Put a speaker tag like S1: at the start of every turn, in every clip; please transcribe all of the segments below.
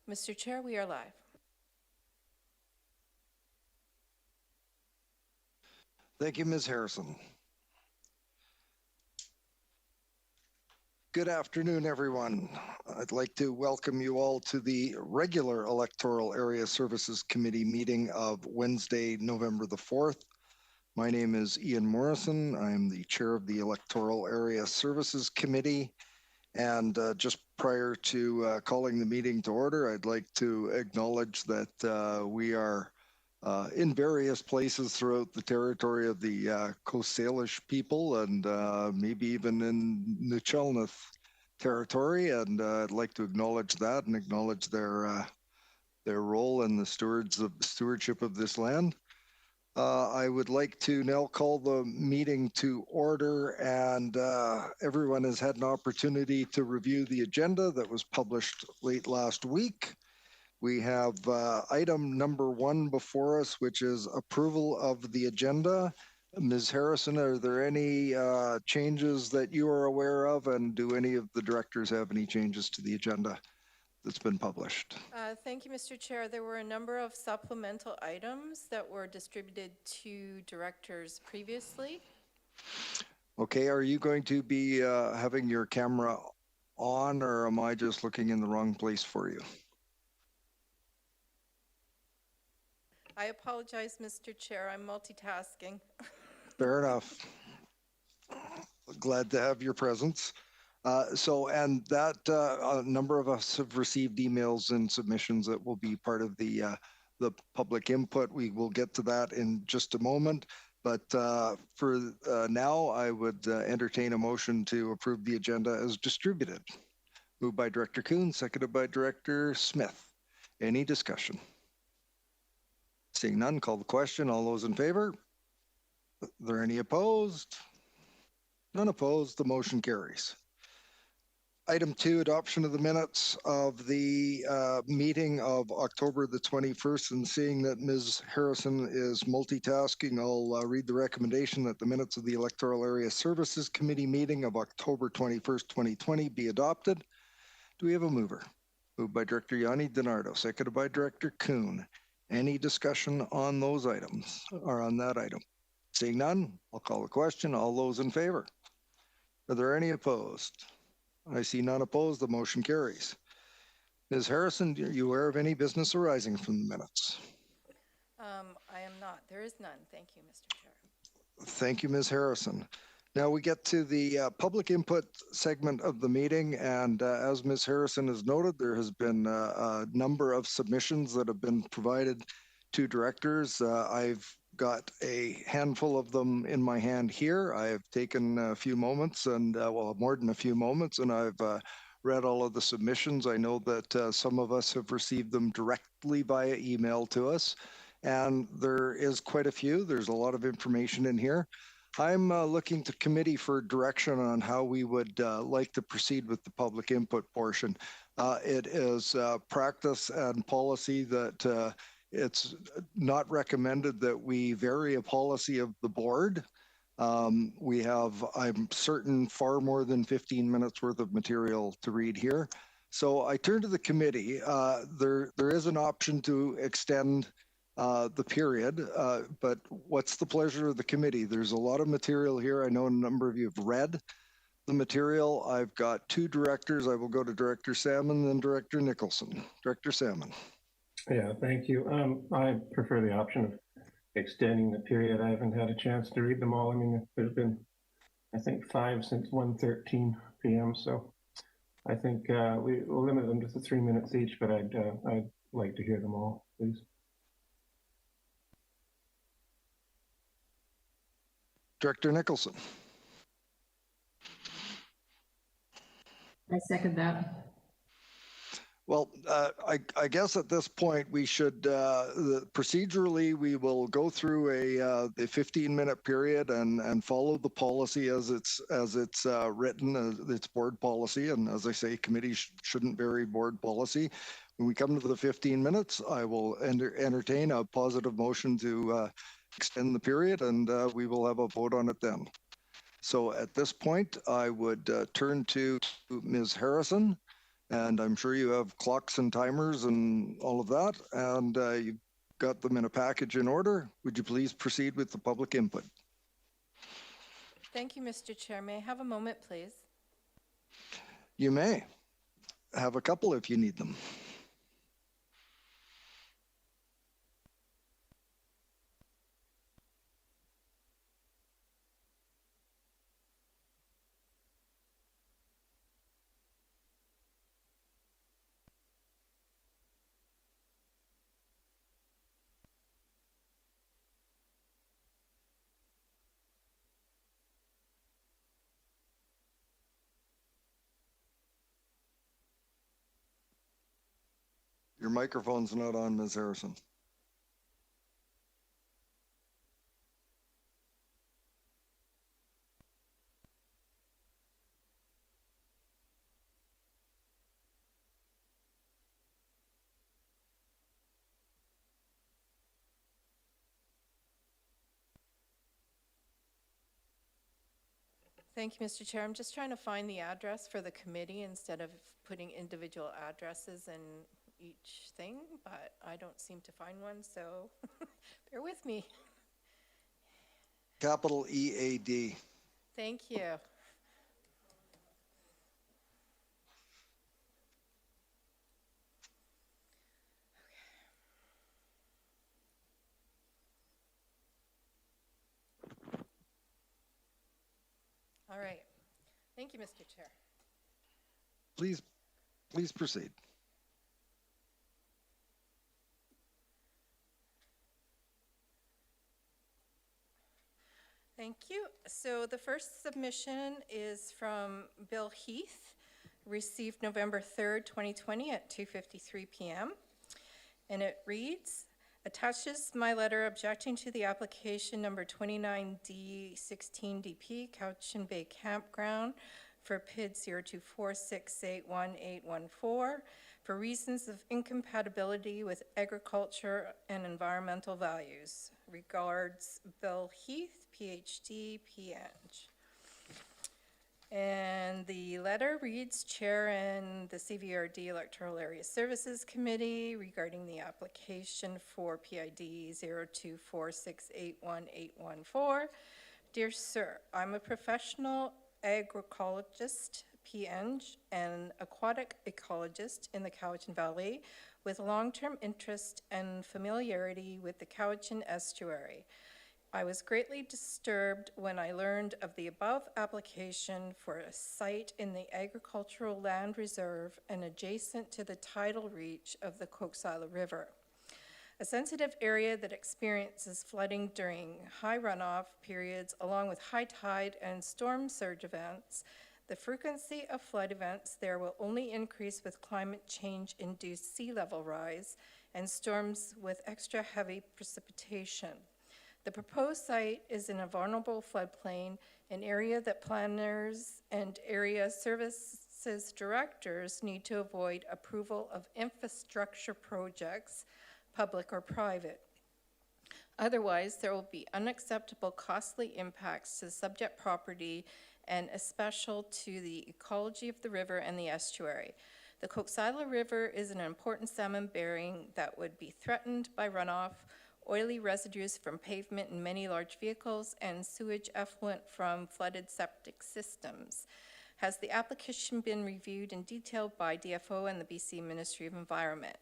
S1: Mr. Chair, we are live.
S2: Thank you, Ms. Harrison. Good afternoon, everyone. I'd like to welcome you all to the regular Electoral Area Services Committee meeting of Wednesday, November the 4th. My name is Ian Morrison. I'm the chair of the Electoral Area Services Committee. And just prior to calling the meeting to order, I'd like to acknowledge that we are in various places throughout the territory of the Coast Salish people and maybe even in Nuchelnath territory. And I'd like to acknowledge that and acknowledge their role in the stewardship of this land. I would like to now call the meeting to order, and everyone has had an opportunity to review the agenda that was published late last week. We have item number 1 before us, which is approval of the agenda. Ms. Harrison, are there any changes that you are aware of, and do any of the directors have any changes to the agenda that's been published?
S1: Thank you, Mr. Chair. There were a number of supplemental items that were distributed to directors previously.
S2: Okay, are you going to be having your camera on, or am I just looking in the wrong place for you?
S1: I apologize, Mr. Chair. I'm multitasking.
S2: Fair enough. Glad to have your presence. And that a number of us have received emails and submissions that will be part of the public input. We will get to that in just a moment. But for now, I would entertain a motion to approve the agenda as distributed. Moved by Director Kuhn, seconded by Director Smith. Any discussion? Seeing none, call the question. All those in favor? Are there any opposed? None opposed. The motion carries. Item 2, adoption of the minutes of the meeting of October the 21st. And seeing that Ms. Harrison is multitasking, I'll read the recommendation that the minutes of the Electoral Area Services Committee meeting of October 21st, 2020 be adopted. Do we have a mover? Moved by Director Yanni DiNardo, seconded by Director Kuhn. Any discussion on those items or on that item? Seeing none, I'll call the question. All those in favor? Are there any opposed? I see none opposed. The motion carries. Ms. Harrison, are you aware of any business arising from the minutes?
S1: I am not. There is none. Thank you, Mr. Chair.
S2: Thank you, Ms. Harrison. Now we get to the public input segment of the meeting, and as Ms. Harrison has noted, there has been a number of submissions that have been provided to directors. I've got a handful of them in my hand here. I have taken a few moments, and well, more than a few moments, and I've read all of the submissions. I know that some of us have received them directly via email to us, and there is quite a few. There's a lot of information in here. I'm looking to committee for direction on how we would like to proceed with the public input portion. It is practice and policy that it's not recommended that we vary a policy of the board. We have, I'm certain, far more than 15 minutes worth of material to read here. So I turn to the committee. There is an option to extend the period, but what's the pleasure of the committee? There's a lot of material here. I know a number of you have read the material. I've got 2 directors. I will go to Director Salmon, then Director Nicholson. Director Salmon.
S3: Yeah, thank you. I prefer the option of extending the period. I haven't had a chance to read them all. I mean, there's been, I think, 5 since 1:13 p.m. So I think we will limit them to 3 minutes each, but I'd like to hear them all, please.
S2: Director Nicholson.
S4: I second that.
S2: Well, I guess at this point we should, procedurally, we will go through the 15-minute period and follow the policy as it's written, it's board policy. And as I say, committees shouldn't vary board policy. When we come to the 15 minutes, I will entertain a positive motion to extend the period, and we will have a vote on it then. So at this point, I would turn to Ms. Harrison. And I'm sure you have clocks and timers and all of that, and you've got them in a package in order. Would you please proceed with the public input?
S1: Thank you, Mr. Chair. May I have a moment, please?
S2: You may have a couple if you need them. Your microphone's not on, Ms. Harrison.
S1: Thank you, Mr. Chair. I'm just trying to find the address for the committee instead of putting individual addresses in each thing, but I don't seem to find one, so bear with me.
S2: Capital EAD.
S1: Thank you. All right. Thank you, Mr. Chair.
S2: Please proceed.
S1: Thank you. So the first submission is from Bill Heath, received November 3rd, 2020 at 2:53 p.m. And it reads, attaches my letter objecting to the application number 29D16DP Cowichan Bay Campground for PID 024681814 for reasons of incompatibility with agriculture and environmental values. Regards, Bill Heath, PhD, PNG. And the letter reads, Chair and the CVRD Electoral Area Services Committee regarding the application for PID 024681814. Dear Sir, I'm a professional agroecologist, PNG, and aquatic ecologist in the Cowichan Valley with long-term interest and familiarity with the Cowichan Estuary. I was greatly disturbed when I learned of the above application for a site in the agricultural land reserve and adjacent to the tidal reach of the Coxsackie River, a sensitive area that experiences flooding during high runoff periods along with high tide and storm surge events. The frequency of flood events there will only increase with climate change-induced sea level rise and storms with extra heavy precipitation. The proposed site is in a vulnerable floodplain, an area that planners and area services directors need to avoid approval of infrastructure projects, public or private. Otherwise, there will be unacceptable costly impacts to the subject property and especially to the ecology of the river and the estuary. The Coxsackie River is an important salmon bearing that would be threatened by runoff, oily residues from pavement in many large vehicles, and sewage effluent from flooded septic systems. Has the application been reviewed in detail by DFO and the BC Ministry of Environment?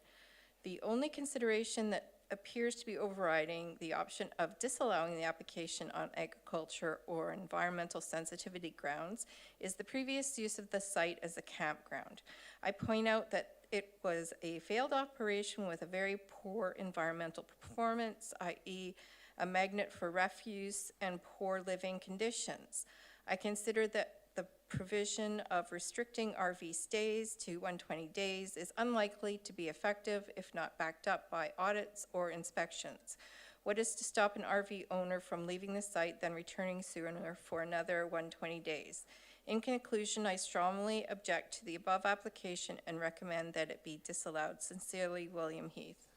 S1: The only consideration that appears to be overriding the option of disallowing the application on agriculture or environmental sensitivity grounds is the previous use of the site as a campground. I point out that it was a failed operation with a very poor environmental performance, i.e. a magnet for refuse and poor living conditions. I consider that the provision of restricting RV stays to 120 days is unlikely to be effective if not backed up by audits or inspections. What is to stop an RV owner from leaving the site, then returning sooner for another 120 days? In conclusion, I strongly object to the above application and recommend that it be disallowed. Sincerely, William Heath.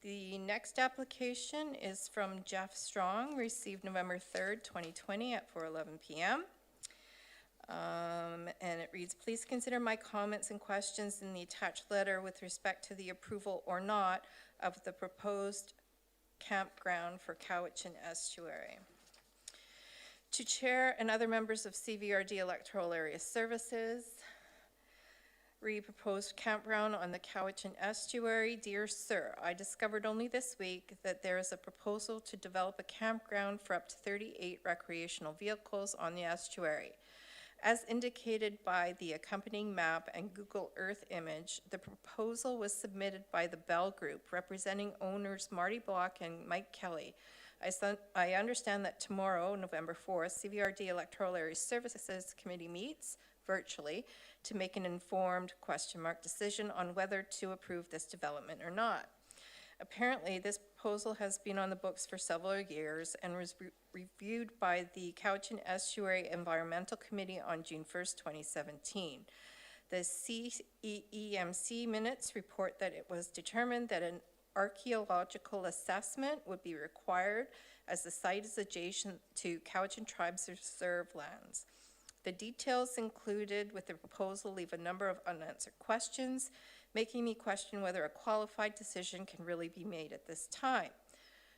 S1: The next application is from Jeff Strong, received November 3rd, 2020 at 4:11 p.m. And it reads, please consider my comments and questions in the attached letter with respect to the approval or not of the proposed campground for Cowichan Estuary. To Chair and other members of CVRD Electoral Area Services, proposed campground on the Cowichan Estuary. Dear Sir, I discovered only this week that there is a proposal to develop a campground for up to 38 recreational vehicles on the estuary. As indicated by the accompanying map and Google Earth image, the proposal was submitted by the Bell Group, representing owners Marty Block and Mike Kelly. I understand that tomorrow, November 4th, CVRD Electoral Area Services Committee meets virtually to make an informed decision on whether to approve this development or not. Apparently, this proposal has been on the books for several years and was reviewed by the Cowichan Estuary Environmental Committee on June 1st, 2017. The CEMC minutes report that it was determined that an archaeological assessment would be required as the site is adjacent to Cowichan Tribes Reserve lands. The details included with the proposal leave a number of unanswered questions, making me question whether a qualified decision can really be made at this time.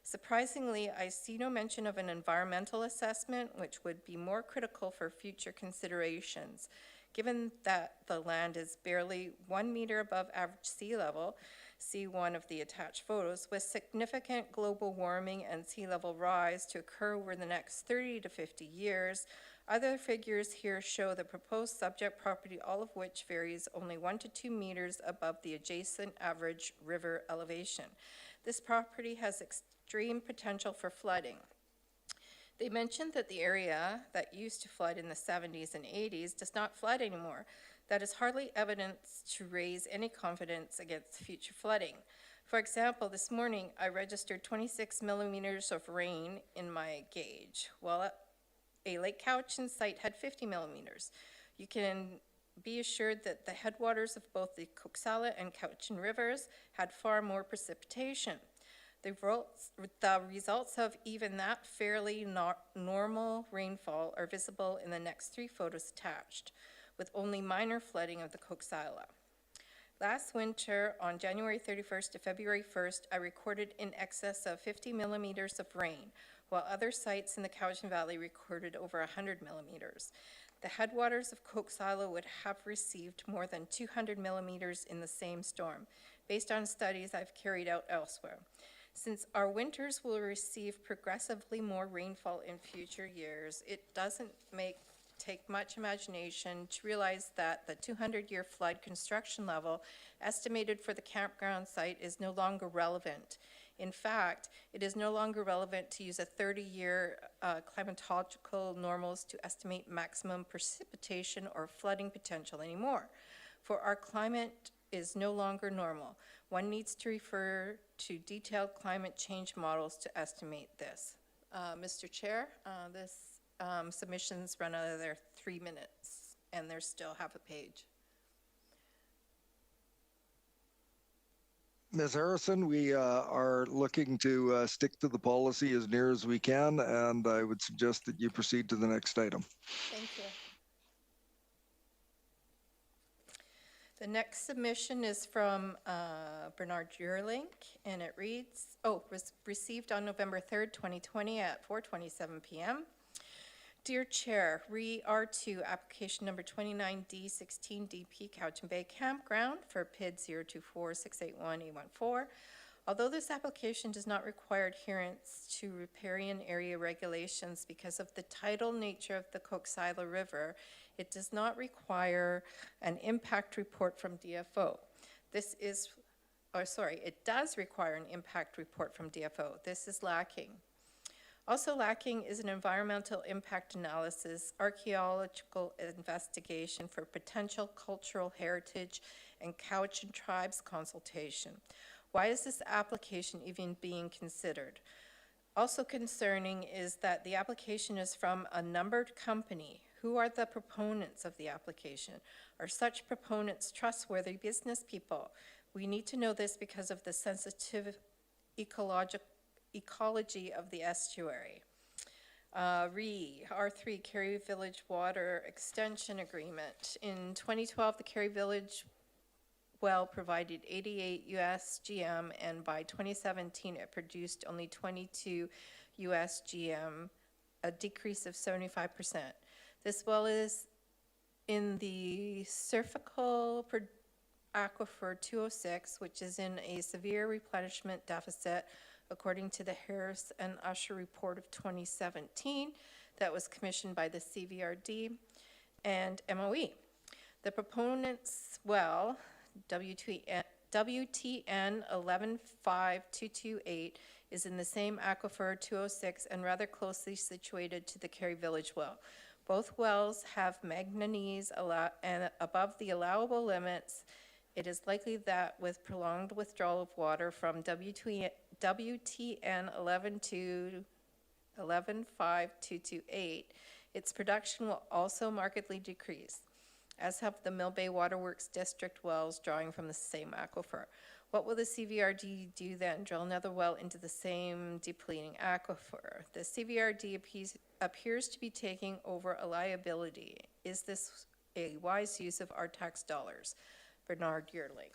S1: Surprisingly, I see no mention of an environmental assessment, which would be more critical for future considerations. Given that the land is barely 1 meter above average sea level, see one of the attached photos, with significant global warming and sea level rise to occur over the next 30 to 50 years, other figures here show the proposed subject property, all of which varies only 1 to 2 meters above the adjacent average river elevation. This property has extreme potential for flooding. They mentioned that the area that used to flood in the 70s and 80s does not flood anymore. That is hardly evidence to raise any confidence against future flooding. For example, this morning I registered 26 millimeters of rain in my gauge, while a Lake Cowichan site had 50 millimeters. You can be assured that the headwaters of both the Coxsala and Cowichan rivers had far more precipitation. The results of even that fairly normal rainfall are visible in the next 3 photos attached, with only minor flooding of the Coxsala. Last winter, on January 31st to February 1st, I recorded in excess of 50 millimeters of rain, while other sites in the Cowichan Valley recorded over 100 millimeters. The headwaters of Coxsala would have received more than 200 millimeters in the same storm, based on studies I've carried out elsewhere. Since our winters will receive progressively more rainfall in future years, it doesn't take much imagination to realize that the 200-year flood construction level estimated for the campground site is no longer relevant. In fact, it is no longer relevant to use a 30-year climatological normals to estimate maximum precipitation or flooding potential anymore, for our climate is no longer normal. One needs to refer to detailed climate change models to estimate this. Mr. Chair, this submissions run out of their 3 minutes, and there's still half a page.
S2: Ms. Harrison, we are looking to stick to the policy as near as we can, and I would suggest that you proceed to the next item.
S1: Thank you. The next submission is from Bernard Jurlink, and it reads, was received on November 3rd, 2020 at 4:27 p.m. Dear Chair, R2 application number 29D16DP Cowichan Bay Campground for PID 024681814. Although this application does not require adherence to riparian area regulations because of the tidal nature of the Coxsala River, it does not require an impact report from DFO. This is it does require an impact report from DFO. This is lacking. Also lacking is an environmental impact analysis, archaeological investigation for potential cultural heritage, and Cowichan tribes consultation. Why is this application even being considered? Also concerning is that the application is from a numbered company. Who are the proponents of the application? Are such proponents trustworthy business people? We need to know this because of the sensitive ecology of the estuary. R3, Cary Village Water Extension Agreement. In 2012, the Cary Village well provided 88 US GM, and by 2017, it produced only 22 US GM, a decrease of 75%. This well is in the Cervical Aquifer 206, which is in a severe replenishment deficit, according to the Harris and Usher report of 2017 that was commissioned by the CVRD and MOE. The proponent's well, WTN 115228, is in the same aquifer 206 and rather closely situated to the Cary Village well. Both wells have manganese and above the allowable limits. It is likely that with prolonged withdrawal of water from WTN 115228, its production will also markedly decrease, as have the Mill Bay Waterworks District wells drawing from the same aquifer. What will the CVRD do then? Drill another well into the same depleting aquifer? The CVRD appears to be taking over a liability. Is this a wise use of our tax dollars? Bernard Yearling.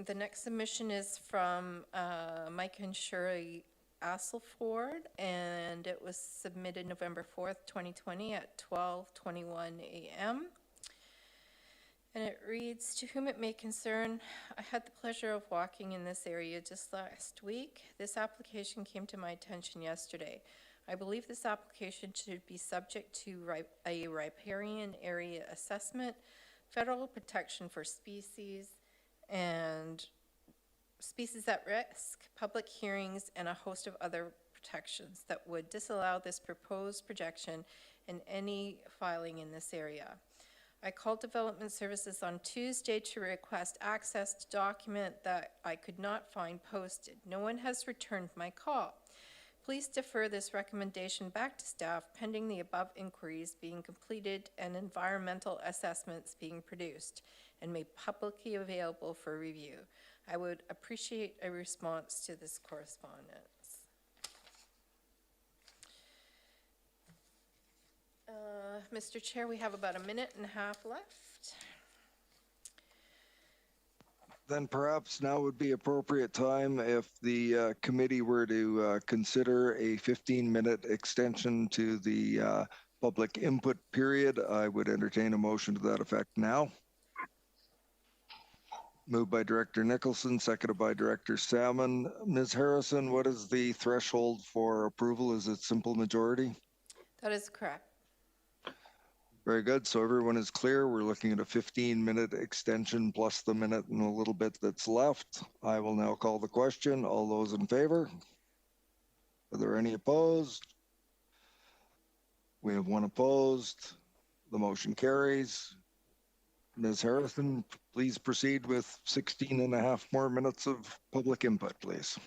S1: The next submission is from Mike and Shirley Asselford, and it was submitted November 4th, 2020 at 12:21 a.m. And it reads, to whom it may concern, I had the pleasure of walking in this area just last week. This application came to my attention yesterday. I believe this application should be subject to a riparian area assessment, federal protection for species and species at risk, public hearings, and a host of other protections that would disallow this proposed projection and any filing in this area. I called Development Services on Tuesday to request access to document that I could not find posted. No one has returned my call. Please defer this recommendation back to staff pending the above inquiries being completed and environmental assessments being produced and made publicly available for review. I would appreciate a response to this correspondence. Mr. Chair, we have about a minute and a half left.
S2: Then perhaps now would be appropriate time if the committee were to consider a 15-minute extension to the public input period. I would entertain a motion to that effect now. Moved by Director Nicholson, seconded by Director Salmon. Ms. Harrison, what is the threshold for approval? Is it simple majority?
S1: That is correct.
S2: Very good. So everyone is clear. We're looking at a 15-minute extension plus the minute and a little bit that's left. I will now call the question. All those in favor? Are there any opposed? We have one opposed. The motion carries. Ms. Harrison, please proceed with 16 and a half more minutes of public input, please.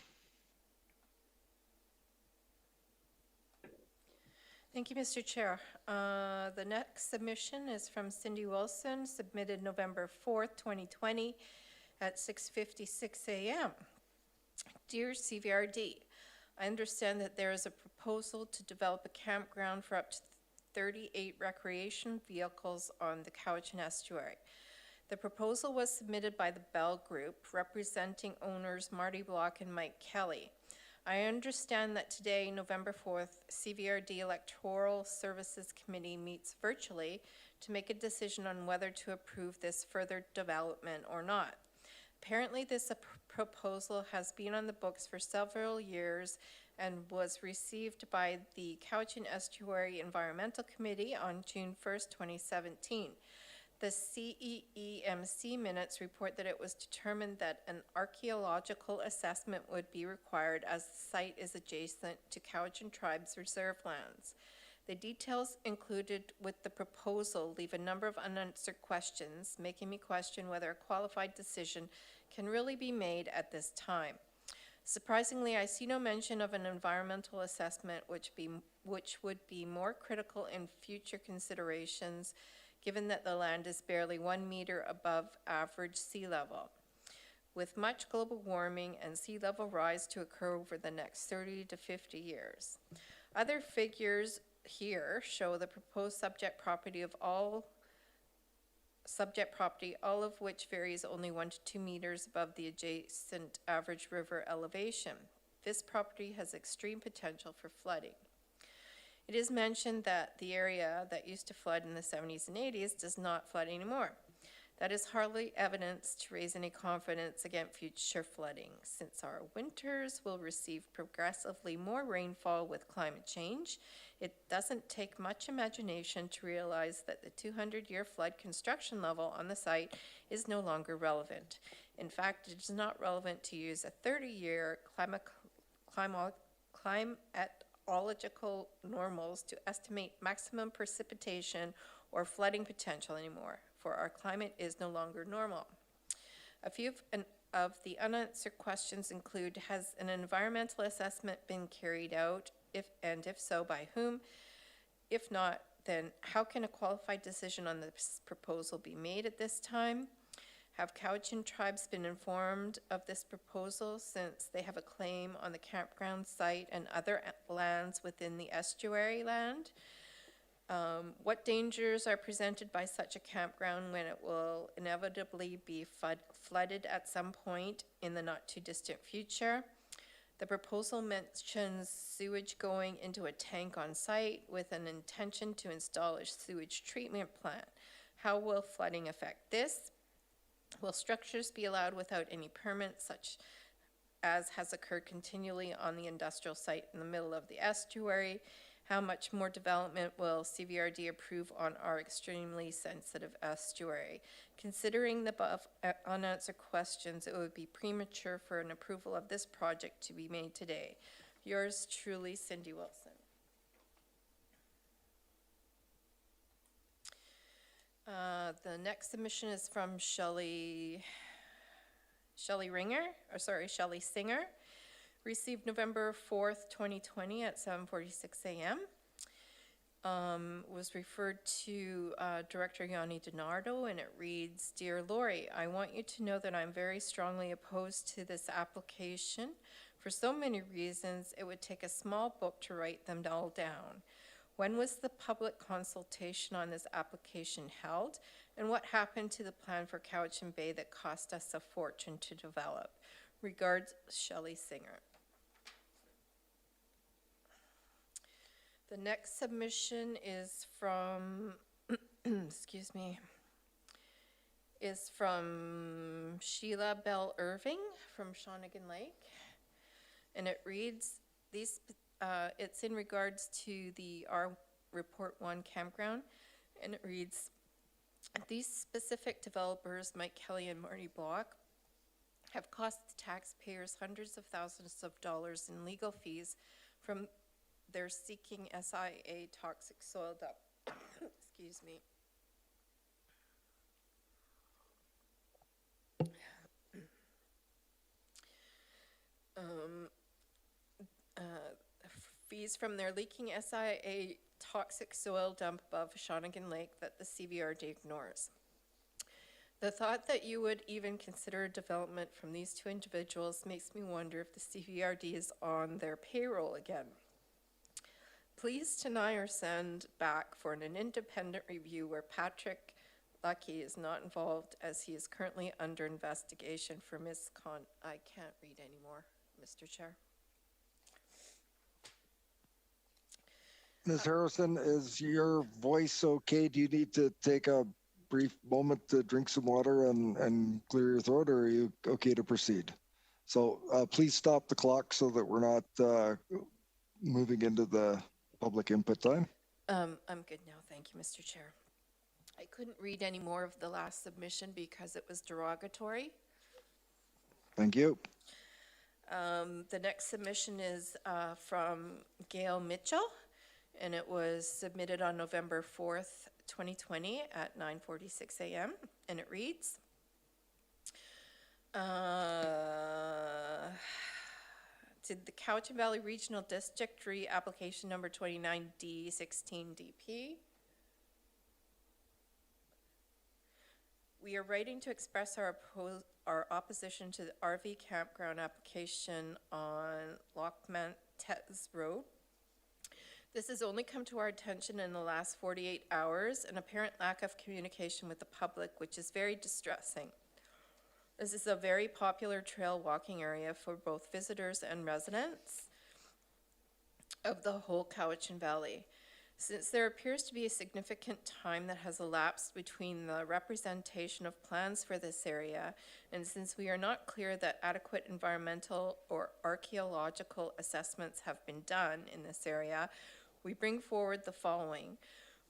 S1: Thank you, Mr. Chair. The next submission is from Cindy Wilson, submitted November 4th, 2020 at 6:56 a.m. Dear CVRD, I understand that there is a proposal to develop a campground for up to 38 recreation vehicles on the Cowichan Estuary. The proposal was submitted by the Bell Group, representing owners Marty Block and Mike Kelly. I understand that today, November 4th, CVRD Electoral Services Committee meets virtually to make a decision on whether to approve this further development or not. Apparently, this proposal has been on the books for several years and was received by the Cowichan Estuary Environmental Committee on June 1st, 2017. The CEEMC minutes report that it was determined that an archaeological assessment would be required as the site is adjacent to Cowichan Tribe's reserve lands. The details included with the proposal leave a number of unanswered questions, making me question whether a qualified decision can really be made at this time. Surprisingly, I see no mention of an environmental assessment which would be more critical in future considerations, given that the land is barely 1 meter above average sea level. With much global warming and sea level rise to occur over the next 30 to 50 years. Other figures here show the proposed subject property, all of which varies only 1 to 2 meters above the adjacent average river elevation. This property has extreme potential for flooding. It is mentioned that the area that used to flood in the 70s and 80s does not flood anymore. That is hardly evidence to raise any confidence against future flooding, since our winters will receive progressively more rainfall with climate change. It doesn't take much imagination to realize that the 200-year flood construction level on the site is no longer relevant. In fact, it is not relevant to use a 30-year climatological normals to estimate maximum precipitation or flooding potential anymore, for our climate is no longer normal. A few of the unanswered questions include, has an environmental assessment been carried out? If so, by whom? If not, then how can a qualified decision on this proposal be made at this time? Have Cowichan tribes been informed of this proposal, since they have a claim on the campground site and other lands within the estuary land? What dangers are presented by such a campground when it will inevitably be flooded at some point in the not too distant future? The proposal mentions sewage going into a tank on site with an intention to install a sewage treatment plant. How will flooding affect this? Will structures be allowed without any permits, such as has occurred continually on the industrial site in the middle of the estuary? How much more development will CVRD approve on our extremely sensitive estuary? Considering the above unanswered questions, it would be premature for an approval of this project to be made today. Yours truly, Cindy Wilson. The next submission is from Shelley Singer. Received November 4th, 2020 at 7:46 a.m. Was referred to Director Yanni DiNardo, and it reads, Dear Lori, I want you to know that I'm very strongly opposed to this application. For so many reasons, it would take a small book to write them all down. When was the public consultation on this application held? And what happened to the plan for Cowichan Bay that cost us a fortune to develop? Regards, Shelley Singer. The next submission is from, is from Sheila Bell Irving from Shawnigan Lake. And it reads, it's in regards to the R Report 1 campground. And it reads, these specific developers, Mike Kelly and Marty Block, have cost the taxpayers hundreds of thousands of dollars in legal fees from their seeking SIA toxic soil dump. Fees from their leaking SIA toxic soil dump above Shawnigan Lake that the CVRD ignores. The thought that you would even consider development from these two individuals makes me wonder if the CVRD is on their payroll again. Please deny or send back for an independent review where Patrick Lucky is not involved, as he is currently under investigation for I can't read anymore, Mr. Chair.
S2: Ms. Harrison, is your voice okay? Do you need to take a brief moment to drink some water and clear your throat, or are you okay to proceed? So please stop the clock so that we're not moving into the public input time.
S1: I'm good now, thank you, Mr. Chair. I couldn't read any more of the last submission because it was derogatory.
S2: Thank you.
S1: The next submission is from Gail Mitchell, and it was submitted on November 4th, 2020 at 9:46 a.m. And it reads, to the Cowichan Valley Regional District application number 29D16DP. We are writing to express our opposition to the RV campground application on Lochmantes Road. This has only come to our attention in the last 48 hours, an apparent lack of communication with the public, which is very distressing. This is a very popular trail walking area for both visitors and residents of the whole Cowichan Valley. Since there appears to be a significant time that has elapsed between the representation of plans for this area, and since we are not clear that adequate environmental or archaeological assessments have been done in this area, we bring forward the following.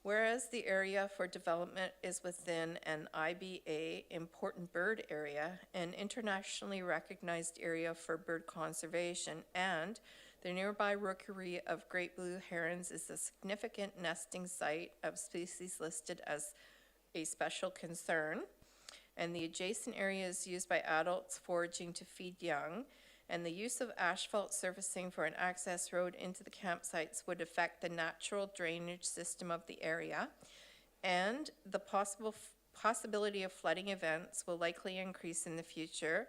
S1: Whereas the area for development is within an IBA important bird area, an internationally recognized area for bird conservation, and the nearby rookery of great blue herons is a significant nesting site of species listed as a special concern, and the adjacent area is used by adults foraging to feed young, and the use of asphalt surfacing for an access road into the campsites would affect the natural drainage system of the area, and the possibility of flooding events will likely increase in the future,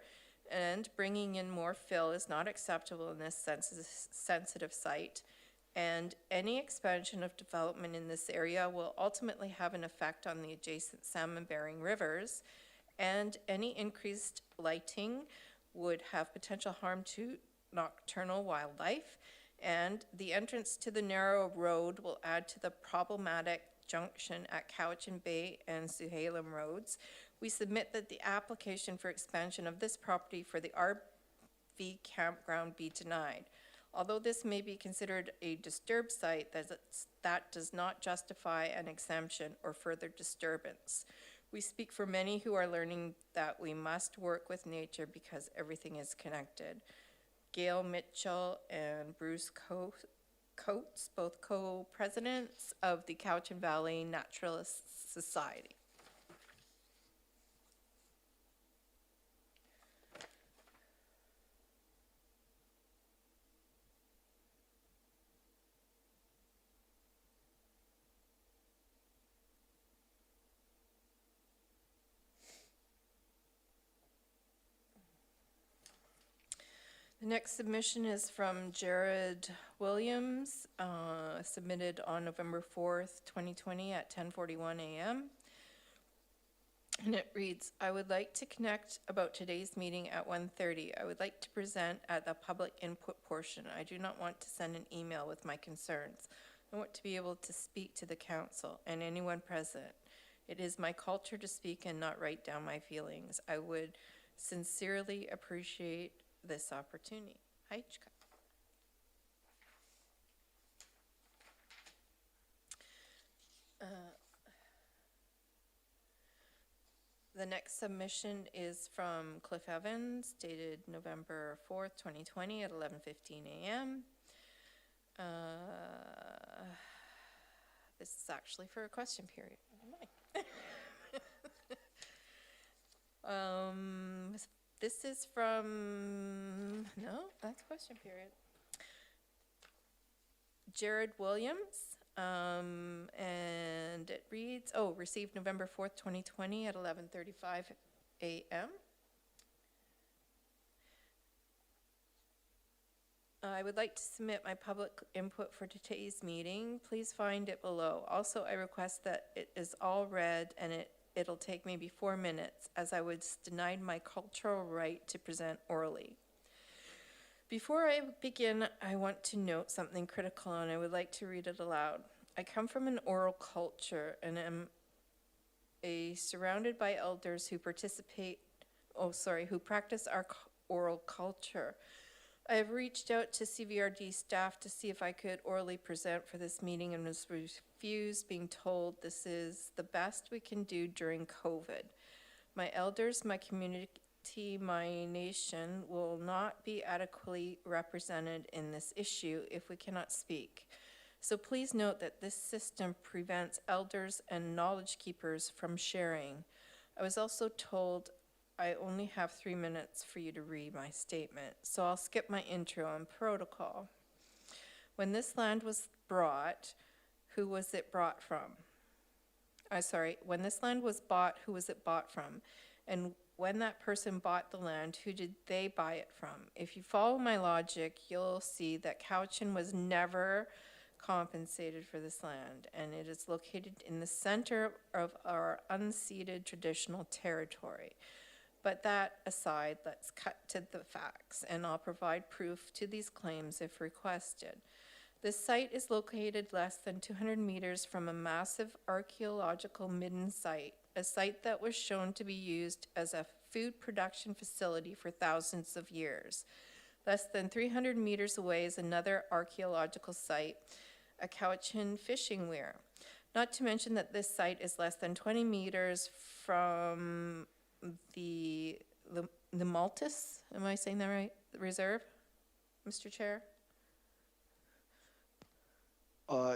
S1: and bringing in more fill is not acceptable in this sensitive site, and any expansion of development in this area will ultimately have an effect on the adjacent salmon-bearing rivers, and any increased lighting would have potential harm to nocturnal wildlife, and the entrance to the narrow road will add to the problematic junction at Cowichan Bay and Suhalem roads. We submit that the application for expansion of this property for the RV campground be denied. Although this may be considered a disturbed site, that does not justify an exemption or further disturbance. We speak for many who are learning that we must work with nature because everything is connected. Gail Mitchell and Bruce Coates, both co-presidents of the Cowichan Valley Naturalist Society. The next submission is from Jared Williams, submitted on November 4th, 2020 at 10:41 a.m. And it reads, I would like to connect about today's meeting at 1:30. I would like to present at the public input portion. I do not want to send an email with my concerns. I want to be able to speak to the council and anyone present. It is my culture to speak and not write down my feelings. I would sincerely appreciate this opportunity. Haichka. The next submission is from Cliff Evans, dated November 4th, 2020 at 11:15 a.m. This is actually for a question period. This is from, no, that's question period. Jared Williams, and it reads, received November 4th, 2020 at 11:35 a.m. I would like to submit my public input for today's meeting. Please find it below. Also, I request that it is all read and it'll take maybe 4 minutes, as I was denied my cultural right to present orally. Before I begin, I want to note something critical, and I would like to read it aloud. I come from an oral culture and am surrounded by elders who practice oral culture. I have reached out to CVRD staff to see if I could orally present for this meeting and was refused, being told this is the best we can do during COVID. My elders, my community, my nation will not be adequately represented in this issue if we cannot speak. So please note that this system prevents elders and knowledge keepers from sharing. I was also told I only have 3 minutes for you to read my statement, so I'll skip my intro and protocol. When this land was brought, who was it brought from? When this land was bought, who was it bought from? And when that person bought the land, who did they buy it from? If you follow my logic, you'll see that Cowichan was never compensated for this land, and it is located in the center of our unceded traditional territory. But that aside, let's cut to the facts, and I'll provide proof to these claims if requested. This site is located less than 200 meters from a massive archaeological midden site, a site that was shown to be used as a food production facility for thousands of years. Less than 300 meters away is another archaeological site, a Cowichan fishing weir. Not to mention that this site is less than 20 meters from the Maltus, am I saying that right? The reserve, Mr. Chair?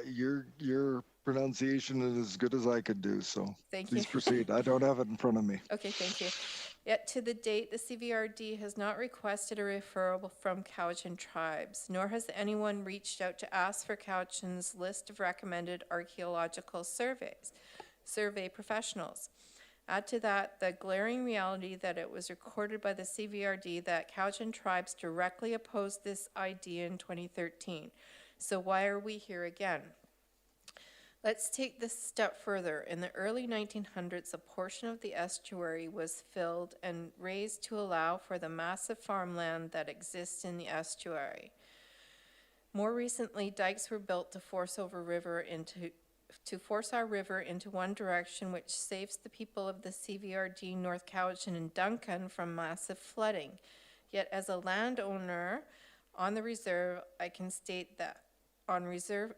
S2: Your pronunciation is as good as I could do, so
S1: Thank
S2: please
S1: you.
S2: proceed. I don't have it in front of me.
S1: Okay, thank you. Yet to the date, the CVRD has not requested a referral from Cowichan tribes, nor has anyone reached out to ask for Cowichan's list of recommended archaeological survey professionals. Add to that the glaring reality that it was recorded by the CVRD that Cowichan tribes directly opposed this idea in 2013. So why are we here again? Let's take this step further. In the early 1900s, a portion of the estuary was filled and raised to allow for the massive farmland that exists in the estuary. More recently, dikes were built to force our river into one direction, which saves the people of the CVRD, North Cowichan, and Duncan from massive flooding. Yet as a landowner on the reserve, I can state that on reserve,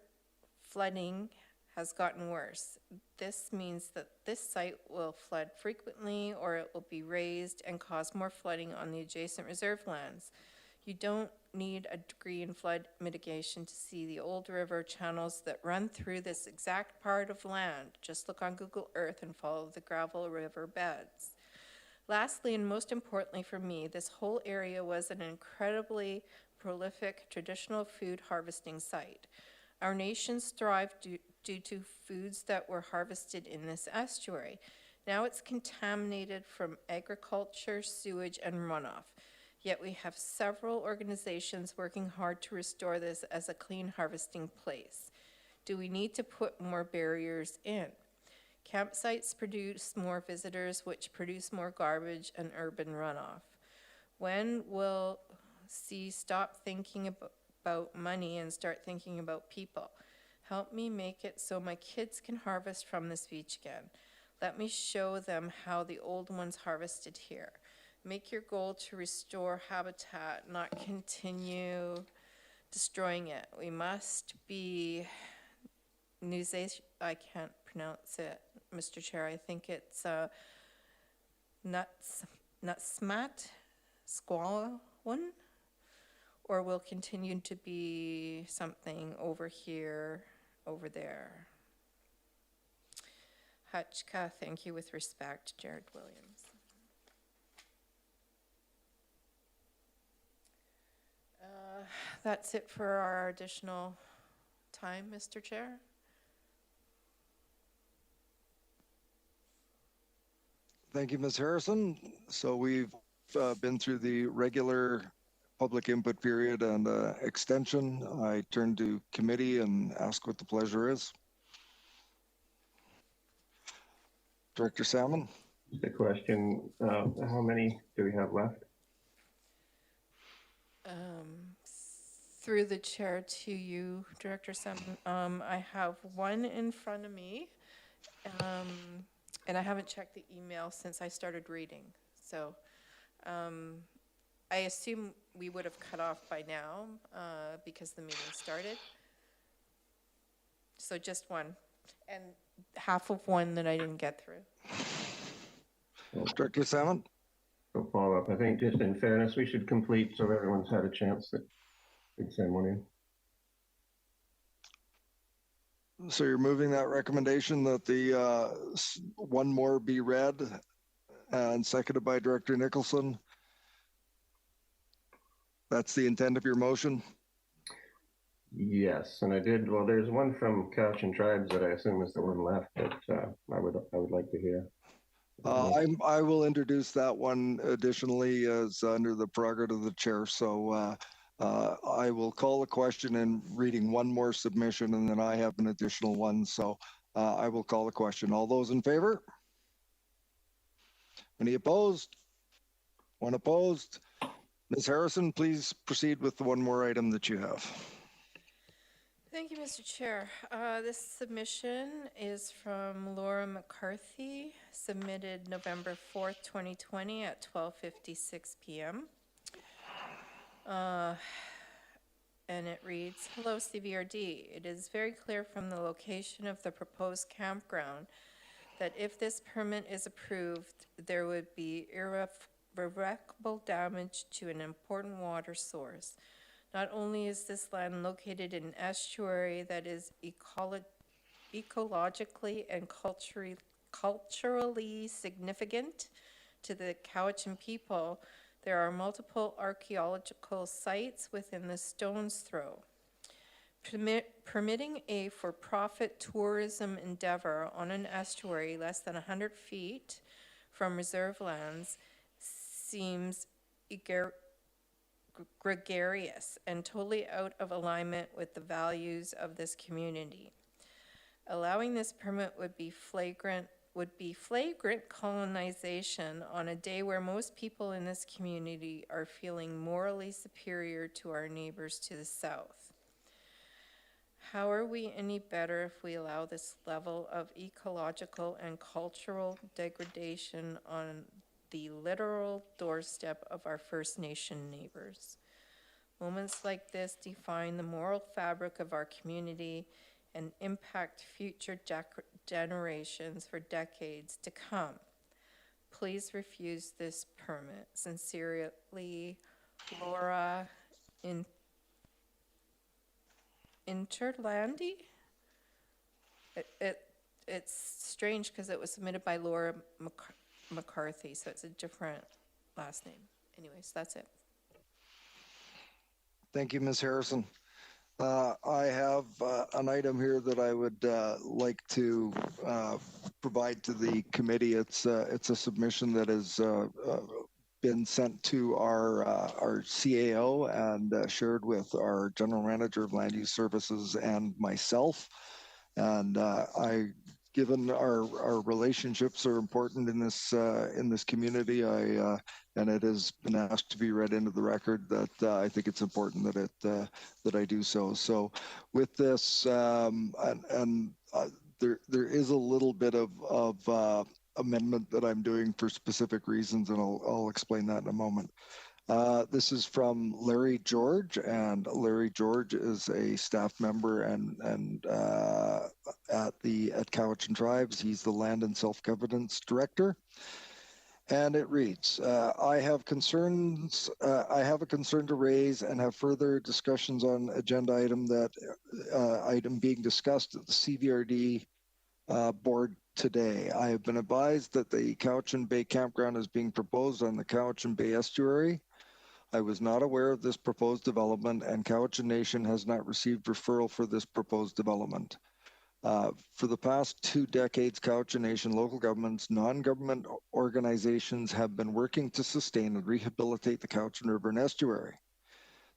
S1: flooding has gotten worse. This means that this site will flood frequently, or it will be raised and cause more flooding on the adjacent reserve lands. You don't need a degree in flood mitigation to see the old river channels that run through this exact part of land. Just look on Google Earth and follow the gravel river beds. Lastly, and most importantly for me, this whole area was an incredibly prolific traditional food harvesting site. Our nations thrived due to foods that were harvested in this estuary. Now it's contaminated from agriculture, sewage, and runoff. Yet we have several organizations working hard to restore this as a clean harvesting place. Do we need to put more barriers in? Campsites produce more visitors, which produce more garbage and urban runoff. When will C stop thinking about money and start thinking about people? Help me make it so my kids can harvest from this beach again. Let me show them how the old ones harvested here. Make your goal to restore habitat, not continue destroying it. We must be I can't pronounce it, Mr. Chair. I think it's Nutsmat Squawan, or will continue to be something over here, over there. Hutchka, thank you with respect, Jared Williams. That's it for our additional time, Mr. Chair.
S2: Thank you, Ms. Harrison. So we've been through the regular public input period and extension. I turn to committee and ask what the pleasure is. Director Salmon.
S3: Just a question, how many do we have left?
S1: Through the chair to you, Director Salmon, I have one in front of me, and I haven't checked the email since I started reading. So I assume we would have cut off by now because the meeting started. So just one, and half of one that I didn't get through.
S2: Director Salmon?
S3: So follow up. I think just in fairness, we should complete so everyone's had a chance that we can send one in.
S2: So you're moving that recommendation that the one more be read and seconded by Director Nicholson. That's the intent of your motion?
S3: Yes, and I did. Well, there's one from Cowichan Tribes that I assume is the one left that I would like to hear.
S2: I will introduce that one additionally as under the prerogative of the chair. So I will call the question and reading one more submission, and then I have an additional one. So I will call the question. All those in favor? Any opposed? One opposed? Ms. Harrison, please proceed with the one more item that you have.
S1: Thank you, Mr. Chair. This submission is from Laura McCarthy, submitted November 4th, 2020 at 12:56 p.m. And it reads, "Hello, CVRD. It is very clear from the location of the proposed campground that if this permit is approved, there would be irreparable damage to an important water source. Not only is this land located in an estuary that is ecologically and culturally significant to the Cowichan people, there are multiple archaeological sites within the stone's throw. Permitting a for-profit tourism endeavor on an estuary less than 100 feet from reserve lands seems gregarious and totally out of alignment with the values of this community. Allowing this permit would be flagrant colonization on a day where most people in this community are feeling morally superior to our neighbors to the south. How are we any better if we allow this level of ecological and cultural degradation on the literal doorstep of our First Nation neighbors? Moments like this define the moral fabric of our community and impact future generations for decades to come. Please refuse this permit. Sincerely, Laura Interlandi? It's strange because it was submitted by Laura McCarthy, so it's a different last name. Anyways, that's it.
S2: Thank you, Ms. Harrison. I have an item here that I would like to provide to the committee. It's a submission that has been sent to our CAO and shared with our General Manager of Land Use Services and myself. And given our relationships are important in this community, and it has been asked to be read into the record, that I think it's important that I do so. So with this, there is a little bit of amendment that I'm doing for specific reasons, and I'll explain that in a moment. This is from Larry George, and Larry George is a staff member and at Cowichan Tribes. He's the Land and Self-Governance Director. And it reads, I have a concern to raise and have further discussions on agenda item being discussed at the CVRD board today. I have been advised that the Cowichan Bay Campground is being proposed on the Cowichan Bay Estuary. I was not aware of this proposed development, and Cowichan Nation has not received referral for this proposed development. For the past 2 decades, Cowichan Nation local governments, non-government organizations have been working to sustain and rehabilitate the Cowichan River and estuary.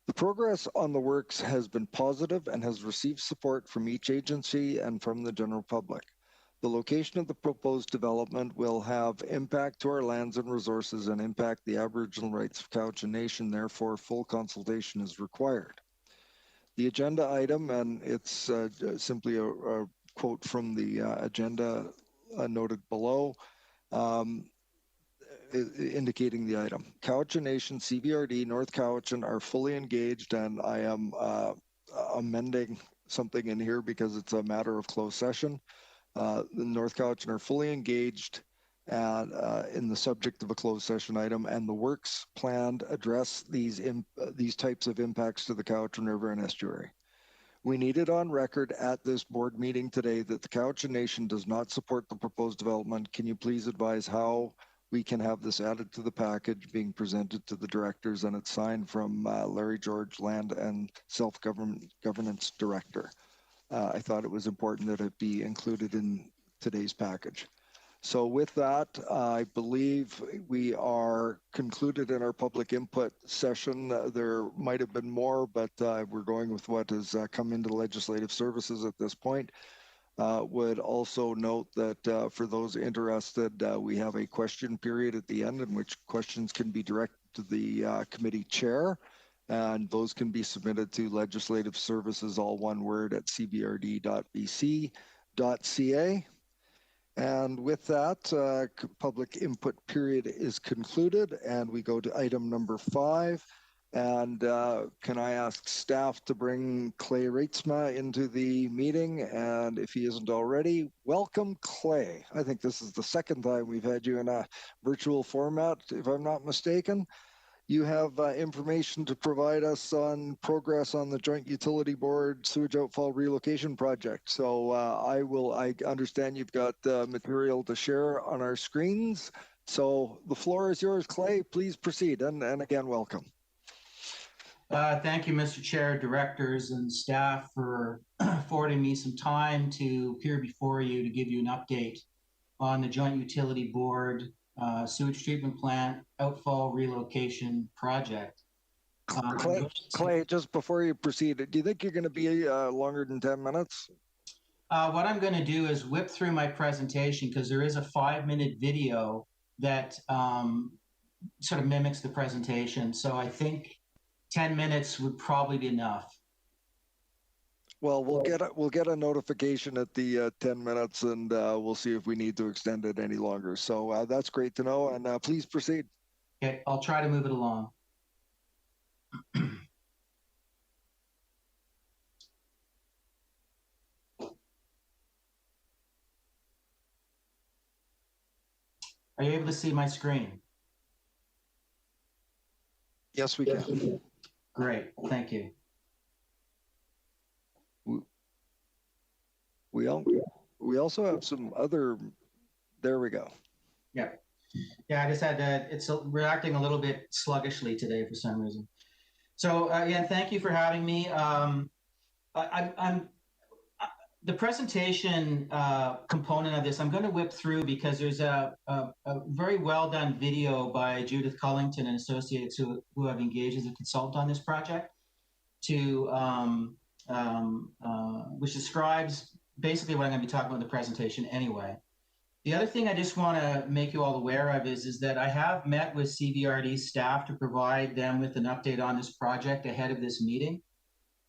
S2: The progress on the works has been positive and has received support from each agency and from the general public. The location of the proposed development will have impact to our lands and resources and impact the Aboriginal rights of Cowichan Nation. Therefore, full consultation is required. The agenda item, and it's simply a quote from the agenda noted below, indicating the item. Cowichan Nation, CBRD, North Cowichan are fully engaged, and I am amending something in here because it's a matter of closed session. The North Cowichan are fully engaged and in the subject of a closed session item, and the works planned address these types of impacts to the Cowichan River and estuary. We need it on record at this board meeting today that the Cowichan Nation does not support the proposed development. Can you please advise how we can have this added to the package being presented to the directors, and it's signed from Larry George, Land and Self-Governance Director. I thought it was important that it be included in today's package. So with that, I believe we are concluded in our public input session. There might have been more, but we're going with what has come into legislative services at this point. Would also note that for those interested, we have a question period at the end in which questions can be directed to the committee chair, and those can be submitted to legislative services, all one word, at cbrd.bc.ca. And with that, public input period is concluded, and we go to item number 5. And can I ask staff to bring Clay Reitzma into the meeting? And if he isn't already, welcome, Clay. I think this is the second time we've had you in a virtual format, if I'm not mistaken. You have information to provide us on progress on the Joint Utility Board sewage outfall relocation project. So I understand you've got material to share on our screens. So the floor is yours, Clay. Please proceed. And again, welcome.
S4: Thank you, Mr. Chair, directors, and staff for affording me some time to appear before you to give you an update on the Joint Utility Board sewage treatment plant outfall relocation project.
S2: Clay, just before you proceed, do you think you're going to be longer than 10 minutes?
S4: What I'm going to do is whip through my presentation because there is a 5-minute video that sort of mimics the presentation. So I think 10 minutes would probably be enough.
S2: Well, we'll get a notification at the 10 minutes, and we'll see if we need to extend it any longer. So that's great to know, and please proceed.
S4: Okay, I'll try to move it along. Are you able to see my screen?
S2: Yes, we can.
S4: Great, thank you.
S2: We also have some other, there we go.
S4: Yeah, I just had to, it's reacting a little bit sluggishly today for some reason. So again, thank you for having me. The presentation component of this, I'm going to whip through because there's a very well done video by Judith Cullington and Associates who have engaged as a consultant on this project which describes basically what I'm going to be talking about in the presentation anyway. The other thing I just want to make you all aware of is that I have met with CBRD staff to provide them with an update on this project ahead of this meeting.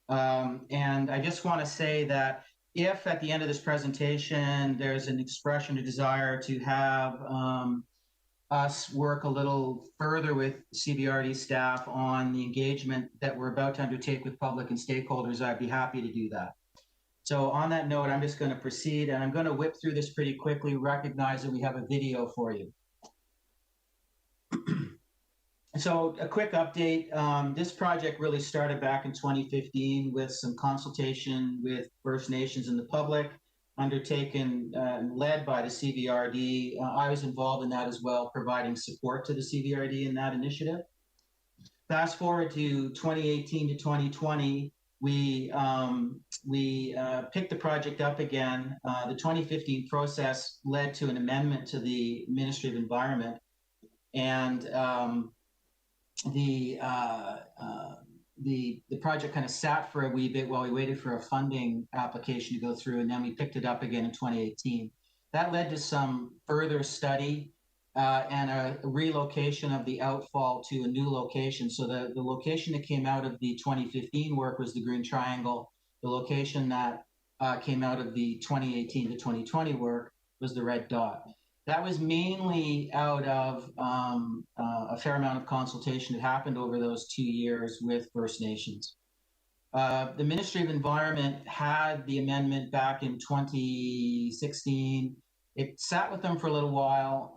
S4: And I just want to say that if at the end of this presentation there's an expression of desire to have us work a little further with CBRD staff on the engagement that we're about to undertake with public and stakeholders, I'd be happy to do that. So on that note, I'm just going to proceed, and I'm going to whip through this pretty quickly, recognize that we have a video for you. So a quick update. This project really started back in 2015 with some consultation with First Nations and the public, undertaken, led by the CBRD. I was involved in that as well, providing support to the CBRD in that initiative. Fast forward to 2018 to 2020, we picked the project up again. The 2015 process led to an amendment to the Ministry of Environment, and the project kind of sat for a wee bit while we waited for a funding application to go through, and then we picked it up again in 2018. That led to some further study and a relocation of the outfall to a new location. So the location that came out of the 2015 work was the Green Triangle. The location that came out of the 2018 to 2020 work was the red dot. That was mainly out of a fair amount of consultation that happened over those 2 years with First Nations. The Ministry of Environment had the amendment back in 2016. It sat with them for a little while.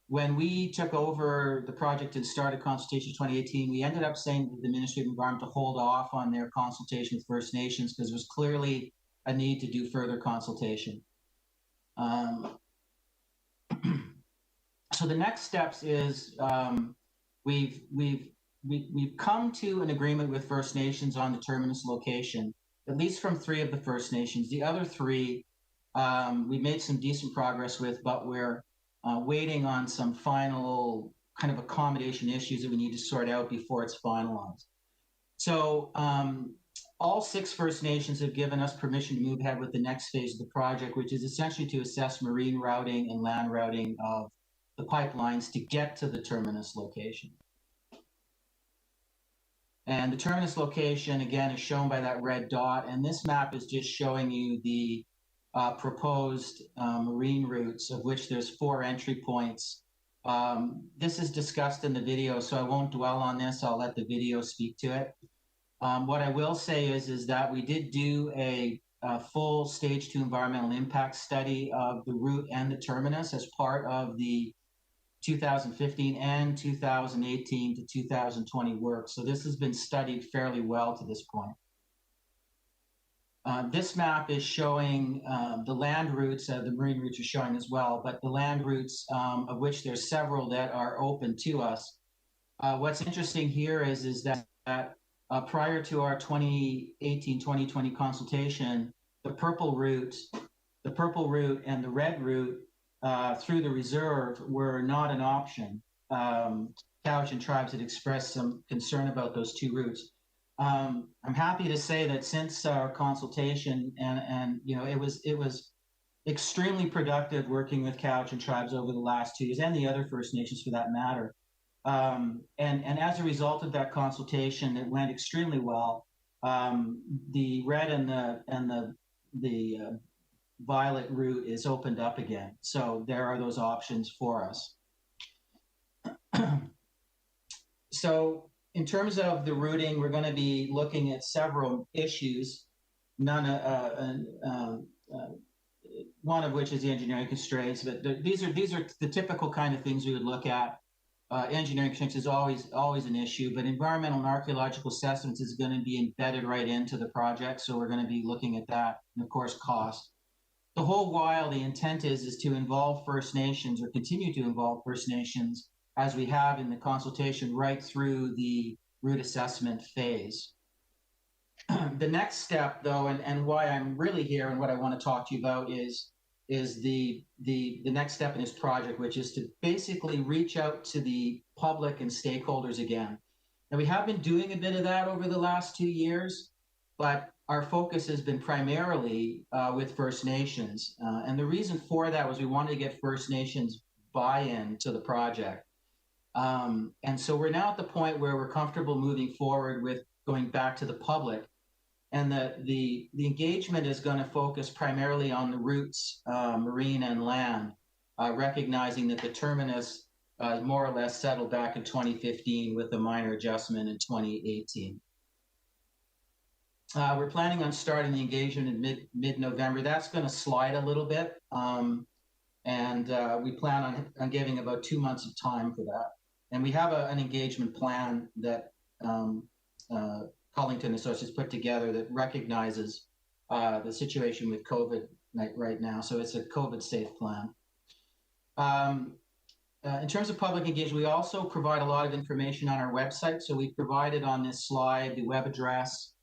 S4: When we took over the project and started consultation in 2018, we ended up saying to the Ministry of Environment to hold off on their consultation with First Nations because there was clearly a need to do further consultation. So the next steps is we've come to an agreement with First Nations on the terminus location, at least from 3 of the First Nations. The other 3 we made some decent progress with, but we're waiting on some final kind of accommodation issues that we need to sort out before it's finalized. So all 6 First Nations have given us permission to move ahead with the next phase of the project, which is essentially to assess marine routing and land routing of the pipelines to get to the terminus location. And the terminus location, again, is shown by that red dot. And this map is just showing you the proposed marine routes, of which there's 4 entry points. This is discussed in the video, so I won't dwell on this. I'll let the video speak to it. What I will say is that we did do a full stage 2 environmental impact study of the route and the terminus as part of the 2015 and 2018 to 2020 work. So this has been studied fairly well to this point. This map is showing the land routes, the marine routes are showing as well, but the land routes, of which there's several that are open to us. What's interesting here is that prior to our 2018-2020 consultation, the purple route and the red route through the reserve were not an option. Cowichan tribes had expressed some concern about those 2 routes. I'm happy to say that since our consultation, and you know, it was extremely productive working with Cowichan tribes over the last 2 years, and the other First Nations for that matter. And as a result of that consultation, it went extremely well. The red and the violet route is opened up again. So there are those options for us. So in terms of the routing, we're going to be looking at several issues, one of which is the engineering constraints, but these are the typical kind of things we would look at. Engineering constraints is always an issue, but environmental and archaeological assessments is going to be embedded right into the project. So we're going to be looking at that, and of course, cost. The whole while, the intent is to involve First Nations, or continue to involve First Nations, as we have in the consultation right through the route assessment phase. The next step, though, and why I'm really here and what I want to talk to you about is the next step in this project, which is to basically reach out to the public and stakeholders again. Now, we have been doing a bit of that over the last 2 years, but our focus has been primarily with First Nations. And the reason for that was we wanted to get First Nations buy-in to the project. And so we're now at the point where we're comfortable moving forward with going back to the public. And the engagement is going to focus primarily on the routes, marine and land, recognizing that the terminus more or less settled back in 2015 with a minor adjustment in 2018. We're planning on starting the engagement in mid-November. That's going to slide a little bit. And we plan on giving about 2 months of time for that. And we have an engagement plan that Collington Associates put together that recognizes the situation with COVID right now. So it's a COVID-safe plan. In terms of public engagement, we also provide a lot of information on our website. So we've provided on this slide the web address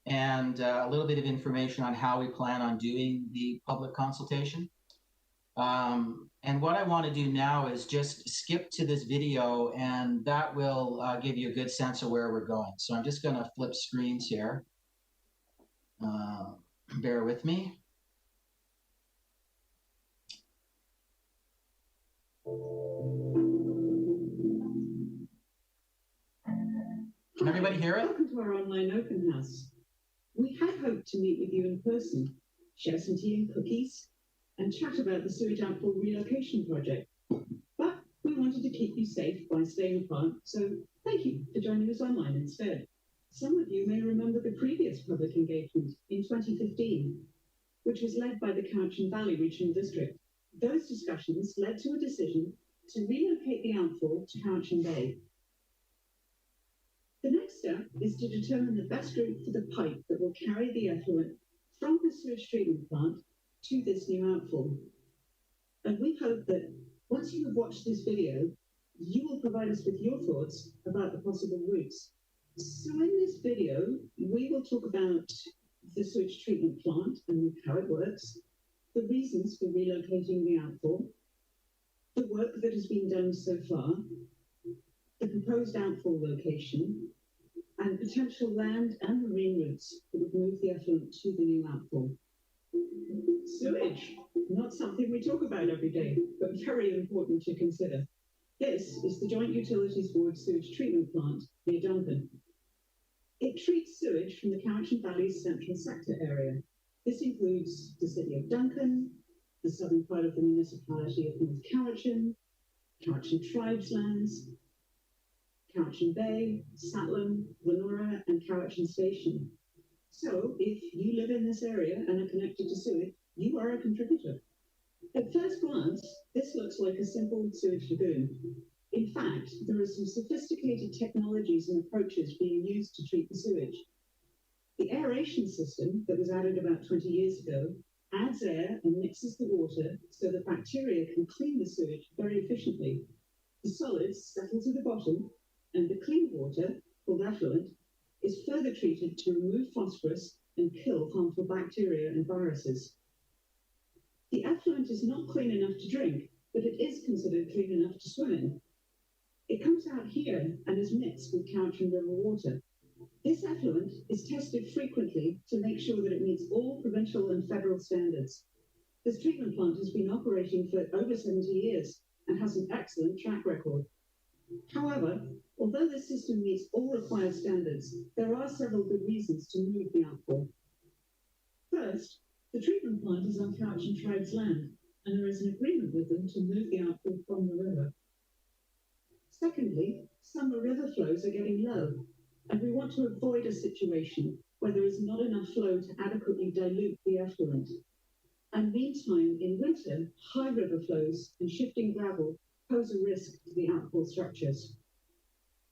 S4: and a little bit of information on how we plan on doing the public consultation. And what I want to do now is just skip to this video, and that will give you a good sense of where we're going. So I'm just going to flip screens here. Bear with me. Can everybody hear it?
S5: Welcome to our online open house. We had hoped to meet with you in person, share some tea and cookies, and chat about the sewage outfall relocation project. But we wanted to keep you safe by staying apart, so thank you for joining us online instead. Some of you may remember the previous public engagement in 2015, which was led by the Cowichan Valley Regional District. Those discussions led to a decision to relocate the outfall to Cowichan Bay. The next step is to determine the best route for the pipe that will carry the effluent from the sewage treatment plant to this new outfall. And we hope that once you have watched this video, you will provide us with your thoughts about the possible routes. So in this video, we will talk about the sewage treatment plant and how it works, the reasons for relocating the outfall, the work that has been done so far, the proposed outfall location, and potential land and marine routes that would move the effluent to the new outfall. Sewage, not something we talk about every day, but very important to consider. This is the Joint Utilities Board sewage treatment plant near Duncan. It treats sewage from the Cowichan Valley's central sector area. This includes the city of Duncan, the southern part of the municipality of North Cowichan, Cowichan Tribes lands, Cowichan Bay, Satlam, Lenora, and Cowichan Station. So if you live in this area and are connected to sewage, you are a contributor. At first glance, this looks like a simple sewage lagoon. In fact, there are some sophisticated technologies and approaches being used to treat the sewage. The aeration system that was added about 20 years ago adds air and mixes the water so that bacteria can clean the sewage very efficiently. The solids settle to the bottom, and the clean water, called effluent, is further treated to remove phosphorus and kill harmful bacteria and viruses. The effluent is not clean enough to drink, but it is considered clean enough to swim in. It comes out here and is mixed with Cowichan River water. This effluent is tested frequently to make sure that it meets all provincial and federal standards. This treatment plant has been operating for over 70 years and has an excellent track record. However, although this system meets all required standards, there are several good reasons to move the outfall. First, the treatment plant is on Cowichan Tribes land, and there is an agreement with them to move the outfall from the river. Secondly, summer river flows are getting low, and we want to avoid a situation where there is not enough flow to adequately dilute the effluent. And meantime, in winter, high river flows and shifting gravel pose a risk to the outfall structures.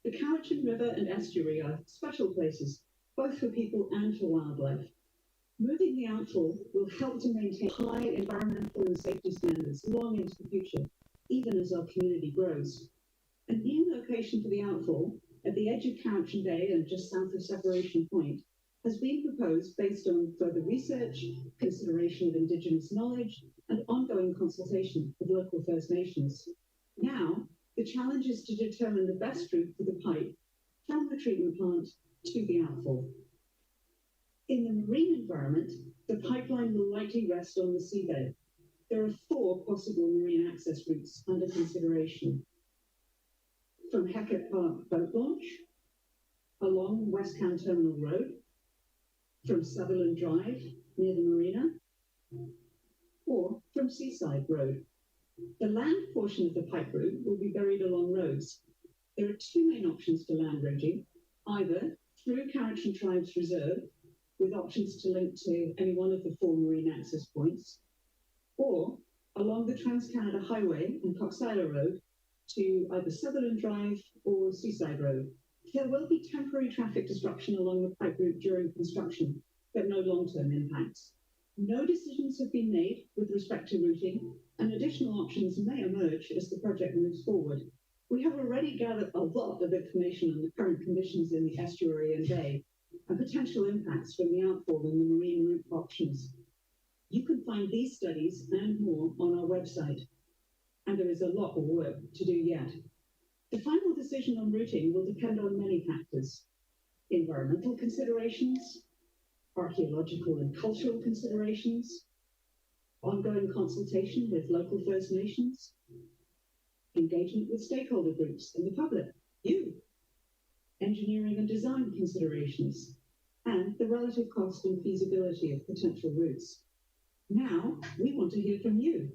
S5: The Cowichan River and estuary are special places, both for people and for wildlife. Moving the outfall will help to maintain high environmental and safety standards long into the future, even as our community grows. A new location for the outfall, at the edge of Cowichan Bay and just south of Separation Point, has been proposed based on further research, consideration of Indigenous knowledge, and ongoing consultation with local First Nations. Now, the challenge is to determine the best route for the pipe from the treatment plant to the outfall. In the marine environment, the pipeline will likely rest on the seabed. There are 4 possible marine access routes under consideration. From Hecate Park Boat Launch, along West Can Terminal Road, from Sutherland Drive near the marina, or from Seaside Road. The land portion of the pipe route will be buried along roads. There are 2 main options for land routing, either through Cowichan Tribes Reserve, with options to link to any one of the 4 marine access points, or along the Trans-Canada Highway and Coxsilo Road to either Sutherland Drive or Seaside Road. There will be temporary traffic disruption along the pipe route during construction, but no long-term impacts. No decisions have been made with respect to routing, and additional options may emerge as the project moves forward. We have already gathered a lot of information on the current conditions in the estuary and bay, and potential impacts from the outfall and the marine route options. You can find these studies and more on our website, and there is a lot of work to do yet. The final decision on routing will depend on many factors: environmental considerations, archaeological and cultural considerations, ongoing consultation with local First Nations, engagement with stakeholder groups and the public, you, engineering and design considerations, and the relative cost and feasibility of potential routes. Now, we want to hear from you.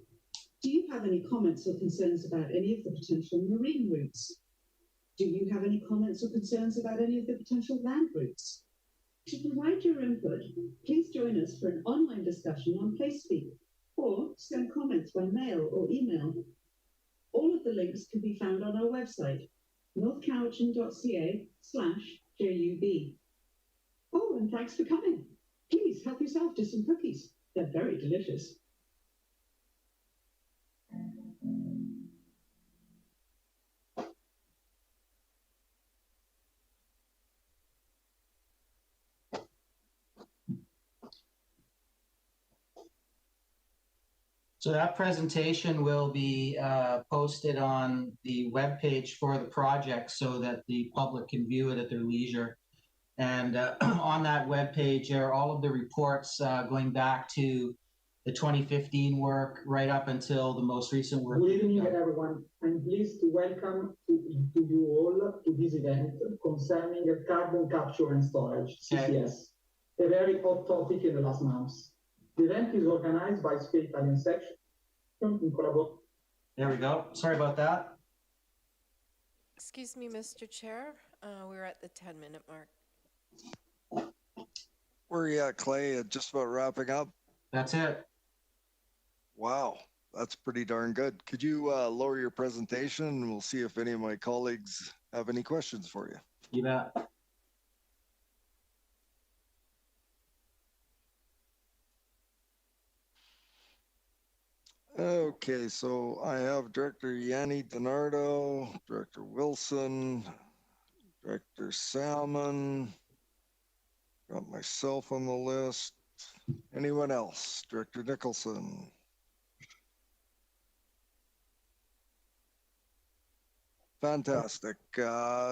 S5: Do you have any comments or concerns about any of the potential marine routes? Do you have any comments or concerns about any of the potential land routes? To provide your input, please join us for an online discussion on PlaySpeak or send comments by mail or email. All of the links can be found on our website, northcowichan.ca/JUB. Oh, and thanks for coming. Please help yourself to some cookies. They're very delicious.
S4: So that presentation will be posted on the webpage for the project so that the public can view it at their leisure. And on that webpage are all of the reports going back to the 2015 work right up until the most recent work.
S6: Good evening, everyone. I'm pleased to welcome you all to this event concerning carbon capture and storage, CCS, a very hot topic in the last months. The event is organized by Space Italian Section in collaboration.
S4: There we go. Sorry about that.
S7: Excuse me, Mr. Chair. We're at the 10-minute mark.
S2: Where are you at, Clay? Just about wrapping up.
S4: That's it.
S2: Wow, that's pretty darn good. Could you lower your presentation and we'll see if any of my colleagues have any questions for you.
S4: You bet.
S2: Okay, so I have Director Yanni DiNardo, Director Wilson, Director Salmon, got myself on the list. Anyone else? Director Nicholson. Fantastic.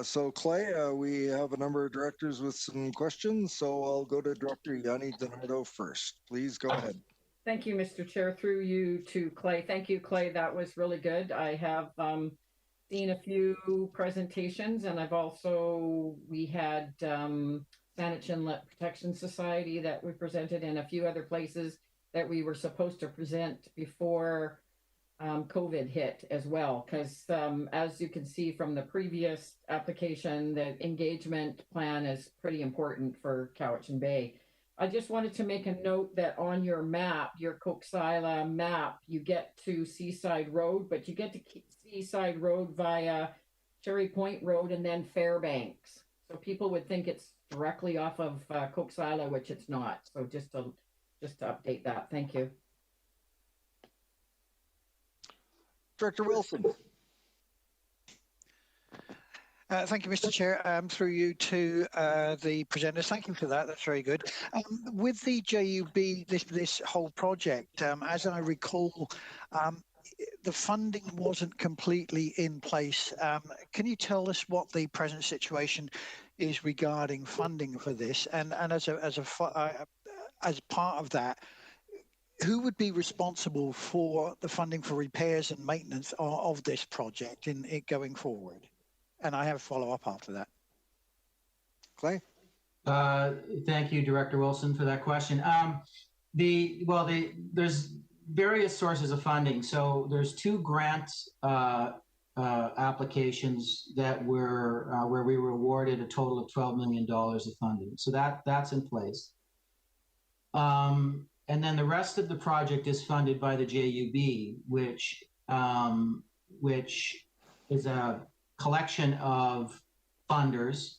S2: So Clay, we have a number of directors with some questions, so I'll go to Director Yanni DiNardo first. Please go ahead.
S8: Thank you, Mr. Chair. Through you to Clay. Thank you, Clay. That was really good. I have seen a few presentations, and we had Saanich Inlet Protection Society that we presented in a few other places that we were supposed to present before COVID hit as well. Because as you can see from the previous application, the engagement plan is pretty important for Cowichan Bay. I just wanted to make a note that on your map, your Coxsila map, you get to Seaside Road, but you get to Seaside Road via Cherry Point Road and then Fairbanks. So people would think it's directly off of Coxsila, which it's not. So just to update that. Thank you.
S2: Director Wilson.
S9: Thank you, Mr. Chair. Through you to the presenters. Thank you for that. That's very good. With the JUB, this whole project, as I recall, the funding wasn't completely in place. Can you tell us what the present situation is regarding funding for this? And as part of that, who would be responsible for the funding for repairs and maintenance of this project in it going forward? And I have a follow-up after that.
S2: Clay?
S4: Thank you, Director Wilson, for that question. There's various sources of funding. So there's two grant applications that were where we were awarded a total of $12 million of funding. So that's in place. And then the rest of the project is funded by the JUB, which is a collection of funders,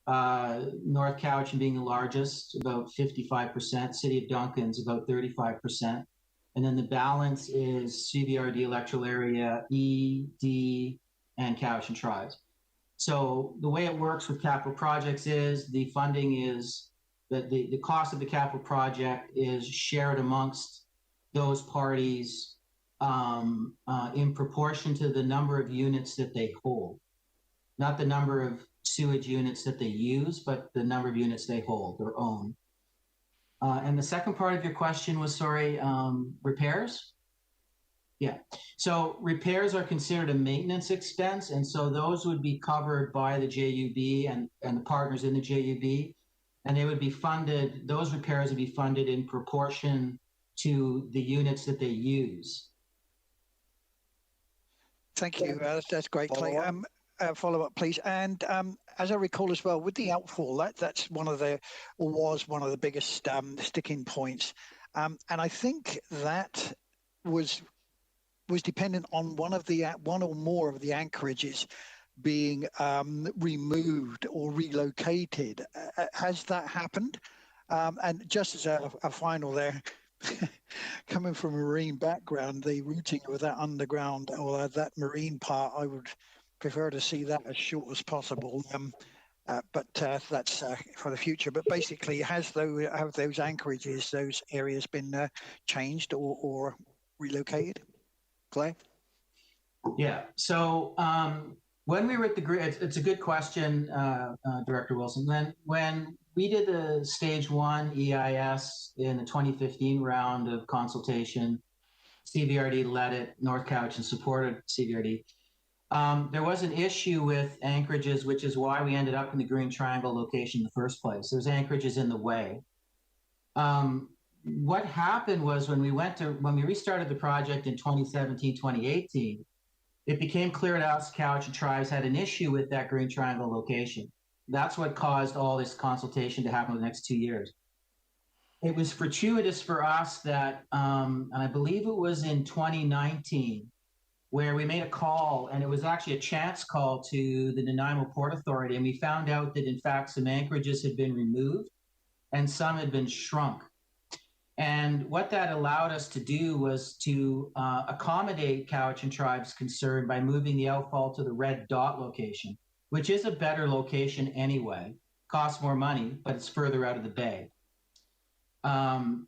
S4: North Cowichan being the largest, about 55%, City of Duncan's about 35%, and then the balance is CVRD Electoral Area, E, D, and Cowichan Tribes. So the way it works with capital projects is the funding is that the cost of the capital project is shared amongst those parties in proportion to the number of units that they hold. Not the number of sewage units that they use, but the number of units they hold or own. And the second part of your question was, sorry, repairs? Yeah, so repairs are considered a maintenance expense, and so those would be covered by the JUB and the partners in the JUB, and they would be funded, those repairs would be funded in proportion to the units that they use.
S9: Thank you. That's great, Clay. Follow up, please. And as I recall as well, with the outfall, that's one of the, or was one of the biggest sticking points. And I think that was dependent on one or more of the anchorages being removed or relocated. Has that happened? And just as a final there, coming from a marine background, the routing of that underground or that marine part, I would prefer to see that as short as possible. But that's for the future. But basically, have those anchorages, those areas been changed or relocated? Clay?
S4: Yeah. So when we were at the grid, it's a good question, Director Wilson. When we did the stage 1 EIS in the 2015 round of consultation, CVRD led it, North Cowichan supported CVRD. There was an issue with anchorages, which is why we ended up in the Green Triangle location in the first place. There's anchorages in the way. What happened was when we restarted the project in 2017, 2018, it became clear to us Cowichan tribes had an issue with that Green Triangle location. That's what caused all this consultation to happen in the next 2 years. It was fortuitous for us that, and I believe it was in 2019, where we made a call, and it was actually a chance call to the Nanaimo Port Authority, and we found out that in fact some anchorages had been removed and some had been shrunk. And what that allowed us to do was to accommodate Cowichan tribes' concern by moving the outfall to the red dot location, which is a better location anyway. Costs more money, but it's further out of the bay.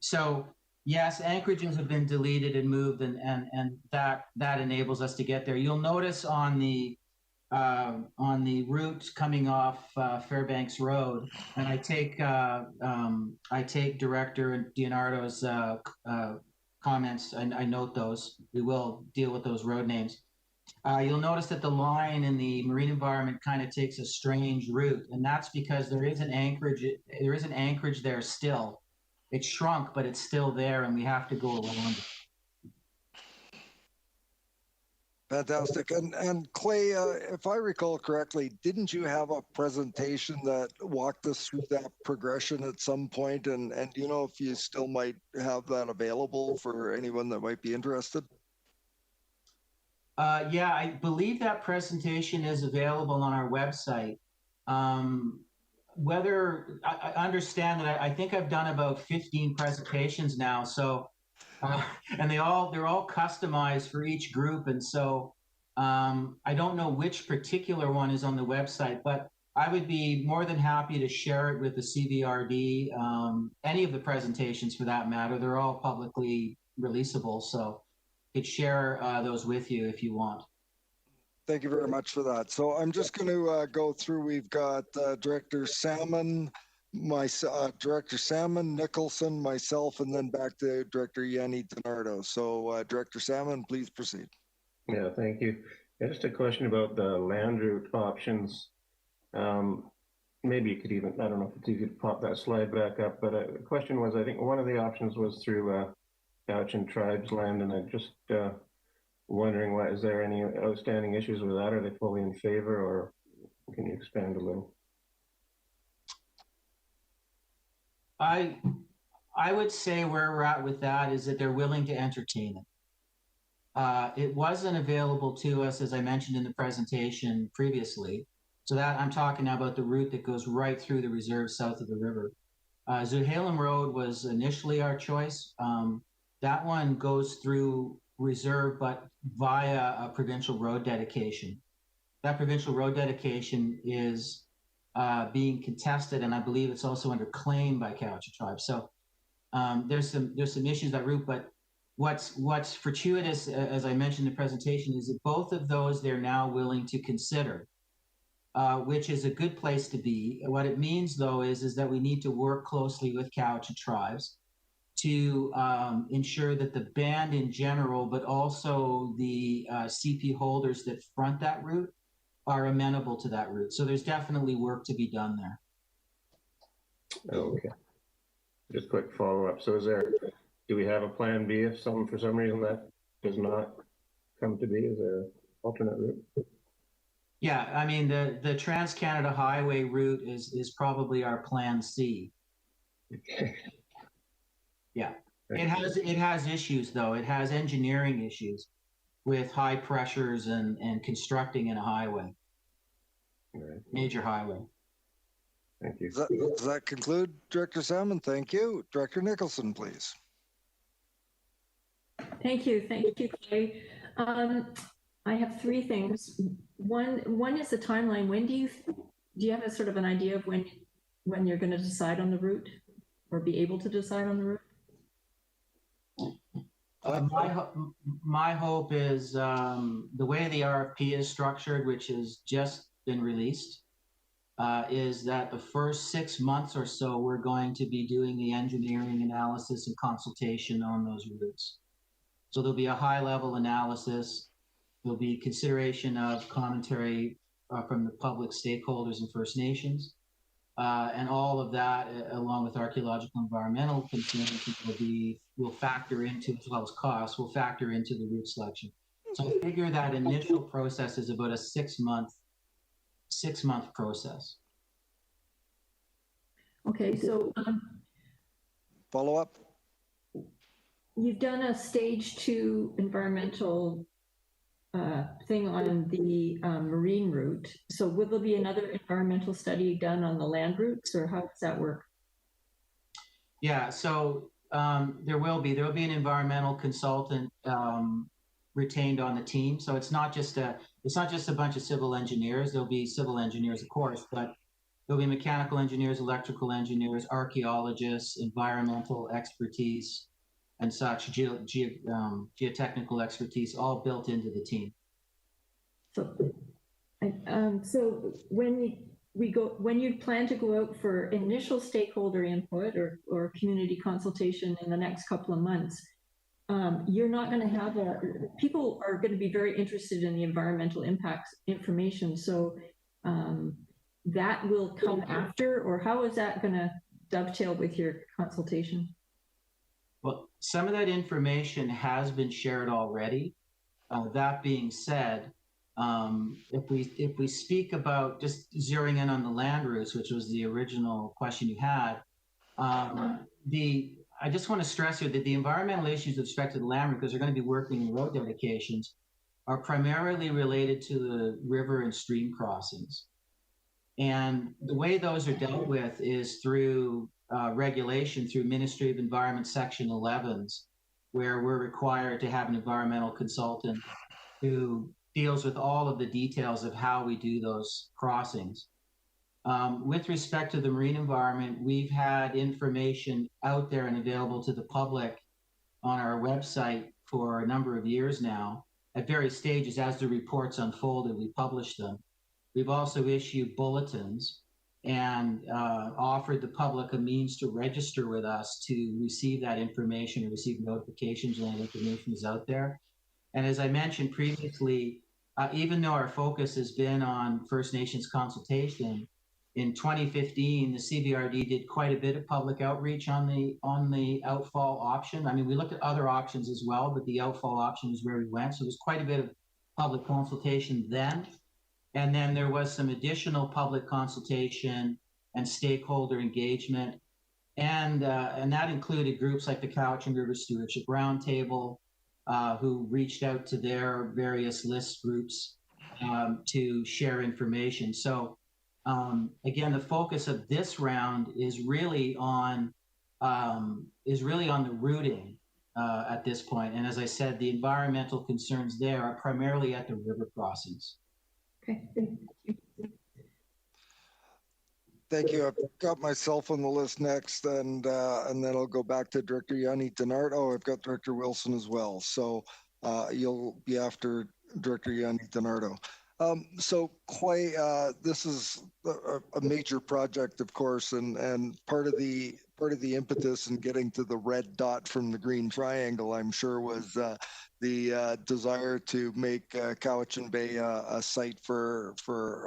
S4: So yes, anchorages have been deleted and moved, and that enables us to get there. You'll notice on the route coming off Fairbanks Road, and I take Director DiNardo's comments, and I note those. We will deal with those road names. You'll notice that the line in the marine environment kind of takes a strange route, and that's because there is an anchorage. There is an anchorage there still. It's shrunk, but it's still there, and we have to go around it.
S2: Fantastic. And Clay, if I recall correctly, didn't you have a presentation that walked us through that progression at some point? And do you know if you still might have that available for anyone that might be interested?
S4: Yeah, I believe that presentation is available on our website. Whether I understand that, I think I've done about 15 presentations now. So, and they're all customized for each group. And so I don't know which particular one is on the website, but I would be more than happy to share it with the CVRD, any of the presentations for that matter. They're all publicly releasable. So I could share those with you if you want.
S2: Thank you very much for that. So I'm just going to go through. We've got Director Salmon, Director Salmon, Nicholson, myself, and then back to Director Yanni DiNardo. So Director Salmon, please proceed.
S3: Yeah, thank you. Just a question about the land route options. Maybe you could even, I don't know if it's easy to pop that slide back up, but the question was, I think one of the options was through Cowichan tribes land, and I just wondering, is there any outstanding issues with that? Are they fully in favor, or can you expand a little?
S4: I would say where we're at with that is that they're willing to entertain it. It wasn't available to us, as I mentioned in the presentation previously. So that I'm talking now about the route that goes right through the reserve south of the river. Zuhalem Road was initially our choice. That one goes through reserve, but via a provincial road dedication. That provincial road dedication is being contested, and I believe it's also under claim by Cowichan tribes. So there's some issues that route, but what's fortuitous, as I mentioned in the presentation, is that both of those they're now willing to consider, which is a good place to be. What it means, though, is that we need to work closely with Cowichan tribes to ensure that the band in general, but also the CP holders that front that route are amenable to that route. So there's definitely work to be done there.
S3: Okay. Just quick follow-up. So is there do we have a plan B if for some reason that does not come to be? Is there an alternate route?
S4: Yeah, I mean, the Trans-Canada Highway route is probably our plan C. Yeah, it has issues though. It has engineering issues with high pressures and constructing in a highway,
S3: Right.
S4: major highway.
S3: Thank you.
S2: Does that conclude, Director Salmon? Thank you. Director Nicholson, please.
S10: Thank you, Clay. I have three things. One is the timeline. When do you have a sort of an idea of when you're going to decide on the route, or be able to decide on the route?
S4: My hope is the way the RFP is structured, which has just been released, is that the first 6 months or so, we're going to be doing the engineering analysis and consultation on those routes. So there'll be a high-level analysis. There'll be consideration of commentary from the public stakeholders and First Nations. And all of that, along with archaeological environmental concerns, will factor into, as well as costs, will factor into the route selection. So I figure that initial process is about a 6 month process.
S10: Okay, so
S2: Follow up.
S10: you've done a stage 2 environmental thing on the marine route. So will there be another environmental study done on the land routes, or how does that work?
S4: Yeah, so there will be an environmental consultant retained on the team. So it's not just a bunch of civil engineers. There'll be civil engineers, of course, but there'll be mechanical engineers, electrical engineers, archaeologists, environmental expertise, and such, geotechnical expertise, all built into the team.
S10: So when you plan to go out for initial stakeholder input or community consultation in the next couple of months, you're not going to have people are going to be very interested in the environmental impacts information. So that will come after, or how is that going to dovetail with your consultation?
S4: Well, some of that information has been shared already. That being said, if we speak about just zeroing in on the land routes, which was the original question you had, I just want to stress here that the environmental issues with respect to the land route, because they're going to be working in road dedications, are primarily related to the river and stream crossings. And the way those are dealt with is through regulation through Ministry of Environment Section 11s, where we're required to have an environmental consultant who deals with all of the details of how we do those crossings. With respect to the marine environment, we've had information out there and available to the public on our website for a number of years now. At various stages, as the reports unfolded, we publish them. We've also issued bulletins and offered the public a means to register with us to receive that information or receive notifications when that information is out there. And as I mentioned previously, even though our focus has been on First Nations consultation, in 2015, the CVRD did quite a bit of public outreach on the outfall option. I mean, we looked at other options as well, but the outfall option is where we went. So there's quite a bit of public consultation then. And then there was some additional public consultation and stakeholder engagement. And that included groups like the Cowichan River Stewardship Roundtable, who reached out to their various list groups to share information. So again, the focus of this round is really on the routing at this point. And as I said, the environmental concerns there are primarily at the river crossings.
S10: Okay.
S2: Thank you. I've got myself on the list next, and then I'll go back to Director Yanni Denard. Oh, I've got Director Wilson as well. So you'll be after Director Yanni Denardo. So Clay, this is a major project, of course, and part of the impetus in getting to the red dot from the green triangle, I'm sure, was the desire to make Cowichan Bay a site for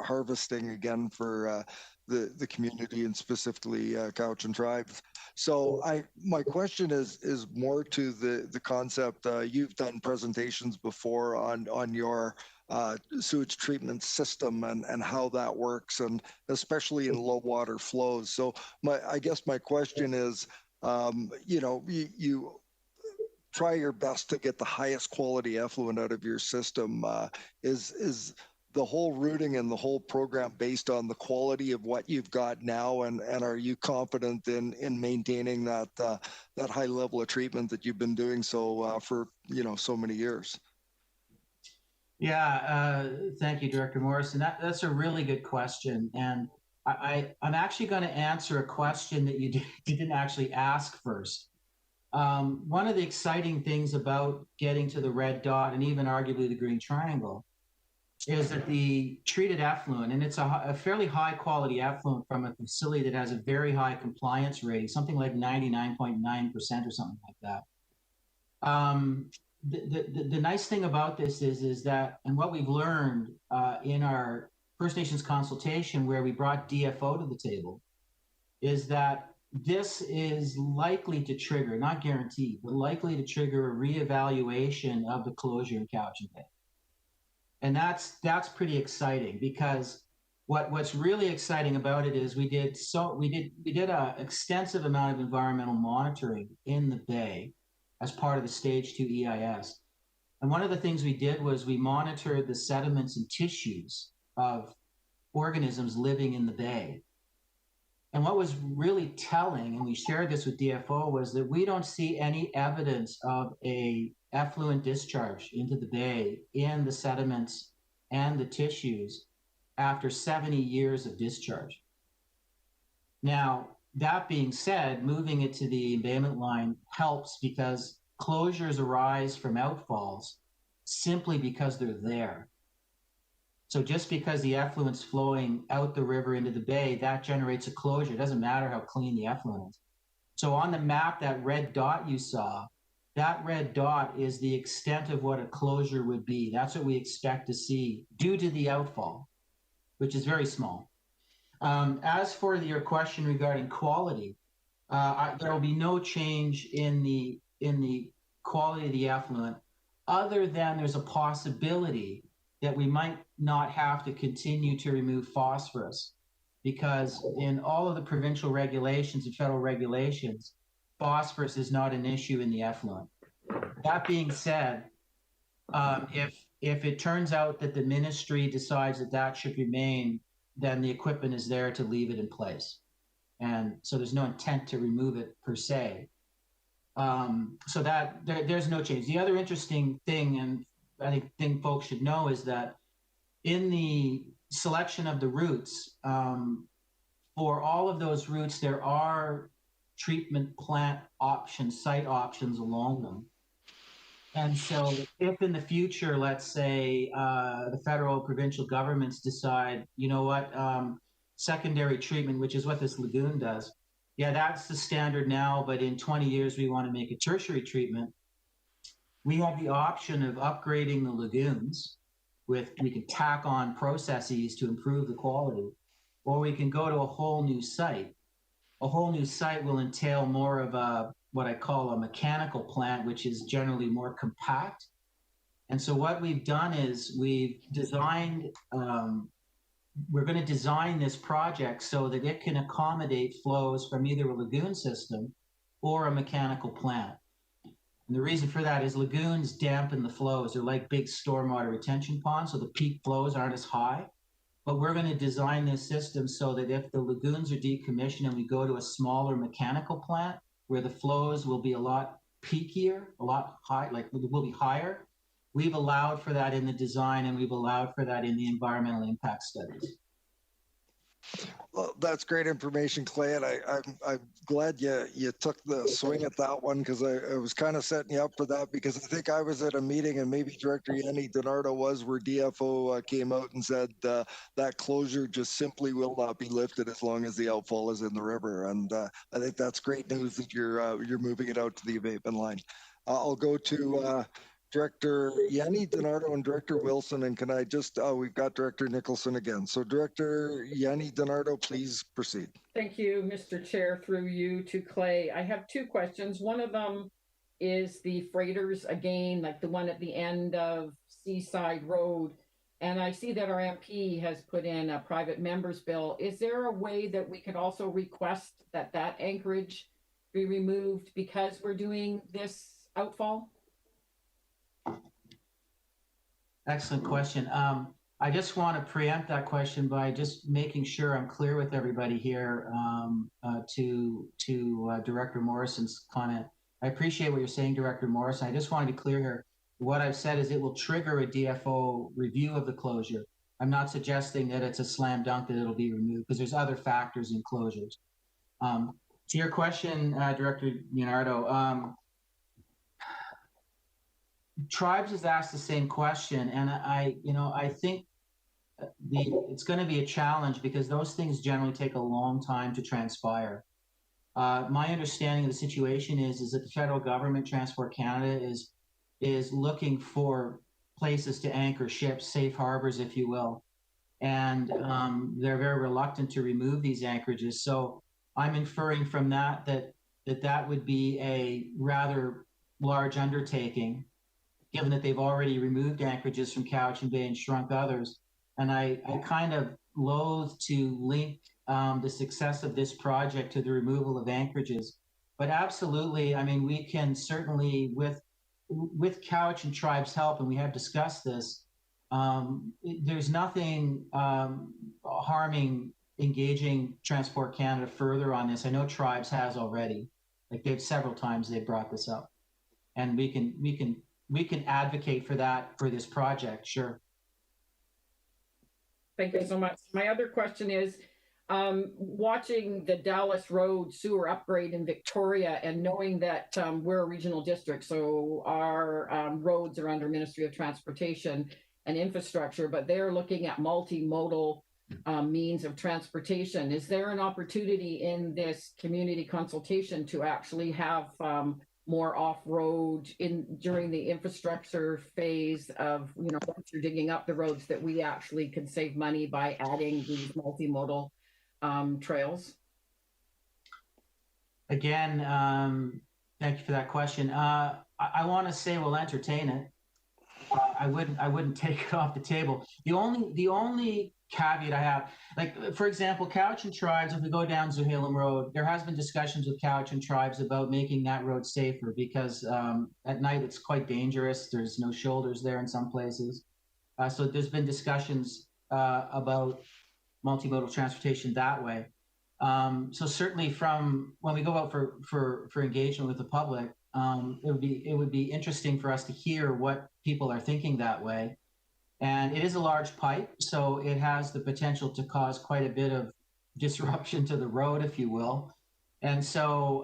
S2: harvesting again for the community and specifically Cowichan tribes. So my question is more to the concept. You've done presentations before on your sewage treatment system and how that works, and especially in low water flows. So I guess my question is, you try your best to get the highest quality effluent out of your system. Is the whole routing and the whole program based on the quality of what you've got now, and are you confident in maintaining that that high level of treatment that you've been doing so for so many years?
S4: Yeah, thank you, Director Morrison. That's a really good question, and I'm actually going to answer a question that you didn't actually ask first. One of the exciting things about getting to the red dot and even arguably the green triangle is that the treated effluent, and it's a fairly high quality effluent from a facility that has a very high compliance rate, something like 99.9% or something like that. The nice thing about this is that, and what we've learned in our First Nations consultation, where we brought DFO to the table, is that this is likely to trigger, not guaranteed, but likely to trigger a reevaluation of the closure in Cowichan Bay. And that's pretty exciting, because what's really exciting about it is we did an extensive amount of environmental monitoring in the bay as part of the Stage 2 EIS. And one of the things we did was we monitored the sediments and tissues of organisms living in the bay. And what was really telling, and we shared this with DFO, was that we don't see any evidence of a effluent discharge into the bay in the sediments and the tissues after 70 years of discharge. Now, that being said, moving it to the embayment line helps, because closures arise from outfalls simply because they're there. So just because the effluent's flowing out the river into the bay, that generates a closure. It doesn't matter how clean the effluent is. So on the map, that red dot you saw, that red dot is the extent of what a closure would be. That's what we expect to see due to the outfall, which is very small. As for your question regarding quality, there will be no change in the quality of the effluent, other than there's a possibility that we might not have to continue to remove phosphorus, because in all of the provincial regulations and federal regulations, phosphorus is not an issue in the effluent. That being said, if it turns out that the ministry decides that should remain, then the equipment is there to leave it in place. And so there's no intent to remove it per se. So that there's no change. The other interesting thing, and I think folks should know, is that in the selection of the routes, for all of those routes, there are treatment plant options, site options along them. And so if in the future, let's say the federal, provincial governments decide, you know what, secondary treatment, which is what this lagoon does, yeah, that's the standard now, but in 20 years, we want to make a tertiary treatment. We have the option of upgrading the lagoons we can tack on processes to improve the quality, or we can go to a whole new site. A whole new site will entail more of what I call a mechanical plant, which is generally more compact. And so what we've done is we've designed, we're going to design this project so that it can accommodate flows from either a lagoon system or a mechanical plant. And the reason for that is lagoons dampen the flows. They're like big stormwater retention ponds, so the peak flows aren't as high. But we're going to design this system so that if the lagoons are decommissioned and we go to a smaller mechanical plant where the flows will be a lot peakier, a lot high, like will be higher, we've allowed for that in the design, and we've allowed for that in the environmental impact studies.
S2: Well, that's great information, Clay, and I'm glad you took the swing at that one, because I was kind of setting you up for that, because I think I was at a meeting, and maybe Director Yanni Donardo was, where DFO came out and said that closure just simply will not be lifted as long as the outfall is in the river, and I think that's great news that you're moving it out to the abatement line. I'll go to Director Yanni Donato and Director Wilson, and can I just, we've got Director Nicholson again. So Director Yanni Donato, please proceed.
S8: Thank you, Mr. Chair, through you to Clay. I have two questions. One of them is the freighters, again, like the one at the end of Seaside Road. And I see that our MP has put in a private member's bill. Is there a way that we could also request that that anchorage be removed because we're doing this outfall?
S4: Excellent question. I just want to preempt that question by just making sure I'm clear with everybody here to Director Morrison's comment. I appreciate what you're saying, Director Morrison. I just want to be clear here. What I've said is it will trigger a DFO review of the closure. I'm not suggesting that it's a slam dunk that it'll be removed because there's other factors in closures. To your question, Director Leonardo, Tribes has asked the same question, and I think it's going to be a challenge because those things generally take a long time to transpire. My understanding of the situation is that the federal government, Transport Canada, is looking for places to anchor ships, safe harbors, if you will, and they're very reluctant to remove these anchorages. So I'm inferring from that would be a rather large undertaking, given that they've already removed anchorages from Cowichan Bay and shrunk others. And I kind of loathe to link the success of this project to the removal of anchorages. But absolutely, I mean, we can certainly, with Cowichan Tribe's help, and we have discussed this, there's nothing harming engaging Transport Canada further on this. I know Tribes has already. Like several times they've brought this up. And we can advocate for that for this project, sure.
S8: Thank you so much. My other question is, watching the Dallas Road sewer upgrade in Victoria and knowing that we're a regional district, so our roads are under Ministry of Transportation and Infrastructure, but they're looking at multimodal means of transportation. Is there an opportunity in this community consultation to actually have more off-road during the infrastructure phase of, once you're digging up the roads, that we actually could save money by adding these multimodal trails?
S4: Again, thank you for that question. I want to say we'll entertain it. I wouldn't take it off the table. The only caveat I have, like for example, Cowichan Tribes, if we go down Zuhalem Road, there has been discussions with Cowichan Tribes about making that road safer because at night it's quite dangerous. There's no shoulders there in some places. So there's been discussions about multimodal transportation that way. So certainly from when we go out for engagement with the public, it would be interesting for us to hear what people are thinking that way. And it is a large pipe, so it has the potential to cause quite a bit of disruption to the road, if you will. And so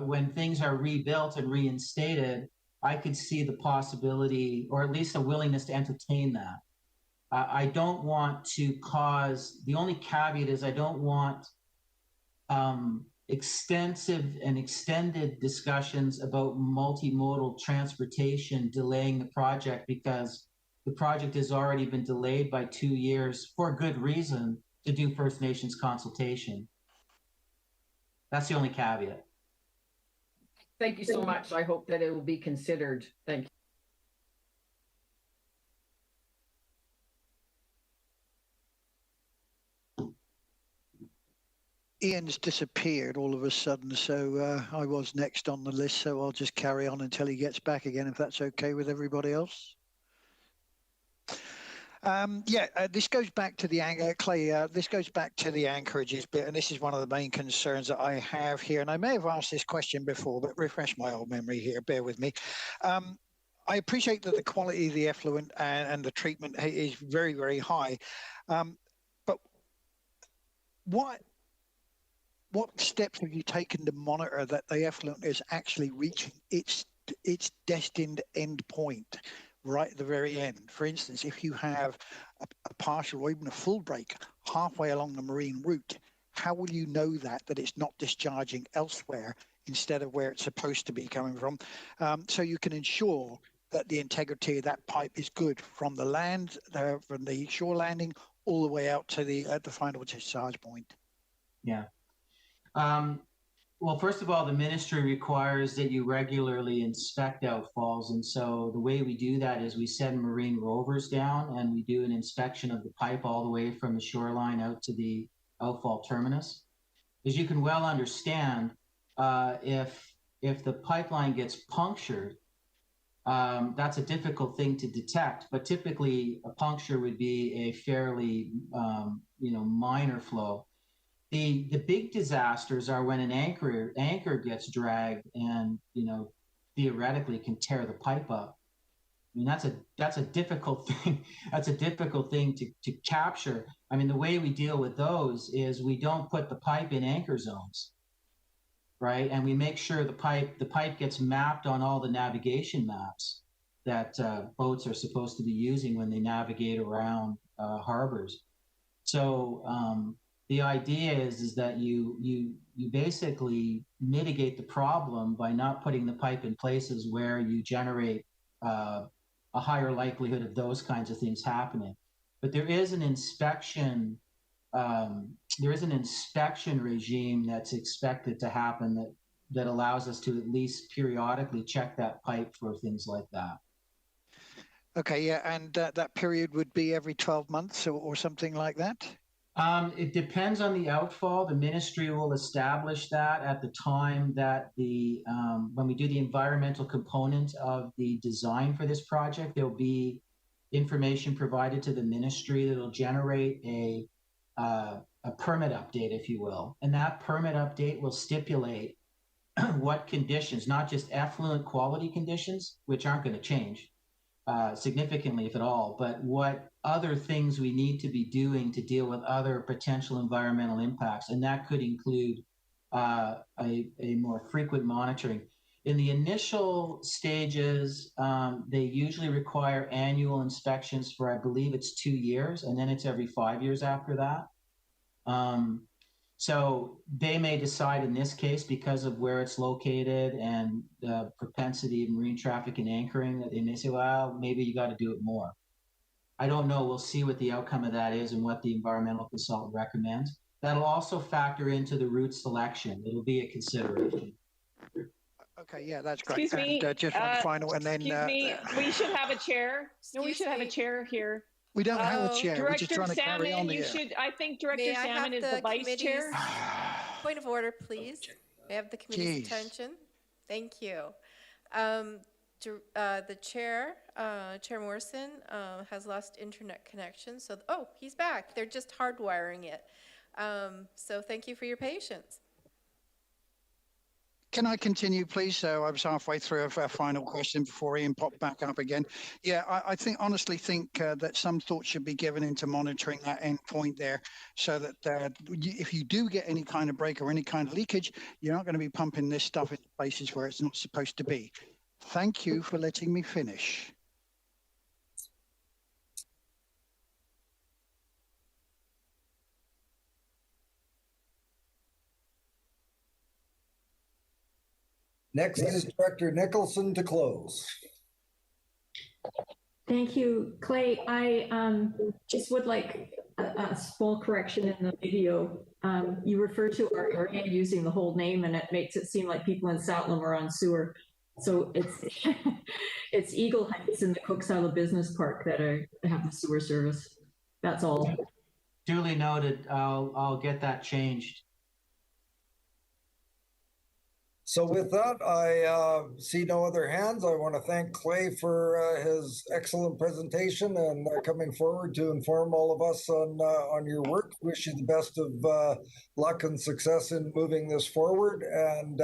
S4: when things are rebuilt and reinstated, I could see the possibility, or at least a willingness to entertain that. I don't want to cause, the only caveat is I don't want extensive and extended discussions about multimodal transportation delaying the project because the project has already been delayed by 2 years for good reason to do First Nations consultation. That's the only caveat.
S8: Thank you so much. I hope that it will be considered. Thank you.
S9: Ian's disappeared all of a sudden, so I was next on the list, so I'll just carry on until he gets back again, if that's okay with everybody else. This goes back to the Clay. This goes back to the anchorages bit, and this is one of the main concerns that I have here. And I may have asked this question before, but refresh my old memory here. Bear with me. I appreciate that the quality of the effluent and the treatment is very, very high. But what steps have you taken to monitor that the effluent is actually reaching its destined end point? Right at the very end. For instance, if you have a partial or even a full break halfway along the marine route, how will you know that it's not discharging elsewhere instead of where it's supposed to be coming from? So you can ensure that the integrity of that pipe is good from the land, from the shore landing, all the way out to the final discharge point?
S4: Yeah. Well, first of all, the ministry requires that you regularly inspect outfalls. And so the way we do that is we send marine rovers down and we do an inspection of the pipe all the way from the shoreline out to the outfall terminus. As you can well understand, if the pipeline gets punctured, that's a difficult thing to detect. But typically, a puncture would be a fairly minor flow. The big disasters are when an anchor gets dragged and theoretically can tear the pipe up. I mean, that's a difficult thing. That's a difficult thing to capture. I mean, the way we deal with those is we don't put the pipe in anchor zones, right? And we make sure the pipe gets mapped on all the navigation maps that boats are supposed to be using when they navigate around harbors. So the idea is that you basically mitigate the problem by not putting the pipe in places where you generate a higher likelihood of those kinds of things happening. But there is an inspection regime that's expected to happen that allows us to at least periodically check that pipe for things like that.
S9: Okay, yeah, and that period would be every 12 months or something like that?
S4: It depends on the outfall. The ministry will establish that at the time that when we do the environmental component of the design for this project, there'll be information provided to the ministry that'll generate a permit update, if you will. And that permit update will stipulate what conditions, not just effluent quality conditions, which aren't going to change significantly, if at all, but what other things we need to be doing to deal with other potential environmental impacts. And that could include a more frequent monitoring. In the initial stages, they usually require annual inspections for, I believe it's 2 years, and then it's every 5 years after that. So they may decide in this case, because of where it's located and the propensity of marine traffic and anchoring, that they may say, well, maybe you got to do it more. I don't know. We'll see what the outcome of that is and what the environmental consultant recommends. That'll also factor into the route selection. It'll be a consideration.
S9: Okay, yeah, that's great.
S11: Excuse me.
S9: And just one final, and then
S11: Excuse me. We should have a chair. No, we should have a chair here.
S9: we don't have a chair. We're
S11: Director
S9: just trying to carry on
S11: Salmon,
S9: the
S11: you
S9: air.
S11: should. I think Director
S7: May I
S11: Salmon
S7: have
S11: is the vice
S7: committee's
S11: chair.
S7: Point of order, please. May I have the committee's
S9: Jeez.
S7: attention? Thank you. The chair, Chair Morrison, has lost internet connection. So, he's back. They're just hardwiring it. So thank you for your patience.
S9: Can I continue, please? So I was halfway through a final question before Ian popped back up again. Yeah, I honestly think that some thought should be given into monitoring that endpoint there, so that if you do get any kind of break or any kind of leakage, you're not going to be pumping this stuff in places where it's not supposed to be. Thank you for letting me finish.
S12: Next is Director Nicholson to close.
S10: Thank you, Clay. I just would like a small correction in the video. You refer to our area using the whole name, and it makes it seem like people in Satlam are on sewer. So it's it's Eagle Heights in the Cooksala Business Park that have the sewer service. That's all.
S4: Duly noted. I'll get that changed.
S12: So with that, I see no other hands. I want to thank Clay for his excellent presentation and coming forward to inform all of us on your work. Wish you the best of luck and success in moving this forward. And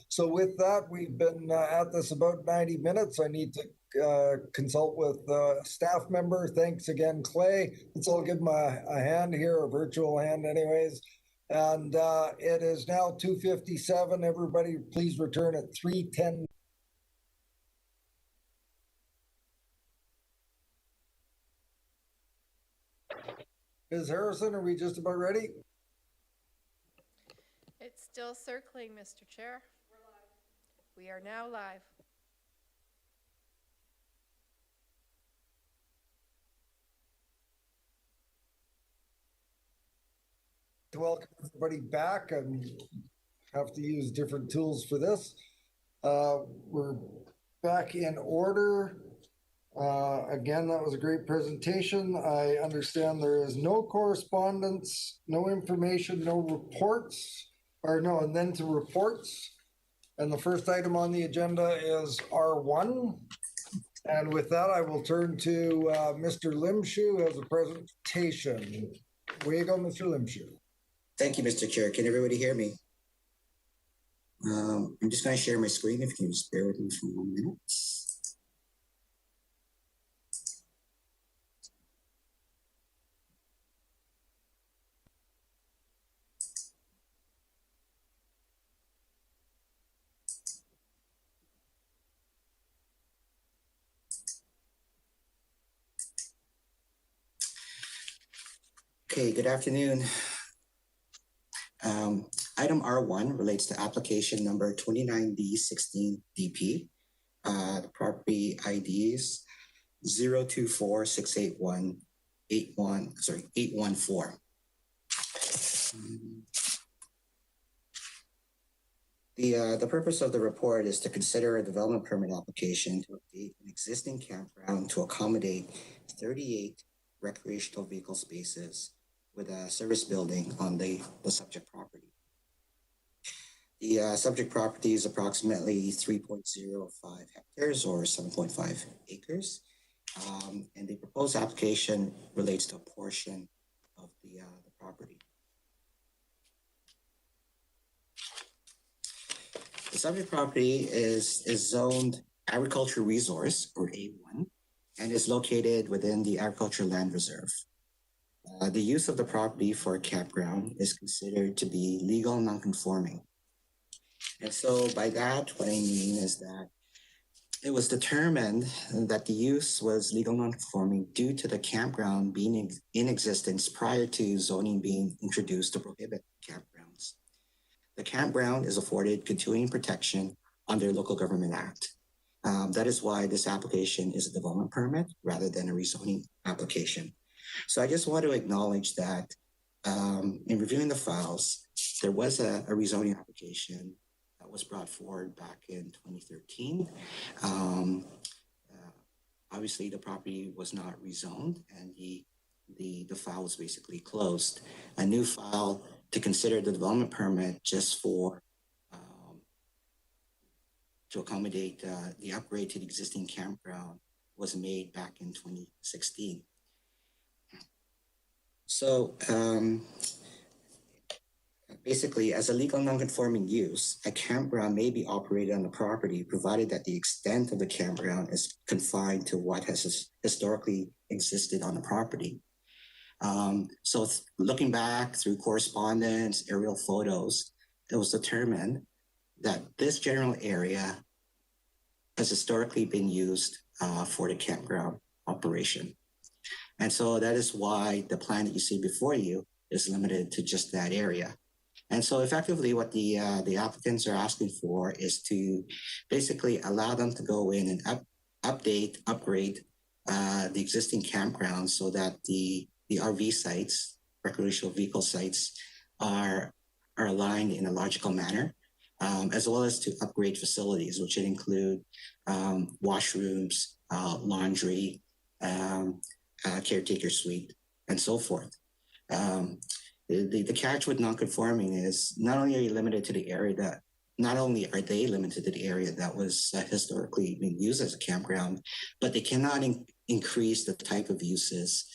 S12: so with that, we've been at this about 90 minutes. I need to consult with a staff member. Thanks again, Clay. Let's all give him a hand here, a virtual hand anyways. And it is now 2:57. Everybody, please return at 3:10. Ms. Harrison, are we just about ready?
S7: It's still circling, Mr. Chair. We're live. We are now live.
S12: to welcome everybody back and have to use different tools for this. We're back in order. Again, that was a great presentation. I understand there is no correspondence, no information, no reports, and then to reports. And the first item on the agenda is R1. And with that, I will turn to Mr. Limshu as a presentation. Way you go, Mr. Limshu.
S13: Thank you, Mr. Chair. Can everybody hear me? I'm just going to share my screen if you can just bear with me for 1 minute. Okay, good afternoon. Item R1 relates to application number 29D16DP. The property IDs 024681814. The purpose of the report is to consider a development permit application to update an existing campground to accommodate 38 recreational vehicle spaces with a service building on the subject property. The subject property is approximately 3.05 hectares or 7.5 acres. And the proposed application relates to a portion of the property. The subject property is zoned agricultural resource or A1 and is located within the agricultural land reserve. The use of the property for a campground is considered to be legal non-conforming. And so by that, what I mean is that it was determined that the use was legal non-conforming due to the campground being in existence prior to zoning being introduced to prohibit campgrounds. The campground is afforded continuing protection under Local Government Act. That is why this application is a development permit rather than a rezoning application. So I just want to acknowledge that in reviewing the files, there was a rezoning application that was brought forward back in 2013. Obviously, the property was not rezoned and the file was basically closed. A new file to consider the development permit just for to accommodate the upgrade to the existing campground was made back in 2016. So basically, as a legal non-conforming use, a campground may be operated on the property provided that the extent of the campground is confined to what has historically existed on the property. So looking back through correspondence, aerial photos, it was determined that this general area has historically been used for the campground operation. And so that is why the plan that you see before you is limited to just that area. And so effectively what the applicants are asking for is to basically allow them to go in and upgrade the existing campground so that the RV sites, recreational vehicle sites, are aligned in a logical manner, as well as to upgrade facilities, which would include washrooms, laundry, caretaker suite, and so forth. The catch with non-conforming is not only are you limited to the area that, not only are they limited to the area that was historically being used as a campground, but they cannot increase the type of uses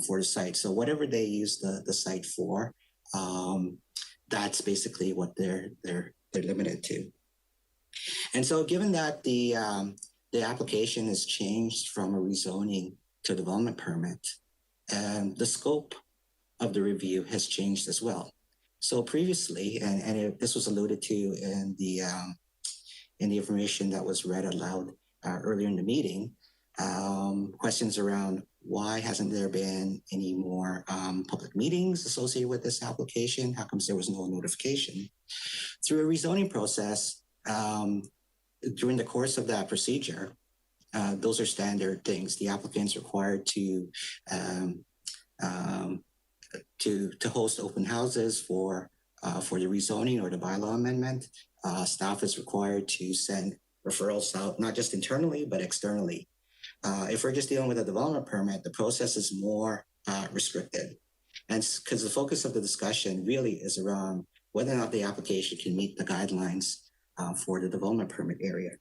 S13: for the site. So whatever they use the site for, that's basically what they're limited to. And so given that the application has changed from a rezoning to a development permit, the scope of the review has changed as well. So previously, this was alluded to in the information that was read aloud earlier in the meeting, questions around why hasn't there been any more public meetings associated with this application? How come there was no notification? Through a rezoning process, during the course of that procedure, those are standard things. The applicant's required to host open houses for the rezoning or the bylaw amendment. Staff is required to send referrals out, not just internally, but externally. If we're just dealing with a development permit, the process is more restricted. And because the focus of the discussion really is around whether or not the application can meet the guidelines for the development permit area.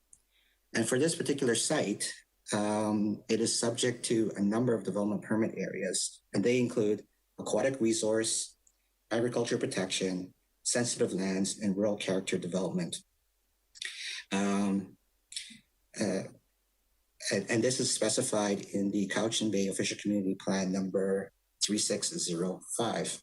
S13: And for this particular site, it is subject to a number of development permit areas, and they include aquatic resource, agriculture protection, sensitive lands, and rural character development. And this is specified in the Cowichan Bay Official Community Plan number 3605.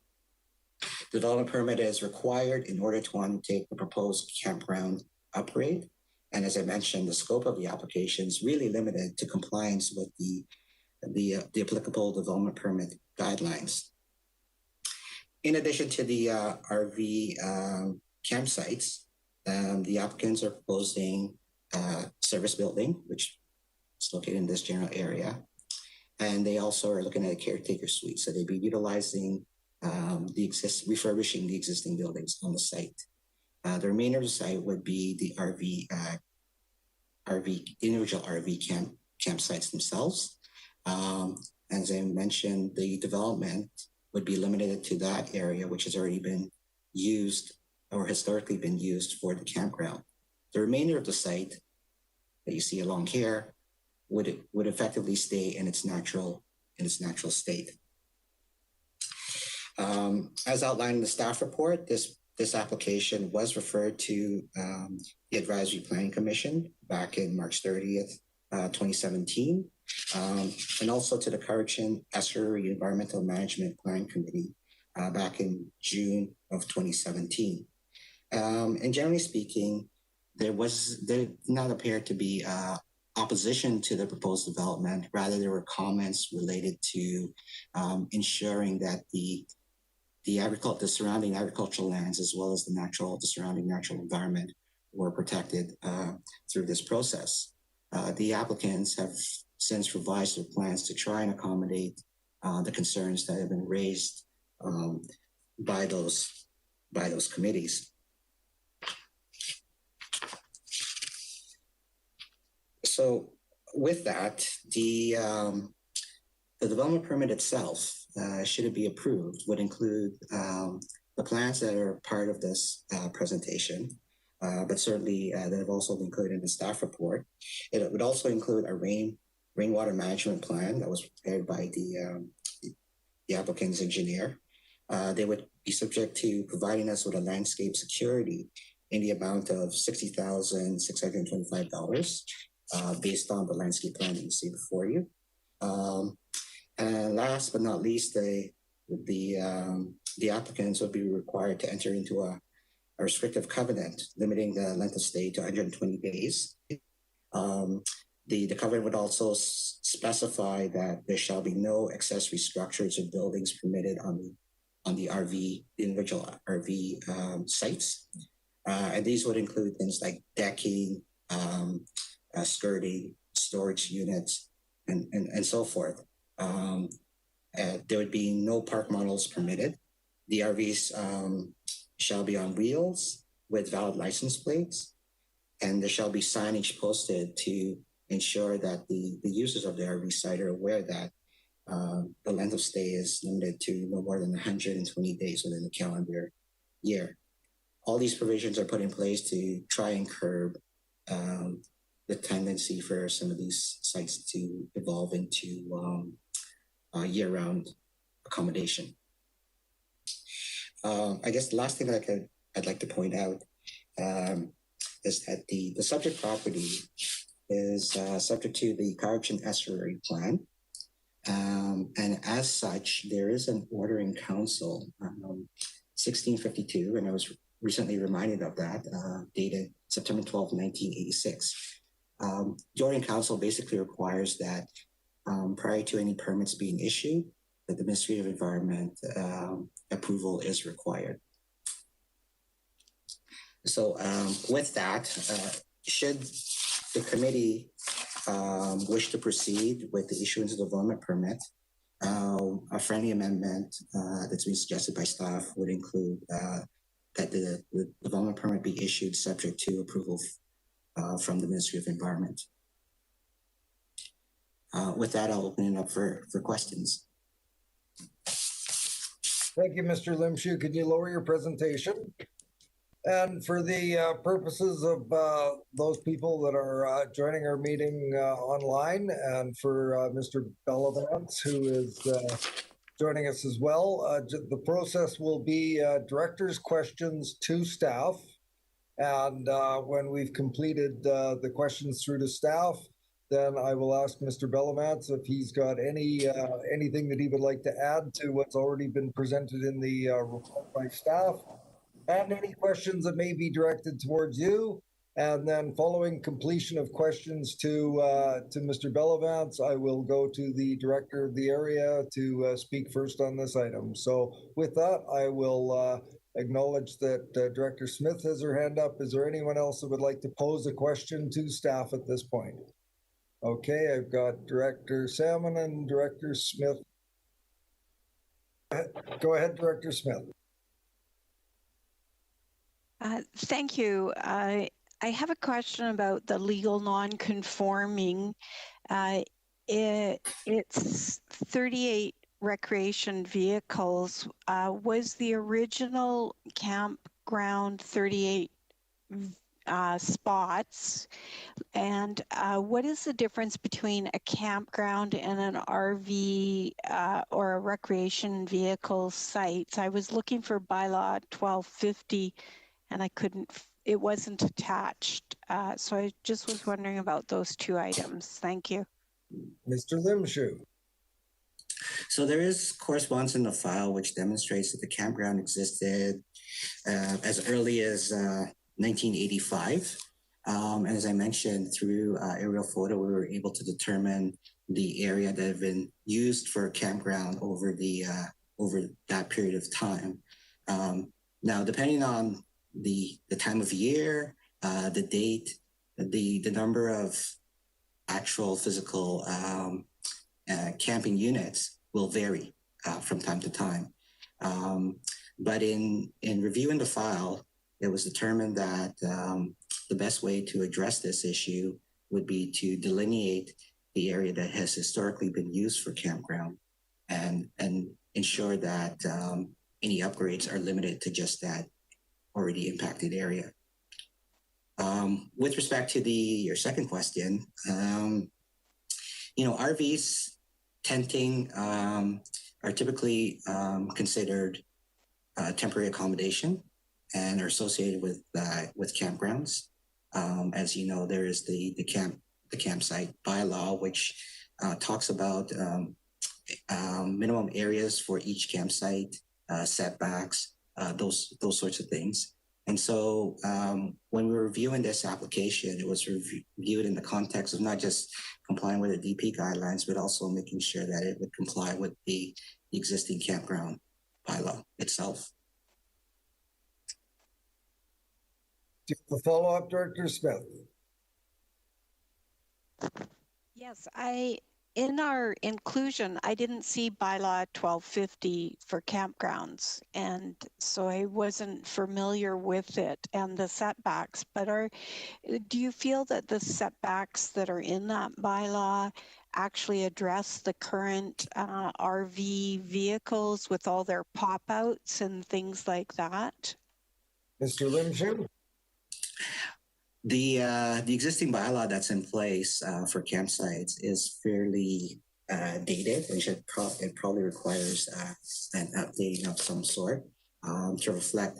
S13: The development permit is required in order to undertake the proposed campground upgrade. And as I mentioned, the scope of the application is really limited to compliance with the applicable development permit guidelines. In addition to the RV campsites, the applicants are proposing service building, which is located in this general area. And they also are looking at a caretaker suite. So they'd be utilizing refurbishing the existing buildings on the site. The remainder of the site would be the individual RV campsites themselves. As I mentioned, the development would be limited to that area, which has already been used or historically been used for the campground. The remainder of the site that you see along here would effectively stay in its natural state. As outlined in the staff report, this application was referred to the Advisory Planning Commission back in March 30th, 2017, and also to the Cowichan Estuary Environmental Management Planning Committee back in June of 2017. And generally speaking, there did not appear to be opposition to the proposed development. Rather, there were comments related to ensuring that the surrounding agricultural lands, as well as the surrounding natural environment, were protected through this process. The applicants have since revised their plans to try and accommodate the concerns that have been raised by those committees. So with that, the development permit itself, should it be approved, would include the plans that are part of this presentation, but certainly that have also been included in the staff report. It would also include a rainwater management plan that was prepared by the applicant's engineer. They would be subject to providing us with a landscape security in the amount of $60,625 based on the landscape plan that you see before you. And last but not least, the applicants would be required to enter into a restrictive covenant limiting the length of stay to 120 days. The covenant would also specify that there shall be no accessory structures or buildings permitted on the individual RV sites. And these would include things like decking, skirting, storage units, and so forth. There would be no park models permitted. The RVs shall be on wheels with valid license plates, and there shall be signage posted to ensure that the users of the RV site are aware that the length of stay is limited to no more than 120 days within the calendar year. All these provisions are put in place to try and curb the tendency for some of these sites to evolve into year-round accommodation. I guess the last thing that I'd like to point out is that the subject property is subject to the Cowichan Estuary Plan. And as such, there is an order in council, 1652, and I was recently reminded of that, dated September 12, 1986. The order in council basically requires that prior to any permits being issued, that the Ministry of Environment approval is required. So with that, should the committee wish to proceed with the issuance of the development permit, a friendly amendment that's been suggested by staff would include that the development permit be issued subject to approval from the Ministry of Environment. With that, I'll open it up for questions.
S12: Thank you, Mr. Limshu. Could you lower your presentation? And for the purposes of those people that are joining our meeting online, and for Mr. Bellavance, who is joining us as well, the process will be director's questions to staff. And when we've completed the questions through to staff, then I will ask Mr. Bellavance if he's got anything that he would like to add to what's already been presented in the report by staff, and any questions that may be directed towards you. And then following completion of questions to Mr. Bellavance, I will go to the director of the area to speak first on this item. So with that, I will acknowledge that Director Smith has her hand up. Is there anyone else that would like to pose a question to staff at this point? Okay, I've got Director Salmon and Director Smith. Go ahead, Director Smith.
S14: Thank you. I have a question about the legal non-conforming. It's 38 recreation vehicles. Was the original campground 38 spots? And what is the difference between a campground and an RV or a recreation vehicle site? I was looking for bylaw 1250 and I couldn't, it wasn't attached. So I just was wondering about those two items. Thank you.
S12: Mr. Limshu.
S13: So there is correspondence in the file which demonstrates that the campground existed as early as 1985. And as I mentioned, through aerial photo, we were able to determine the area that had been used for a campground over that period of time. Now, depending on the time of year, the date, the number of actual physical camping units will vary from time to time. But in reviewing the file, it was determined that the best way to address this issue would be to delineate the area that has historically been used for campground and ensure that any upgrades are limited to just that already impacted area. With respect to your second question, RVs, tenting are typically considered temporary accommodation and are associated with campgrounds. As you know, there is the campsite bylaw, which talks about minimum areas for each campsite, setbacks, those sorts of things. And so when we were reviewing this application, it was reviewed in the context of not just complying with the DP guidelines, but also making sure that it would comply with the existing campground bylaw itself.
S12: Do you have a follow-up, Director Smith?
S14: Yes, in our inclusion, I didn't see bylaw 1250 for campgrounds, and so I wasn't familiar with it and the setbacks. But do you feel that the setbacks that are in that bylaw actually address the current RV vehicles with all their pop-outs and things like that?
S12: Mr. Limshu?
S13: The existing bylaw that's in place for campsites is fairly dated, and it probably requires an updating of some sort to reflect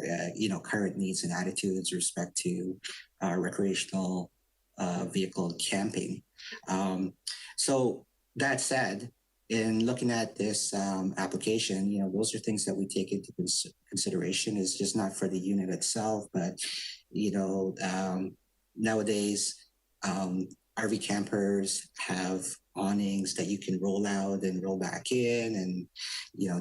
S13: current needs and attitudes with respect to recreational vehicle camping. So that said, in looking at this application, those are things that we take into consideration. Is just not for the unit itself, but nowadays, RV campers have awnings that you can roll out and roll back in, and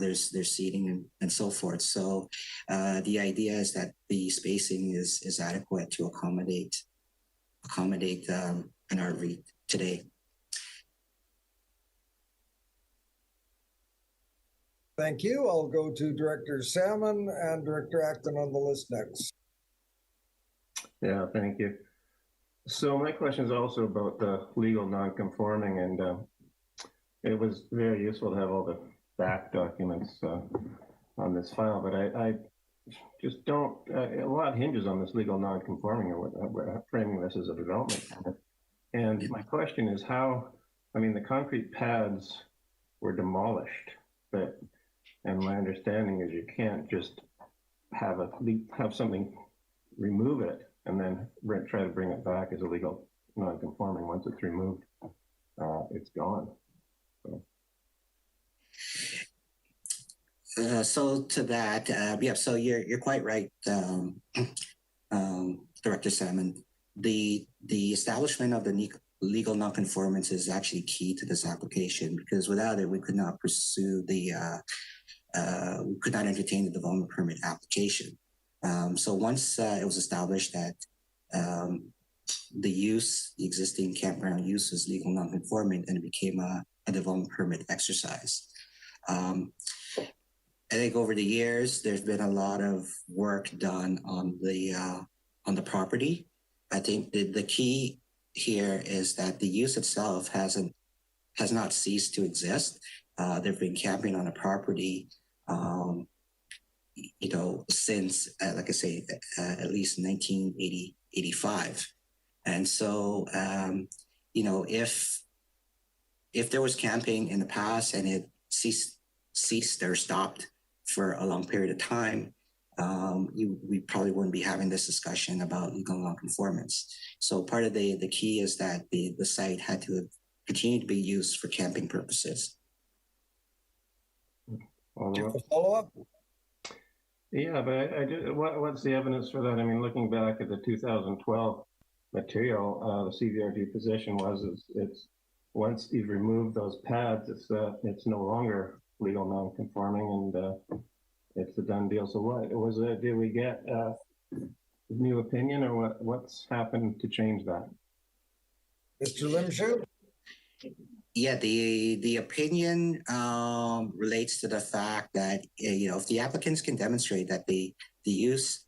S13: there's seating and so forth. So the idea is that the spacing is adequate to accommodate an RV today.
S12: Thank you. I'll go to Director Salmon and Director Acton on the list next.
S3: Yeah, thank you. So my question is also about the legal non-conforming, and it was very useful to have all the back documents on this file, but I just don't, a lot hinges on this legal non-conforming, or we're framing this as a development permit. And my question is how, I mean, the concrete pads were demolished, but, and my understanding is you can't just have something remove it and then try to bring it back as a legal non-conforming. Once it's removed, it's gone.
S13: So to that, yeah, so you're quite right, Director Salmon. The establishment of the legal nonconformance is actually key to this application, because without it, we could not pursue we could not entertain the development permit application. So once it was established that the existing campground use was legal nonconforming, and it became a development permit exercise. I think over the years, there's been a lot of work done on the property. I think the key here is that the use itself has not ceased to exist. They've been camping on the property, since, like I say, at least 1985. And so, if there was camping in the past and it ceased or stopped for a long period of time, we probably wouldn't be having this discussion about legal nonconformance. So part of the key is that the site had to continue to be used for camping purposes.
S12: Follow up?
S3: Yeah, but what's the evidence for that? I mean, looking back at the 2012 material, the CVRD position was it's once you've removed those pads, it's no longer legal non-conforming, and it's a done deal. So what was it? Did we get a new opinion, or what's happened to change that?
S12: Mr. Limshu?
S13: Yeah, the opinion relates to the fact that if the applicants can demonstrate that the use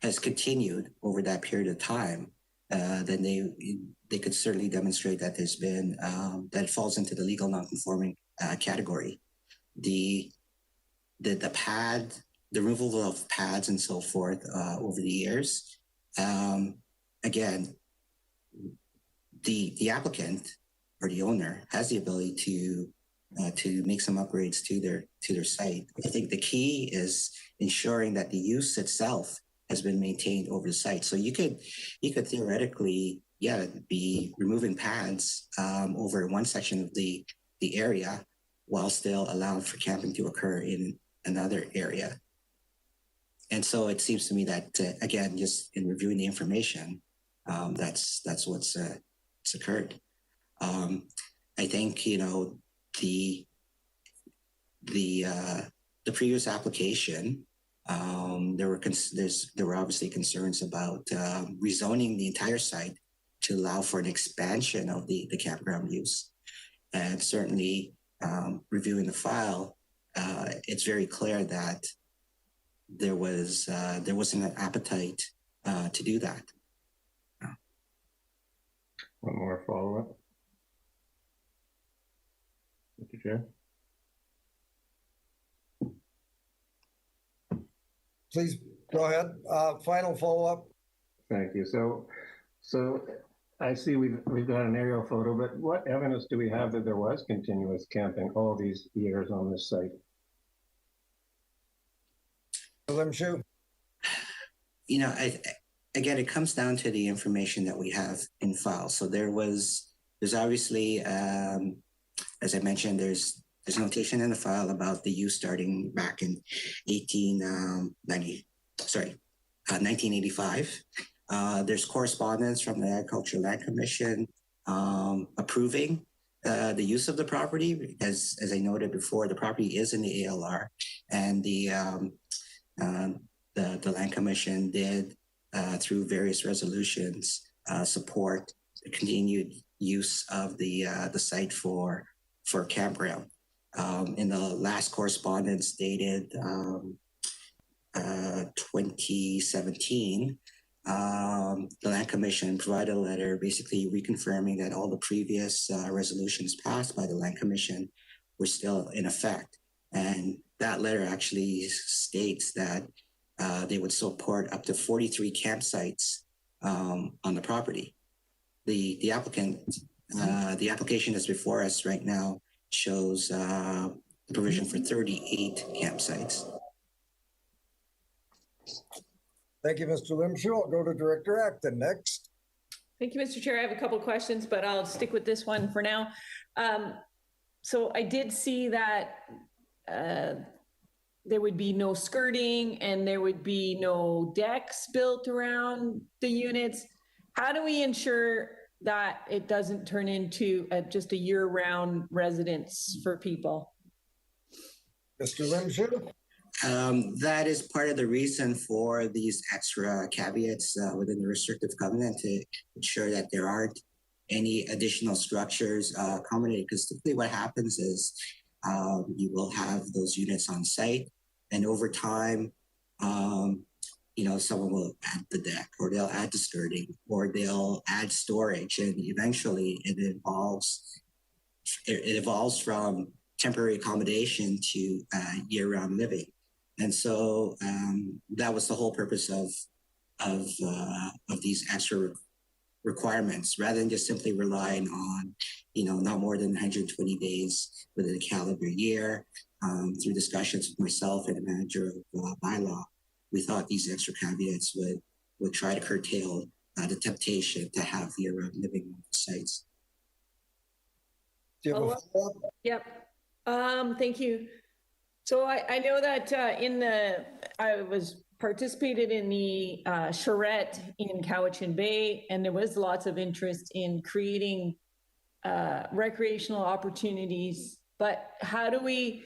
S13: has continued over that period of time, then they could certainly demonstrate that there's been that it falls into the legal non-conforming category. The removal of pads and so forth over the years. Again, the applicant or the owner has the ability to make some upgrades to their site. I think the key is ensuring that the use itself has been maintained over the site. So you could theoretically, be removing pads over one section of the area while still allowing for camping to occur in another area. And so it seems to me that again, just in reviewing the information, that's what's occurred. I think the previous application, there were obviously concerns about rezoning the entire site to allow for an expansion of the campground use, and certainly reviewing the file, it's very clear that there wasn't an appetite to do that.
S3: One more follow-up, Mr. Chair.
S12: Please go ahead. Final follow-up.
S3: Thank you. So I see we've got an aerial photo, but what evidence do we have that there was continuous camping all these years on this site?
S12: Limshu?
S13: Again, it comes down to the information that we have in file. So there's obviously, as I mentioned, there's notation in the file about the use starting back in 1985. There's correspondence from the Agricultural Land Commission approving the use of the property. As I noted before, the property is in the ALR, and the Land Commission did, through various resolutions, support the continued use of the site for campground. in the last correspondence dated 2017, the Land Commission provided a letter basically reconfirming that all the previous resolutions passed by the Land Commission were still in effect. And that letter actually states that they would support up to 43 campsites on the property. The application that's before us right now shows provision for 38 campsites.
S12: Thank you, Mr. Limshu. I'll go to Director Acton next.
S11: Thank you, Mr. Chair. I have a couple questions, but I'll stick with this one for now. So I did see that there would be no skirting and there would be no decks built around the units. How do we ensure that it doesn't turn into just a year-round residence for people?
S12: Mr. Limshu?
S13: That is part of the reason for these extra caveats within the restrictive covenant to ensure that there aren't any additional structures accommodated. Because typically what happens is you will have those units on site, and over time, someone will add the deck, or they'll add the skirting, or they'll add storage, and eventually it evolves from temporary accommodation to year-round living. And so that was the whole purpose of these extra requirements, rather than just simply relying on, not more than 120 days within a calendar year. Through discussions with myself and the manager of bylaw, we thought these extra caveats would try to curtail the temptation to have year-round living on the sites.
S12: Do you have a follow-up?
S11: Yep. Thank you. So I know that I was participated in the charrette in Cowichan Bay, and there was lots of interest in creating recreational opportunities. But how do we?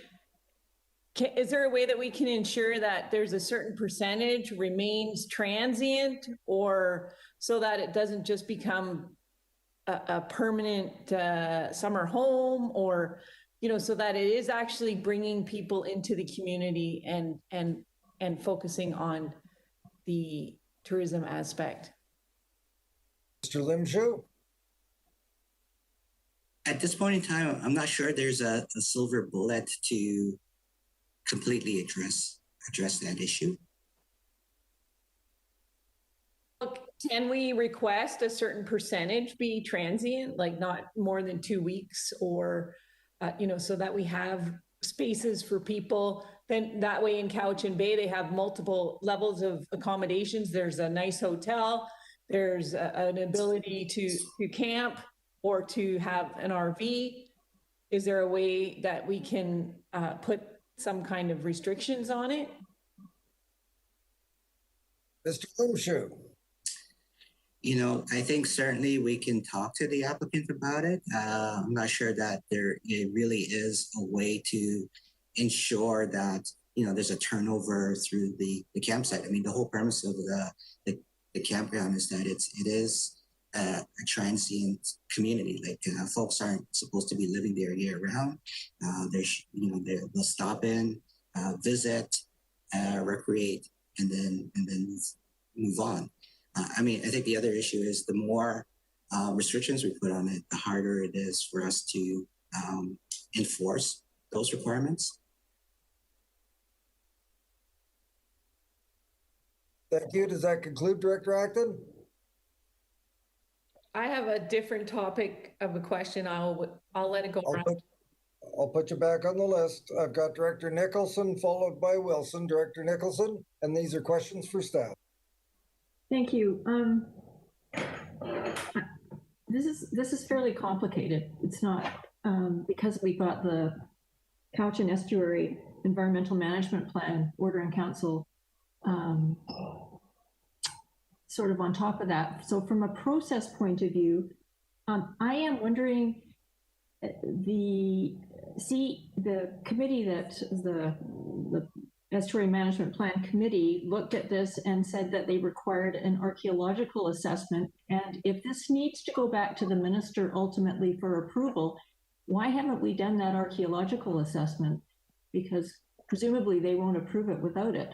S11: Is there a way that we can ensure that there's a certain percentage remains transient, or so that it doesn't just become a permanent summer home, or so that it is actually bringing people into the community and focusing on the tourism aspect?
S12: Mr. Limshu?
S13: At this point in time, I'm not sure there's a silver bullet to completely address that issue.
S11: Can we request a certain percentage be transient, like not more than 2 weeks, or so that we have spaces for people? Then that way in Cowichan Bay, they have multiple levels of accommodations. There's a nice hotel, there's an ability to camp or to have an RV. Is there a way that we can put some kind of restrictions on it?
S12: Mr. Limshu?
S13: I think certainly we can talk to the applicant about it. I'm not sure that it really is a way to ensure that, there's a turnover through the campsite. I mean, the whole premise of the campground is that it is a transient community. Like folks aren't supposed to be living there year round. They'll stop in, visit, recreate, and then move on. I think the other issue is the more restrictions we put on it, the harder it is for us to enforce those requirements.
S12: Thank you. Does that conclude, Director Acton?
S11: I have a different topic of a question. I'll let it go around.
S12: I'll put you back on the list. I've got Director Nicholson followed by Wilson. Director Nicholson, and these are questions for staff.
S10: Thank you. This is fairly complicated. It's not because we've got the Cowichan Estuary Environmental Management Plan Order in Council sort of on top of that. So from a process point of view, I am wondering, the committee that the Estuary Management Plan Committee looked at this and said that they required an archaeological assessment. And if this needs to go back to the minister ultimately for approval, why haven't we done that archaeological assessment? Because presumably they won't approve it without it.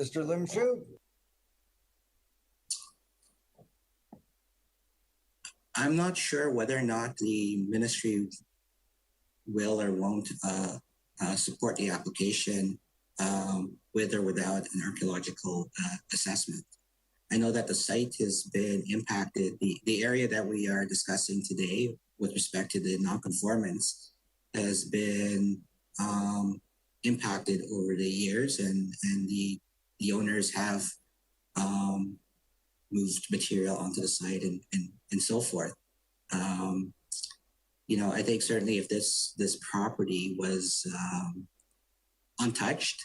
S12: Mr. Lim Shu?
S13: I'm not sure whether or not the ministry will or won't support the application with or without an archaeological assessment. I know that the site has been impacted. The area that we are discussing today with respect to the nonconformance has been impacted over the years, and the owners have moved material onto the site and so forth. You know, I think certainly if this property was untouched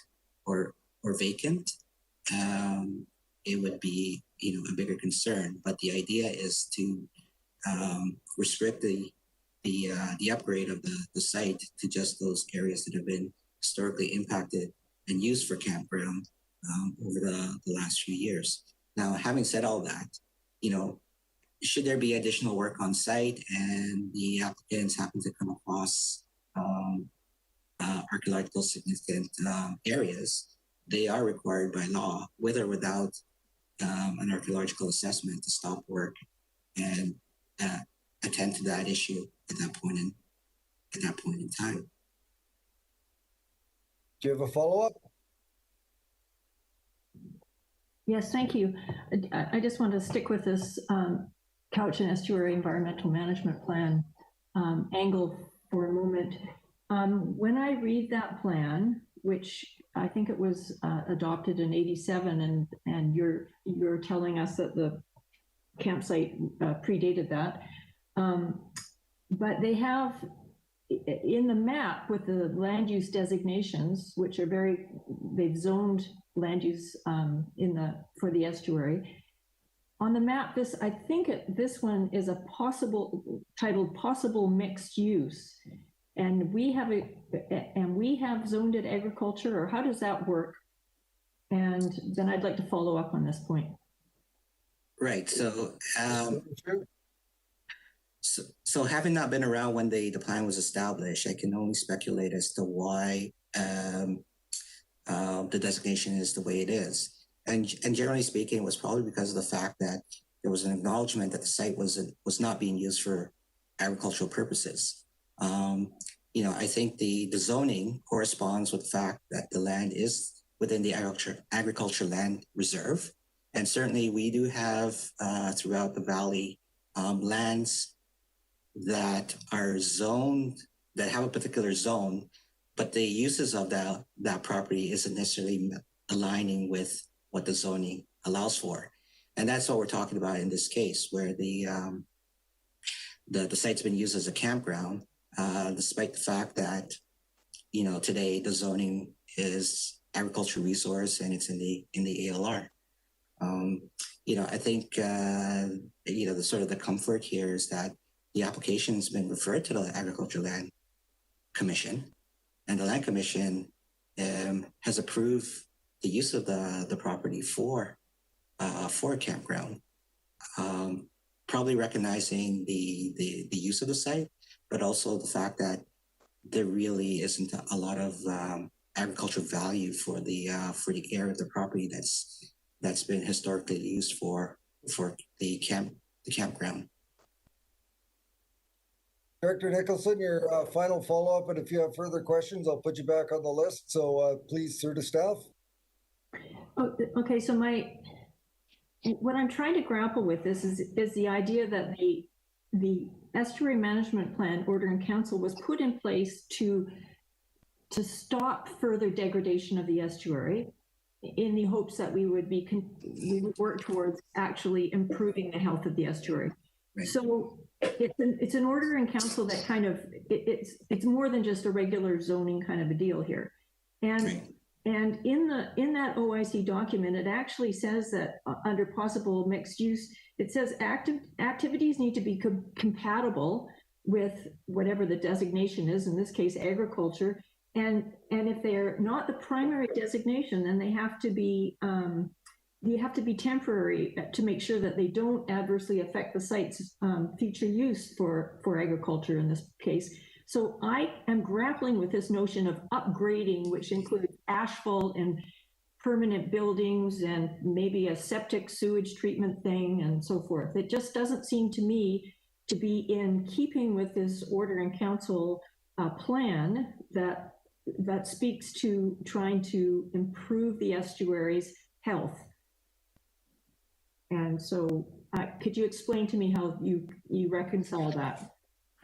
S13: or vacant, it would be, you know, a bigger concern. But the idea is to restrict the upgrade of the site to just those areas that have been historically impacted and used for campground over the last few years. Now, having said all that, you know, should there be additional work on site and the applicants happen to come across archaeological significant areas, they are required by law, with or without an archaeological assessment, to stop work and attend to that issue at that point in time.
S12: Do you have a follow-up?
S10: Yes, thank you. I just want to stick with this Cowichan Estuary Environmental Management Plan angle for a moment. When I read that plan, which I think it was adopted in '87, and you're telling us that the campsite predated that, but they have in the map with the land use designations, which are they've zoned land use for the estuary. On the map, I think this one is a titled possible mixed use, and we have zoned it agriculture, or how does that work? And then I'd like to follow up on this point.
S13: Right. So having not been around when the plan was established, I can only speculate as to why the designation is the way it is. And generally speaking, it was probably because of the fact that there was an acknowledgement that the site was not being used for agricultural purposes. You know, I think the zoning corresponds with the fact that the land is within the agriculture land reserve. And certainly we do have throughout the valley lands that are zoned, that have a particular zone, but the uses of that property isn't necessarily aligning with what the zoning allows for. And that's what we're talking about in this case, where the site's been used as a campground, despite the fact that, you know, today the zoning is agricultural resource and it's in the ALR. You know, I think, you know, the comfort here is that the application has been referred to the Agricultural Land Commission, and the Land Commission has approved the use of the property for a campground, probably recognizing the use of the site, but also the fact that there really isn't a lot of agricultural value for the area of the property that's been historically used for the campground.
S12: Director Nicholson, your final follow-up, and if you have further questions, I'll put you back on the list. So please, sir, to staff.
S10: Oh, okay, so what I'm trying to grapple with this is the idea that the Estuary Management Plan Order in Council was put in place to stop further degradation of the estuary, in the hopes that we would work towards actually improving the health of the estuary. Right. So it's an order in council that kind of it's more than just a regular zoning kind of a deal here, and in that OIC document, it actually says that under possible mixed use, it says activities need to be compatible with whatever the designation is, in this case agriculture, and if they're not the primary designation, then they have to be you have to be temporary to make sure that they don't adversely affect the site's future use for agriculture in this case. So I am grappling with this notion of upgrading, which includes asphalt and permanent buildings and maybe a septic sewage treatment thing and so forth. It just doesn't seem to me to be in keeping with this order in council plan that speaks to trying to improve the estuary's health. And so could you explain to me how you reconcile that?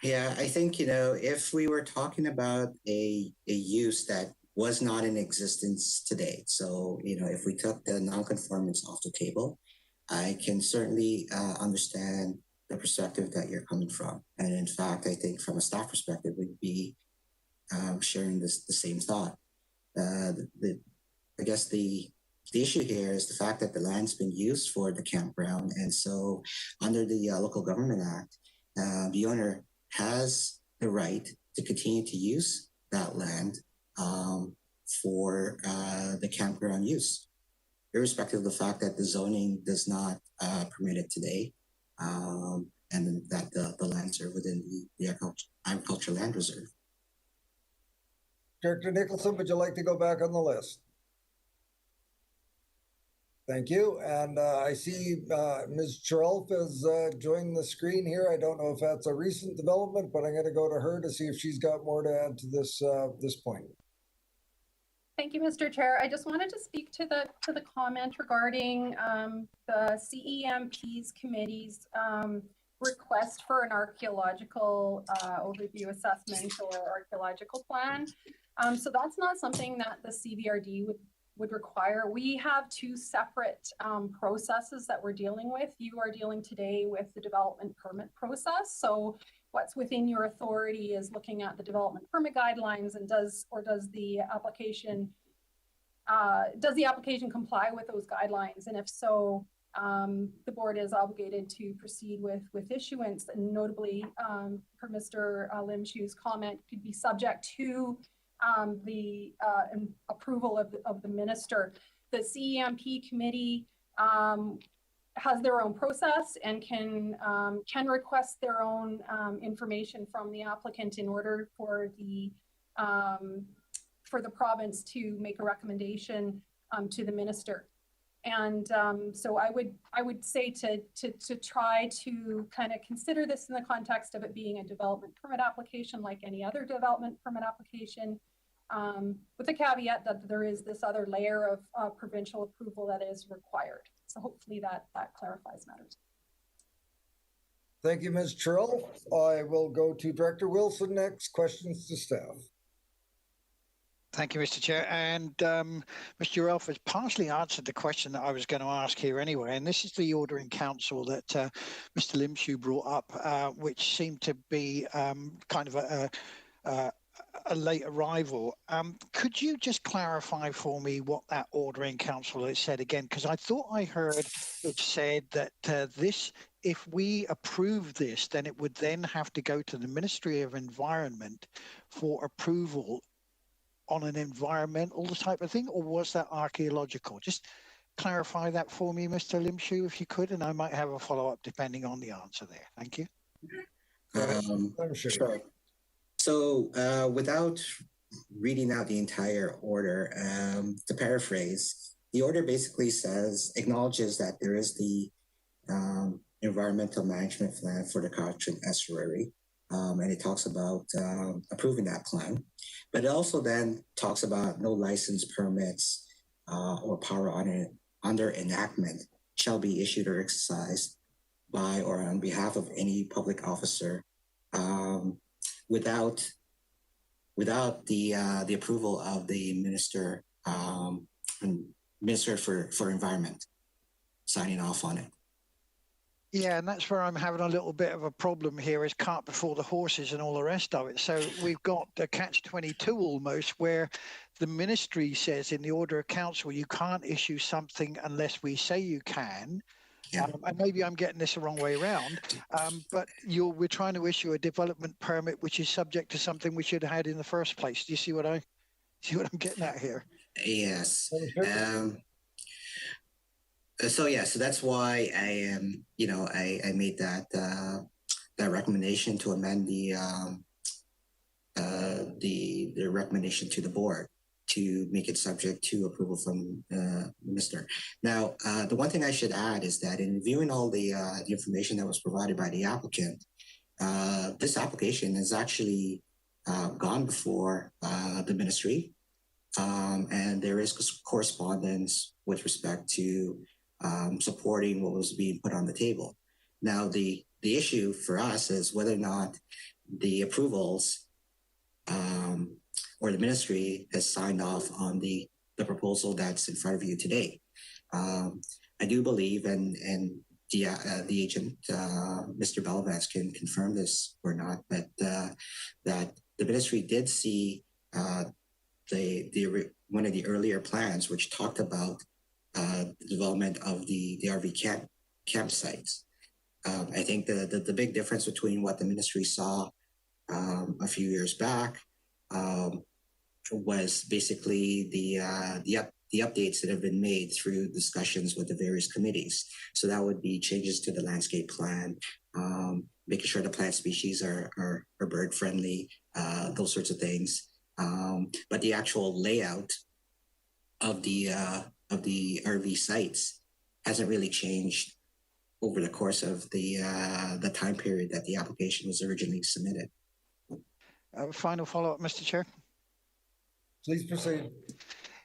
S13: Yeah, I think, you know, if we were talking about a use that was not in existence today, so, you know, if we took the nonconformance off the table, I can certainly understand the perspective that you're coming from. And in fact, I think from a staff perspective, we'd be sharing the same thought. I guess the issue here is the fact that the land's been used for the campground. And so under the Local Government Act, the owner has the right to continue to use that land for the campground use, irrespective of the fact that the zoning does not permit it today, and that the lands are within the agricultural land reserve.
S12: Director Nicholson, would you like to go back on the list? Thank you. And I see Ms. Charolf has joined the screen here. I don't know if that's a recent development, but I'm going to go to her to see if she's got more to add to this point.
S15: Thank you, Mr. Chair. I just wanted to speak to the comment regarding the CEMP's committee's request for an archaeological overview assessment or archaeological plan. So that's not something that the CVRD would require. We have two separate processes that we're dealing with. You are dealing today with the development permit process. So what's within your authority is looking at the development permit guidelines and does the application comply with those guidelines? And if so, the board is obligated to proceed with issuance, and notably per Mr. Limshu's comment, could be subject to the approval of the minister. The CEMP committee has their own process and can request their own information from the applicant in order for the province to make a recommendation to the minister. And so I would say to try to kind of consider this in the context of it being a development permit application like any other development permit application, with the caveat that there is this other layer of provincial approval that is required. So hopefully that clarifies matters.
S12: Thank you, Ms. Charolf. I will go to Director Wilson next. Questions to staff.
S9: Thank you, Mr. Chair. And Mr. Charolf has partially answered the question that I was going to ask here anyway. And this is the order in council that Mr. Limshu brought up, which seemed to be kind of a late arrival. Could you just clarify for me what that order in council has said again? Because I thought I heard it said that if we approve this, then it would then have to go to the Ministry of Environment for approval on an environmental type of thing, or was that archaeological? Just clarify that for me, Mr. Limshu, if you could, and I might have a follow-up depending on the answer there. Thank you.
S13: Sure. So without reading out the entire order, to paraphrase, the order basically acknowledges that there is the environmental management plan for the Cochrane Estuary, and it talks about approving that plan. But it also then talks about no license, permits, or power under enactment shall be issued or exercised by or on behalf of any public officer without the approval of the minister for environment signing off on it.
S9: Yeah, and that's where I'm having a little bit of a problem here, is cart before the horses and all the rest of it. So we've got the catch-22 almost, where the ministry says in the order of council, you can't issue something unless we say you can. Yeah. And maybe I'm getting this the wrong way around, but we're trying to issue a development permit which is subject to something we should have had in the first place. Do you see what I'm getting at here?
S13: Yes. So yeah, so that's why I am, I made that that recommendation to amend the recommendation to the board to make it subject to approval from the minister. Now, the one thing I should add is that in reviewing all the information that was provided by the applicant, this application has actually gone before the ministry, and there is correspondence with respect to supporting what was being put on the table. Now, the issue for us is whether or not the approvals or the ministry has signed off on the proposal that's in front of you today. I do believe, and the agent, Mr. Belvas, can confirm this or not, that that the ministry did see one of the earlier plans, which talked about the development of the RV campsites. I think the big difference between what the ministry saw a few years back was basically the updates that have been made through discussions with the various committees. So that would be changes to the landscape plan, making sure the plant species are bird friendly, those sorts of things. But the actual layout of the RV sites hasn't really changed over the course of the time period that the application was originally submitted.
S9: Final follow-up, Mr. Chair.
S12: Please proceed.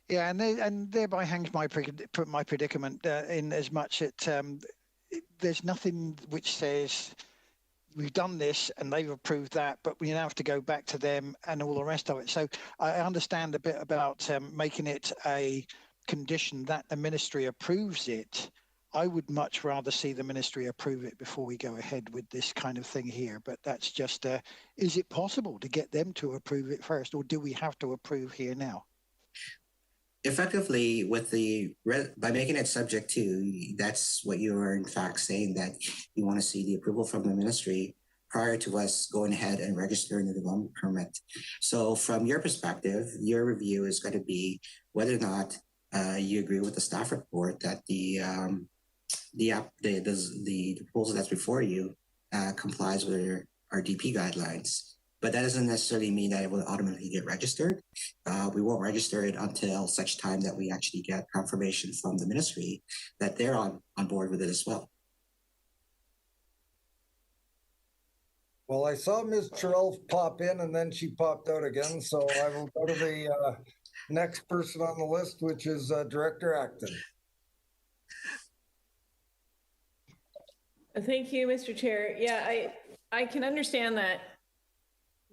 S9: Yeah, and thereby hangs my predicament in as much that there's nothing which says we've done this and they've approved that, but we now have to go back to them and all the rest of it. So I understand a bit about making it a condition that the ministry approves it. I would much rather see the ministry approve it before we go ahead with this kind of thing here. But that's just, is it possible to get them to approve it first, or do we have to approve here now?
S13: Effectively, by making it subject to, that's what you are in fact saying, that you want to see the approval from the ministry prior to us going ahead and registering the development permit. So from your perspective, your review is going to be whether or not you agree with the staff report that the proposal that's before you complies with our DP guidelines. But that doesn't necessarily mean that it will automatically get registered. We won't register it until such time that we actually get confirmation from the ministry that they're on board with it as well.
S12: Well, I saw Ms. Terrell pop in and then she popped out again. So I will go to the next person on the list, which is Director Acton.
S11: Thank you, Mr. Chair. Yeah, I can understand that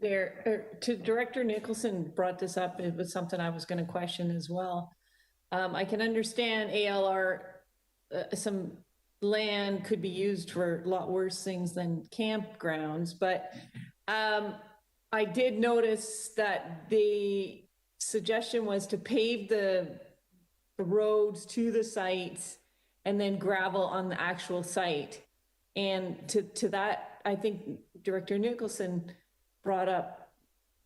S11: Director Nicholson brought this up. It was something I was going to question as well. I can understand ALR, some land could be used for a lot worse things than campgrounds, but I did notice that the suggestion was to pave the roads to the sites and then gravel on the actual site. And to that, I think Director Nicholson brought up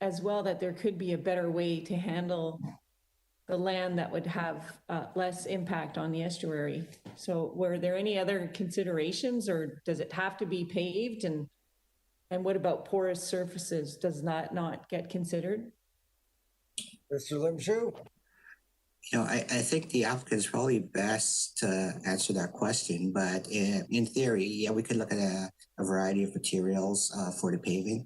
S11: as well that there could be a better way to handle the land that would have less impact on the estuary. So were there any other considerations, or does it have to be paved? And what about porous surfaces? Does that not get considered?
S12: Mr. Limshu?
S13: I think the applicant is probably best to answer that question, but in theory, yeah, we could look at a variety of materials for the paving.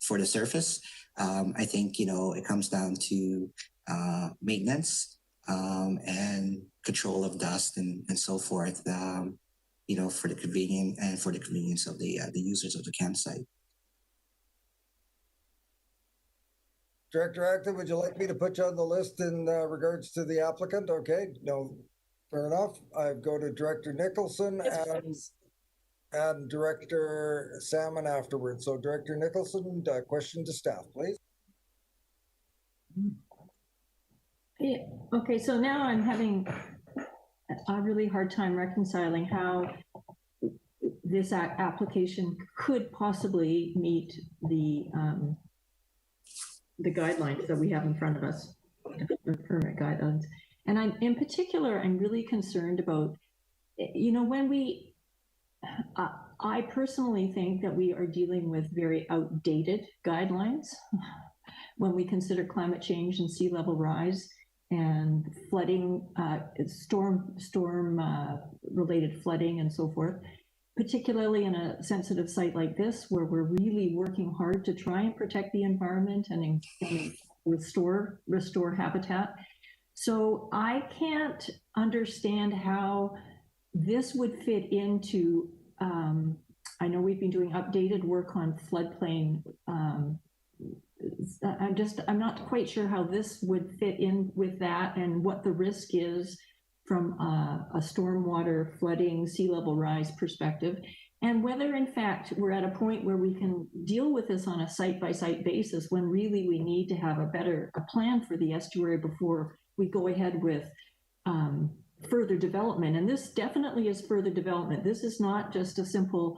S13: For the surface. I think, it comes down to maintenance and control of dust and so forth, for the convenience of the users of the campsite.
S12: Director Acton, would you like me to put you on the list in regards to the applicant? Okay, no, fair enough. I go to Director Nicholson and Director Salmon afterwards. So Director Nicholson, question to staff, please.
S10: Yeah, okay, so now I'm having a really hard time reconciling how this application could possibly meet the guidelines that we have in front of us, the permit guidelines. And in particular, I'm really concerned about, when I personally think that we are dealing with very outdated guidelines when we consider climate change and sea level rise and flooding, storm related flooding and so forth, particularly in a sensitive site like this, where we're really working hard to try and protect the environment and restore habitat. So I can't understand how this would fit into, I know we've been doing updated work on floodplain. I'm not quite sure how this would fit in with that and what the risk is from a stormwater flooding, sea level rise perspective, and whether in fact we're at a point where we can deal with this on a site-by-site basis when really we need to have a plan for the estuary before we go ahead with further development. And this definitely is further development. This is not just a simple,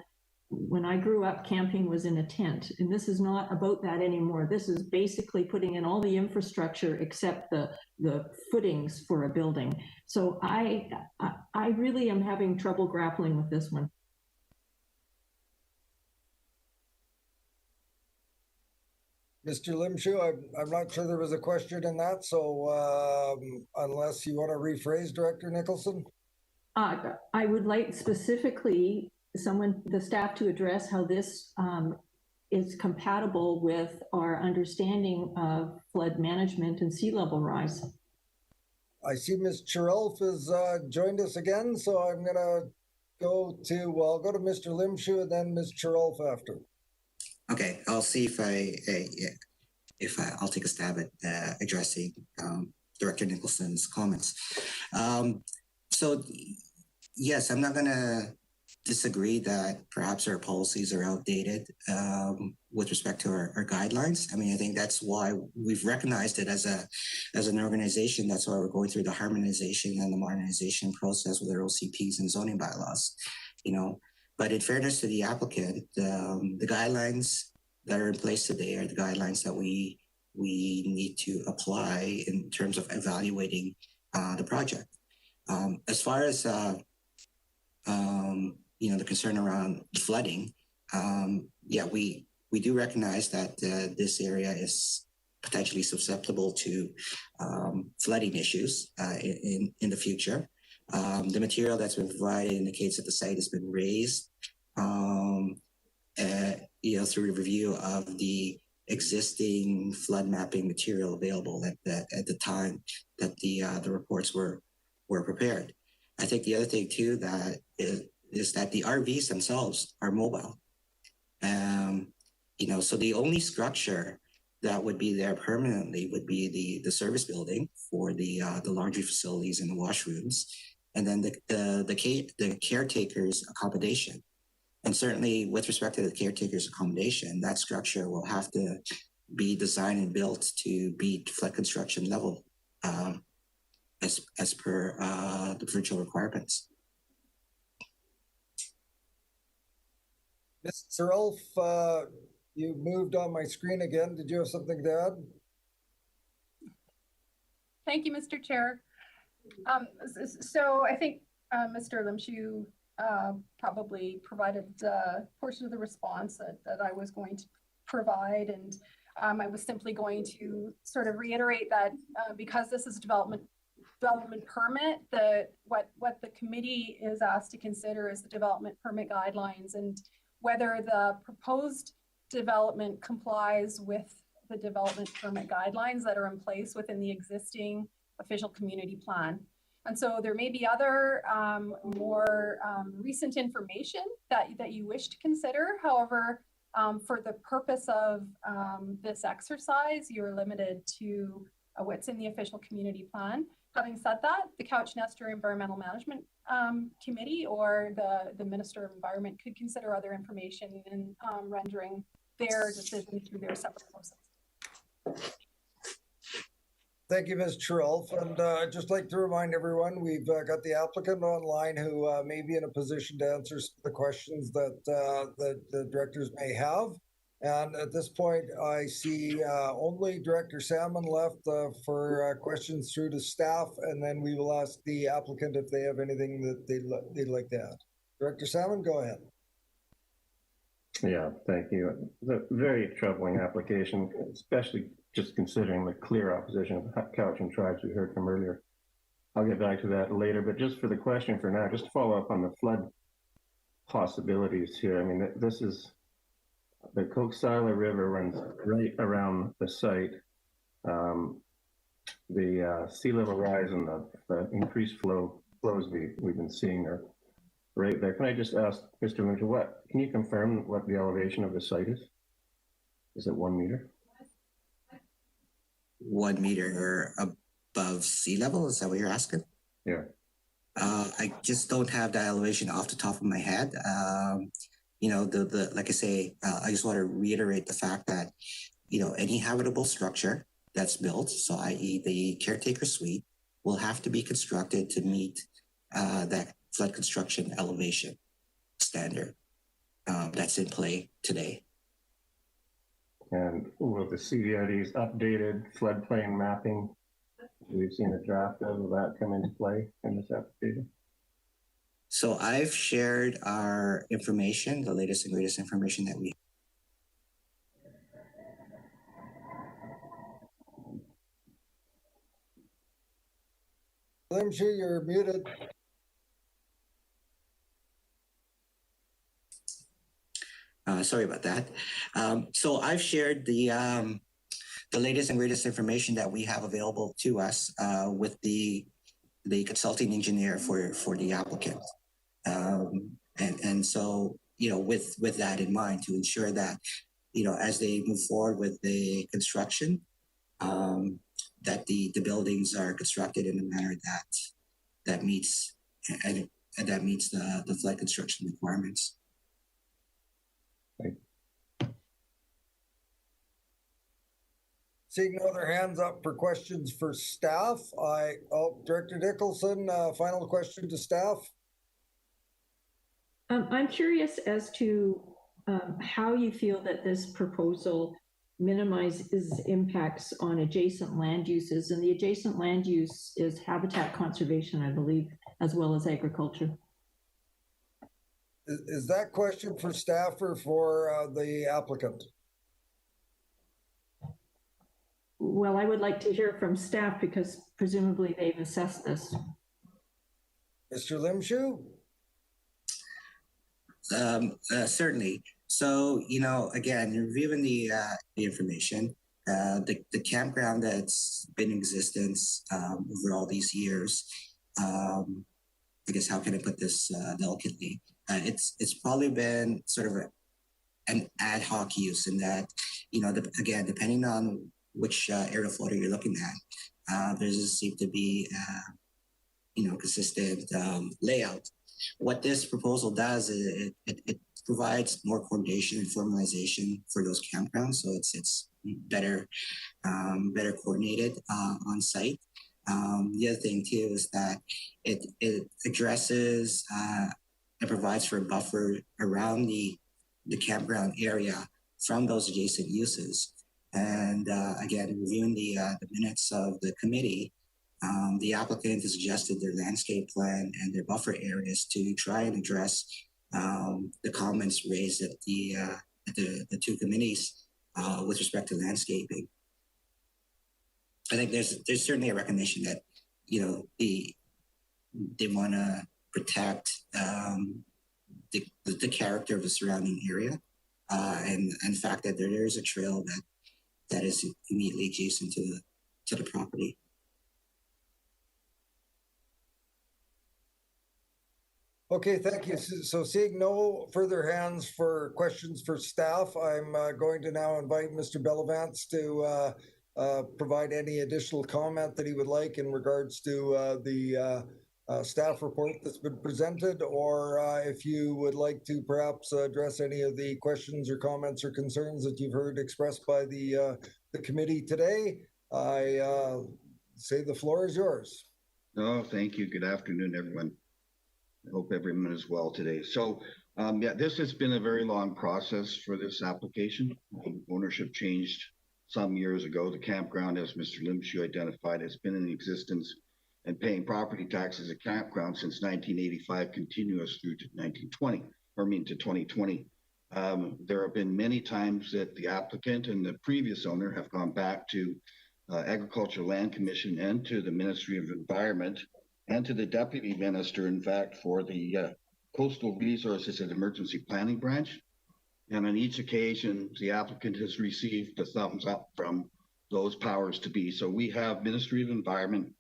S10: when I grew up, camping was in a tent, and this is not about that anymore. This is basically putting in all the infrastructure except the footings for a building. So I really am having trouble grappling with this one.
S12: Mr. Limshu, I'm not sure there was a question in that, so unless you want to rephrase, Director Nicholson?
S10: I would like specifically the staff to address how this is compatible with our understanding of flood management and sea level rise.
S12: I see Ms. Chirelf has joined us again, so I'm gonna go to Mr. Limshu and then Ms. Chirelf after.
S13: Okay, I'll see if I'll take a stab at addressing Director Nicholson's comments. So yes, I'm not gonna disagree that perhaps our policies are outdated with respect to our guidelines. I mean, I think that's why we've recognized it as an organization. That's why we're going through the harmonization and the modernization process with our OCPs and zoning bylaws, But in fairness to the applicant, the guidelines that are in place today are the guidelines that we need to apply in terms of evaluating the project. As far as the concern around flooding, we do recognize that this area is potentially susceptible to flooding issues in the future. The material that's been provided indicates that the site has been raised, through a review of the existing flood mapping material available at the time that the reports were prepared. I think the other thing too that is that the RVs themselves are mobile. So the only structure that would be there permanently would be the service building for the laundry facilities and the washrooms, and then the caretaker's accommodation. And certainly with respect to the caretaker's accommodation, that structure will have to be designed and built to meet flood construction level as per the provincial requirements.
S12: Ms. Chirelf, you moved on my screen again. Did you have something to add?
S15: Thank you, Mr. Chair. So I think Mr. Limshu probably provided a portion of the response that I was going to provide, and I was simply going to sort of reiterate that because this is a development permit, what the committee is asked to consider is the development permit guidelines and whether the proposed development complies with the development permit guidelines that are in place within the existing official community plan. And so there may be other more recent information that you wish to consider. However, for the purpose of this exercise, you're limited to what's in the official community plan. Having said that, the Couch-Nestor Environmental Management Committee or the Minister of Environment could consider other information in rendering their decision through their separate process.
S12: Thank you, Ms. Chirelf. And I'd just like to remind everyone, we've got the applicant online who may be in a position to answer the questions that the directors may have. And at this point, I see only Director Salmon left for questions through to staff, and then we will ask the applicant if they have anything that they'd like to add. Director Salmon, go ahead.
S3: Yeah, thank you. It's a very troubling application, especially just considering the clear opposition of the Cowichan tribes we heard from earlier. I'll get back to that later, but just for the question for now, just to follow up on the flood possibilities here. I mean, this is, the Coxsila River runs right around the site. The sea level rise and the increased flows we've been seeing are right there. Can I just ask Mr. Winter, can you confirm what the elevation of the site is? Is it 1 meter?
S13: 1 meter above sea level? Is that what you're asking?
S3: Yeah.
S13: I just don't have that elevation off the top of my head. You know, like I say, I just want to reiterate the fact that, you know, any habitable structure that's built, so i.e. the caretaker suite, will have to be constructed to meet that flood construction elevation standard that's in play today.
S3: And will the CVRD's updated floodplain mapping, we've seen a draft of, will that come into play in this application?
S13: So I've shared our information, the latest and greatest information that we.
S12: Limshu, you're muted.
S13: Sorry about that. So I've shared the latest and greatest information that we have available to us with the consulting engineer for the applicant. And so, you know, with that in mind, to ensure that, you know, as they move forward with the construction, that the buildings are constructed in a manner that meets and that meets the flood construction requirements.
S12: Seeing no other hands up for questions for staff, Director Nicholson, final question to staff.
S10: I'm curious as to how you feel that this proposal minimizes impacts on adjacent land uses, and the adjacent land use is habitat conservation, I believe, as well as agriculture.
S12: Is that question for staff or for the applicant?
S10: Well, I would like to hear from staff because presumably they've assessed this.
S12: Mr. Limshu?
S13: Certainly. So, you know, again, reviewing the information, the campground that's been in existence over all these years, I guess, how can I put this delicately? It's probably been sort of an ad hoc use in that, you know, again, depending on which area of water you're looking at, there doesn't seem to be, you know, consistent layout. What this proposal does is it provides more coordination and formalization for those campgrounds, so it's better coordinated on site. The other thing too is that it addresses and provides for a buffer around the campground area from those adjacent uses. And again, reviewing the minutes of the committee, the applicant has adjusted their landscape plan and their buffer areas to try and address the comments raised at the two committees with respect to landscaping. I think there's certainly a recognition that, you know, they want to protect the character of the surrounding area, and the fact that there is a trail that is immediately adjacent to the property.
S12: Okay, thank you. So seeing no further hands for questions for staff, I'm going to now invite Mr. Bellavance to provide any additional comment that he would like in regards to the staff report that's been presented, or if you would like to perhaps address any of the questions or comments or concerns that you've heard expressed by the committee today. I say the floor is yours.
S16: Oh, thank you. Good afternoon, everyone. I hope everyone is well today. So Yeah, this has been a very long process for this application. Ownership changed some years ago. The campground, as Mr. Limshu identified, has been in existence and paying property taxes at campground since 1985, continuous through to 1920, or I mean to 2020. There have been many times that the applicant and the previous owner have gone back to Agricultural Land Commission and to the Ministry of Environment and to the Deputy Minister, in fact, for the Coastal Resources and Emergency Planning Branch. And on each occasion, the applicant has received the thumbs up from those powers to be. So we have Ministry of Environment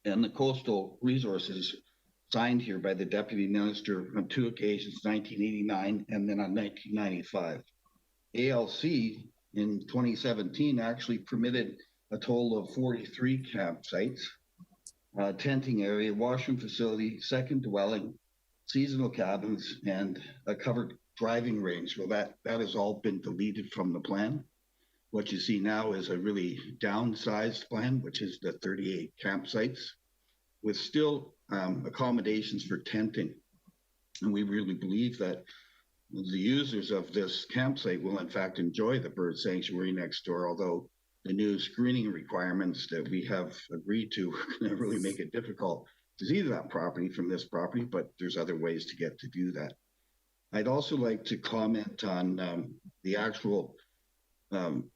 S16: and the Coastal Resources signed here by the Deputy Minister on 2 occasions, 1989 and then on 1995. ALC in 2017 actually permitted a total of 43 campsites, tenting area, washroom facility, second dwelling, seasonal cabins, and a covered driving range. Well, that has all been deleted from the plan. What you see now is a really downsized plan, which is the 38 campsites with still accommodations for tenting. And we really believe that the users of this campsite will in fact enjoy the bird sanctuary next door, although the new screening requirements that we have agreed to are going to really make it difficult to see that property from this property, but there's other ways to get to do that. I'd also like to comment on the actual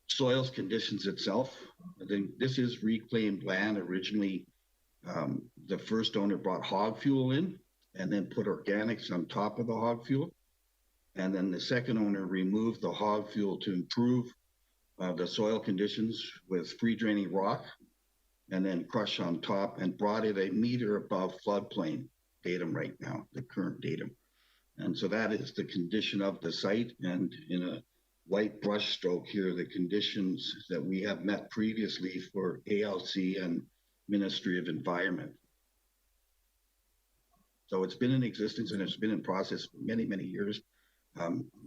S16: soils conditions itself. I think this is reclaimed land. Originally, the first owner brought hog fuel in and then put organics on top of the hog fuel. And then the second owner removed the hog fuel to improve the soil conditions with free draining rock and then crush on top and brought it a meter above floodplain datum right now, the current datum. And so that is the condition of the site. And in a white brush stroke here, the conditions that we have met previously for ALC and Ministry of Environment. So it's been in existence and it's been in process for many, many years.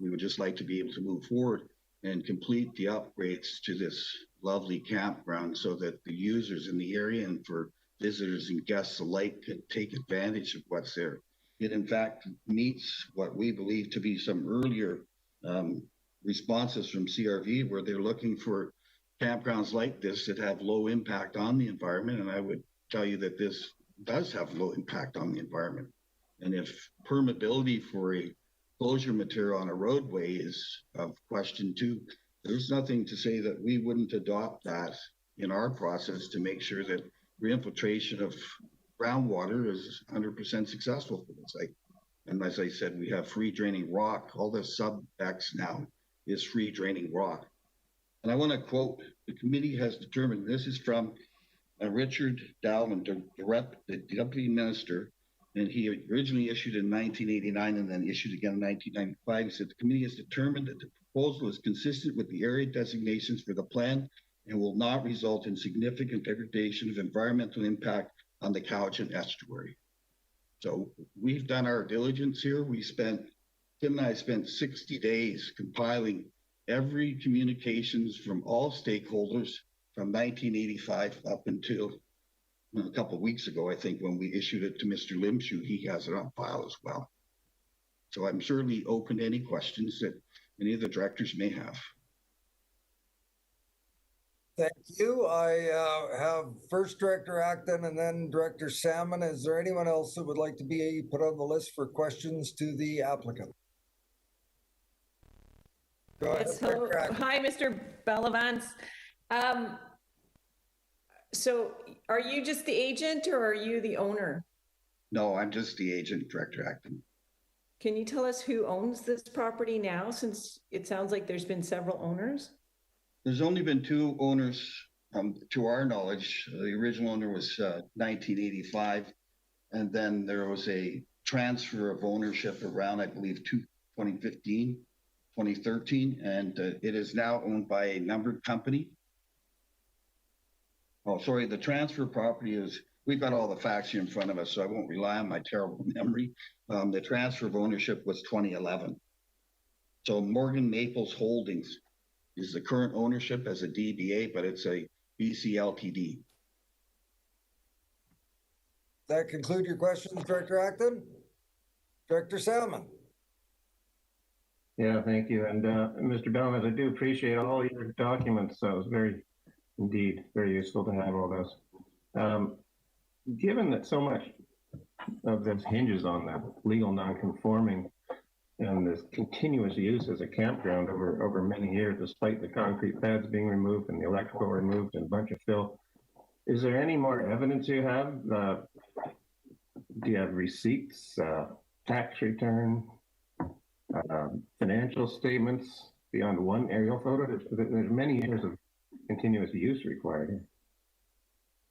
S16: We would just like to be able to move forward and complete the upgrades to this lovely campground so that the users in the area and for visitors and guests alike can take advantage of what's there. It in fact meets what we believe to be some earlier responses from CRV where they're looking for campgrounds like this that have low impact on the environment. And I would tell you that this does have low impact on the environment. And if permeability for a closure material on a roadway is of question too, there's nothing to say that we wouldn't adopt that in our process to make sure that reinfiltration of groundwater is 100% successful for the site. And as I said, we have free draining rock. All the sub-X now is free draining rock. And I want to quote, the committee has determined, this is from Richard Dowland, the Deputy Minister, and he originally issued in 1989 and then issued again in 1995. He said, the committee has determined that the proposal is consistent with the area designations for the plan and will not result in significant degradation of environmental impact on the Cowichan estuary. So we've done our diligence here. Tim and I spent 60 days compiling every communications from all stakeholders from 1985 up until a couple of weeks ago, I think, when we issued it to Mr. Limshu. He has it on file as well. So I'm certainly open to any questions that any of the directors may have.
S12: Thank you. I have first Director Acton and then Director Salmon. Is there anyone else that would like to be put on the list for questions to the applicant? Go ahead,
S11: Yes, hello. Hi, Mr. Bellavance. So are you just the agent or are you the owner?
S16: No, I'm just the agent, Director Acton.
S11: Can you tell us who owns this property now, since it sounds like there's been several owners?
S16: There's only been 2 owners to our knowledge. The original owner was 1985, and then there was a transfer of ownership around, I believe, 2015, 2013, and it is now owned by a numbered company. Oh, sorry, the transfer property is, we've got all the facts here in front of us, so I won't rely on my terrible memory. The transfer of ownership was 2011. So Morgan Maples Holdings is the current ownership as a DBA, but it's a BC Ltd.
S12: That conclude your questions, Director Acton? Director Salmon?
S3: Yeah, thank you. And Mr. Belmez, I do appreciate all your documents. So it was indeed very useful to have all those. Given that so much of this hinges on the legal non-conforming and this continuous use as a campground over many years, despite the concrete pads being removed and the electrical removed and a bunch of fill, is there any more evidence you have? Do you have receipts, tax return, financial statements beyond one aerial photo? There's many years of continuous use required here.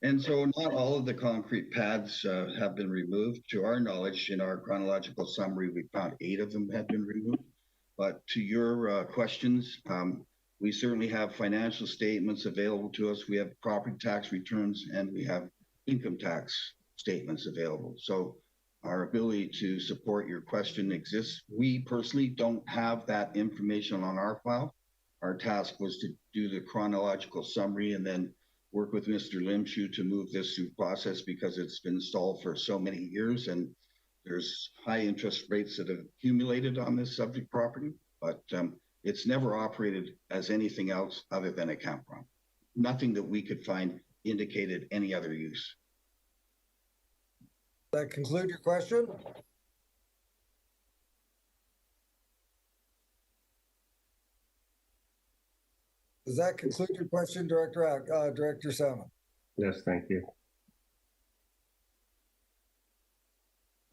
S16: And so not all of the concrete pads have been removed. To our knowledge, in our chronological summary, we found 8 of them had been removed. But to your questions, we certainly have financial statements available to us. We have property tax returns and we have income tax statements available. So our ability to support your question exists. We personally don't have that information on our file. Our task was to do the chronological summary and then work with Mr. Limshu to move this through process because it's been stalled for so many years and there's high interest rates that have accumulated on this subject property, but it's never operated as anything else other than a campground. Nothing that we could find indicated any other use.
S12: That conclude your question? Does that conclude your question, Director Salmon?
S3: Yes, thank you.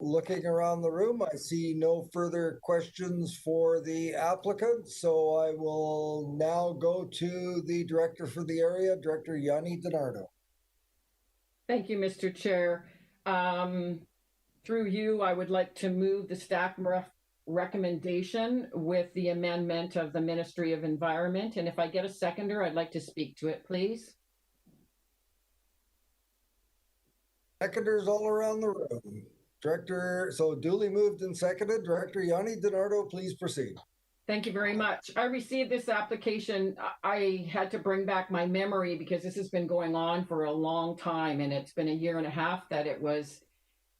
S12: Looking around the room, I see no further questions for the applicant, so I will now go to the director for the area, Director Yanni DiNardo.
S8: Thank you, Mr. Chair. Through you, I would like to move the staff recommendation with the amendment of the Ministry of Environment. And if I get a seconder, I'd like to speak to it, please.
S12: Seconders all around the room. Director, so duly moved and seconded. Director Yanni DiNardo, please proceed.
S8: Thank you very much. I received this application. I had to bring back my memory because this has been going on for a long time and it's been 1.5 years that it was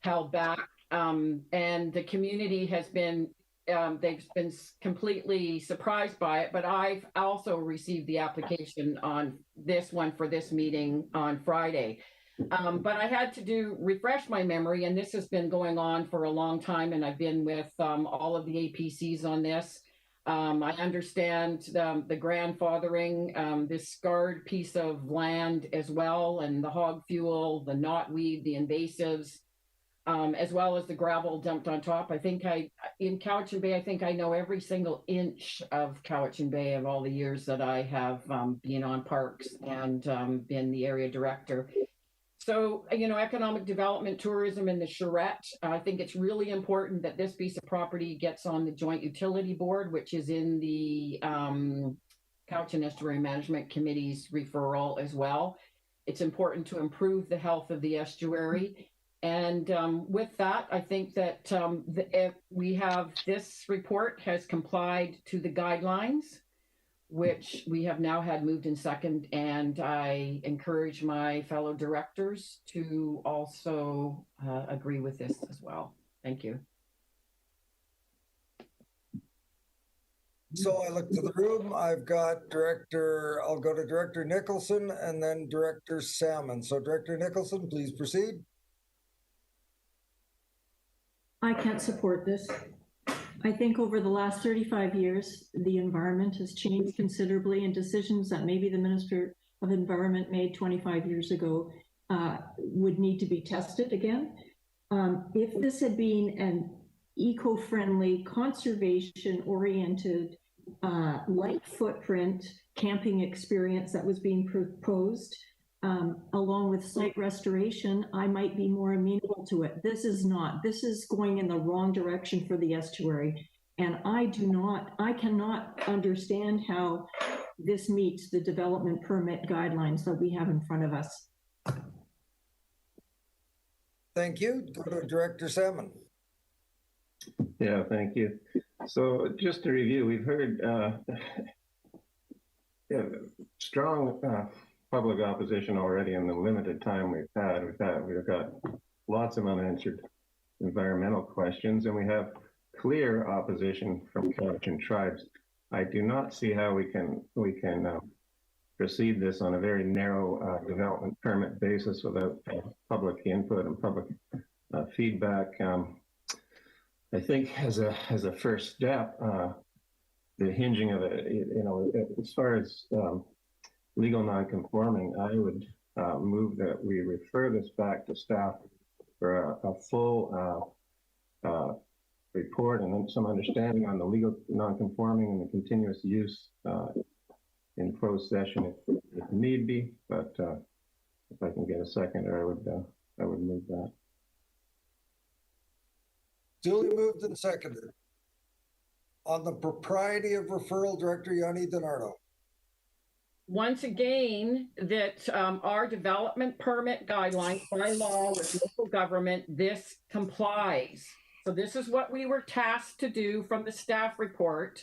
S8: held back. And the community has been, they've been completely surprised by it, but I've also received the application on this one for this meeting on Friday. But I had to refresh my memory, and this has been going on for a long time, and I've been with all of the APCs on this. I understand the grandfathering, this scarred piece of land as well, and the hog fuel, the knotweed, the invasives, as well as the gravel dumped on top. I think in Cowichan Bay, I think I know every single inch of Cowichan Bay of all the years that I have been on parks and been the area director. So, you know, economic development, tourism, and the charrette, I think it's really important that this piece of property gets on the Joint Utility Board, which is in the Cowichan Estuary Management Committee's referral as well. It's important to improve the health of the estuary. And with that, I think that we have this report has complied to the guidelines, which we have now had moved in second, and I encourage my fellow directors to also agree with this as well. Thank you.
S12: So I look to the room. I've got I'll go to Director Nicholson and then Director Salmon. So Director Nicholson, please proceed.
S10: I can't support this. I think over the last 35 years, the environment has changed considerably, and decisions that maybe the Minister of Environment made 25 years ago would need to be tested again. If this had been an eco-friendly, conservation-oriented, light footprint camping experience that was being proposed, along with site restoration, I might be more amenable to it. This is not. This is going in the wrong direction for the estuary. And I cannot understand how this meets the development permit guidelines that we have in front of us.
S12: Thank you. Go to Director Salmon.
S3: Yeah, thank you. So just to review, we've heard strong public opposition already in the limited time we've got lots of unanswered environmental questions, and we have clear opposition from Cowichan tribes, I do not see how we can proceed this on a very narrow development permit basis without public input and public feedback. I think as a first step, the hinging of it, as far as legal non-conforming, I would move that we refer this back to staff for a full report and then some understanding on the legal non-conforming and the continuous use in closed session if need be. But if I can get a second, I would move that.
S12: Duly moved and seconded. On the propriety of referral, Director Yanni DiNardo.
S8: Once again, that our development permit guidelines by law with local government, this complies. So this is what we were tasked to do from the staff report.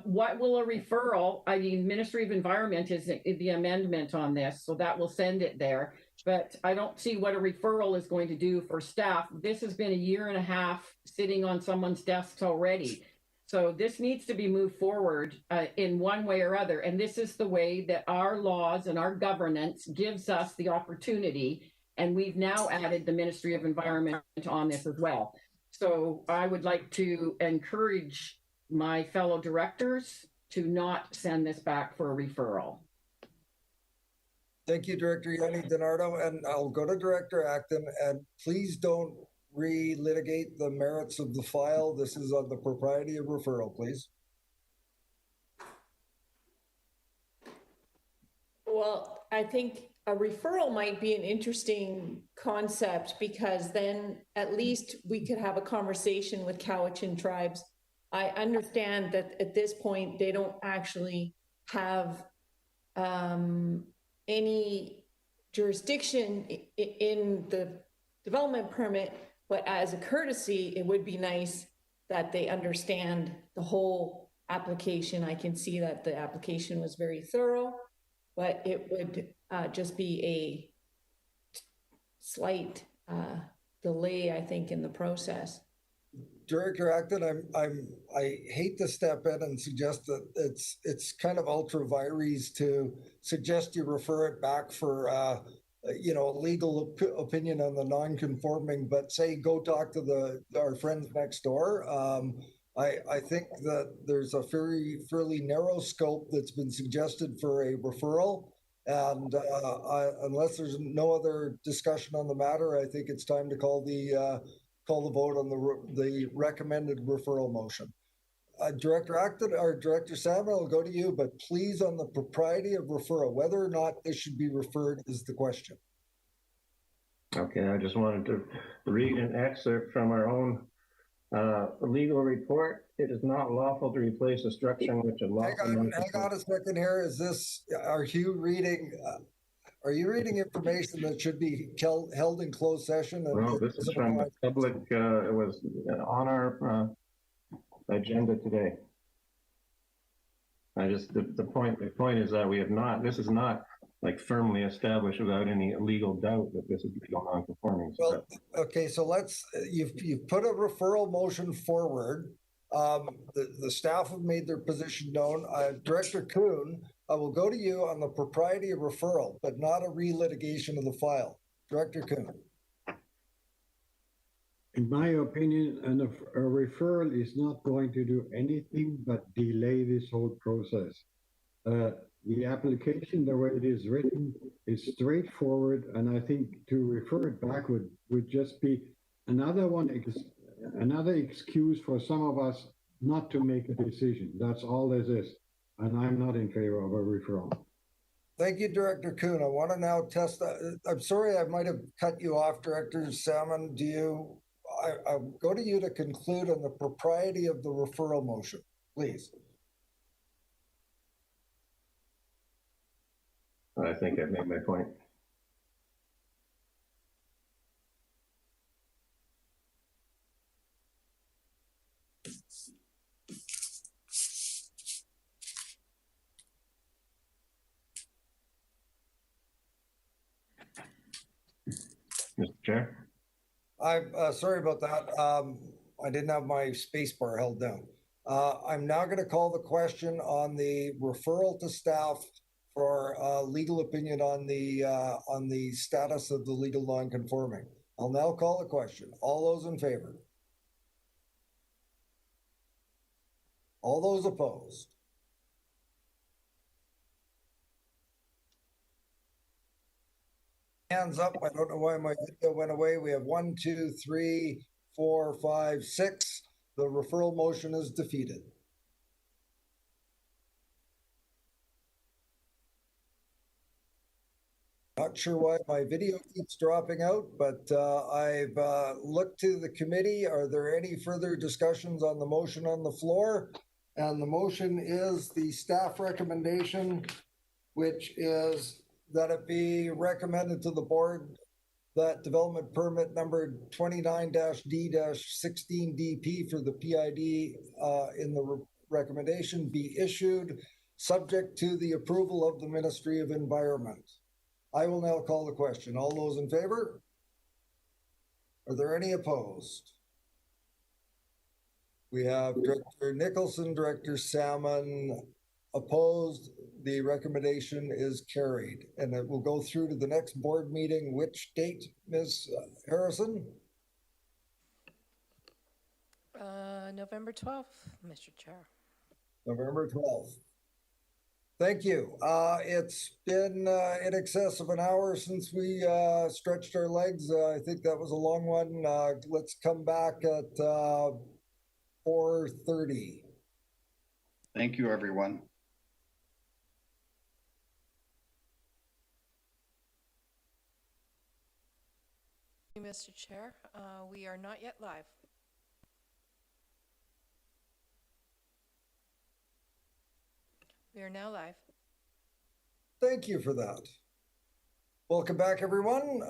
S8: What will a referral, I mean, Ministry of Environment is the amendment on this, so that will send it there. But I don't see what a referral is going to do for staff. This has been a year and a half sitting on someone's desks already. So this needs to be moved forward in one way or other. And this is the way that our laws and our governance gives us the opportunity. And we've now added the Ministry of Environment on this as well. So I would like to encourage my fellow directors to not send this back for a referral.
S12: Thank you, Director Yanni DiNardo. And I'll go to Director Acton, and please don't re-litigate the merits of the file. This is on the propriety of referral, please.
S11: Well, I think a referral might be an interesting concept, because then at least we could have a conversation with Cowichan tribes. I understand that at this point, they don't actually have any jurisdiction in the development permit, but as a courtesy, it would be nice that they understand the whole application. I can see that the application was very thorough, but it would just be a slight delay, I think, in the process.
S12: Director Acton, I hate to step in and suggest that it's kind of ultra vires to suggest you refer it back for legal opinion on the non-conforming, but say go talk to our friends next door. I think that there's a fairly narrow scope that's been suggested for a referral, and unless there's no other discussion on the matter, I think it's time to call the vote on the recommended referral motion. Director Acton or Director Salmon, I'll go to you, but please, on the propriety of referral, whether or not this should be referred is the question.
S3: Okay, I just wanted to read an excerpt from our own legal report. It is not lawful to replace a structure in which a lawful... Hang
S12: on a second here. Are you reading information that should be held in closed session?
S3: No, this is from the public. It was on our agenda today. The point is that we have not, this is not like firmly established without any legal doubt that this is legal non-conforming.
S12: Well, okay, so you've put a referral motion forward. The staff have made their position known. Director Kuhn, I will go to you on the propriety of referral, but not a relitigation of the file. Director Kuhn.
S17: In my opinion, a referral is not going to do anything but delay this whole process. The application, the way it is written, is straightforward, and I think to refer it back would just be another excuse for some of us not to make a decision. That's all this is, and I'm not in favor of a referral.
S12: Thank you, Director Kuhn. I want to now test that. I'm sorry, I might have cut you off, Director Salmon. I'll go to you to conclude on the propriety of the referral motion, please.
S3: I think I've made my point. Mr. Chair?
S12: I'm sorry about that. I didn't have my space bar held down. I'm now going to call the question on the referral to staff for legal opinion on the status of the legal non-conforming. I'll now call the question. All those in favor? All those opposed? Hands up. I don't know why my video went away. We have 1, 2, 3, 4, 5, 6. The referral motion is defeated. Not sure why my video keeps dropping out, but I've looked to the committee. Are there any further discussions on the motion on the floor? And the motion is the staff recommendation, which is that it be recommended to the board that development permit number 29-D-16DP for the PID in the recommendation be issued, subject to the approval of the Ministry of Environment. I will now call the question. All those in favor? Are there any opposed? We have Director Nicholson, Director Salmon opposed. The recommendation is carried, and it will go through to the next board meeting. Which date, Ms. Harrison?
S1: November 12th, Mr. Chair.
S12: November 12th. Thank you. It's been in excess of an hour since we stretched our legs. I think that was a long one. Let's come back at 4:30.
S16: Thank you, everyone.
S1: Mr. Chair, we are not yet live. We are now live.
S12: Thank you for that. Welcome back, everyone.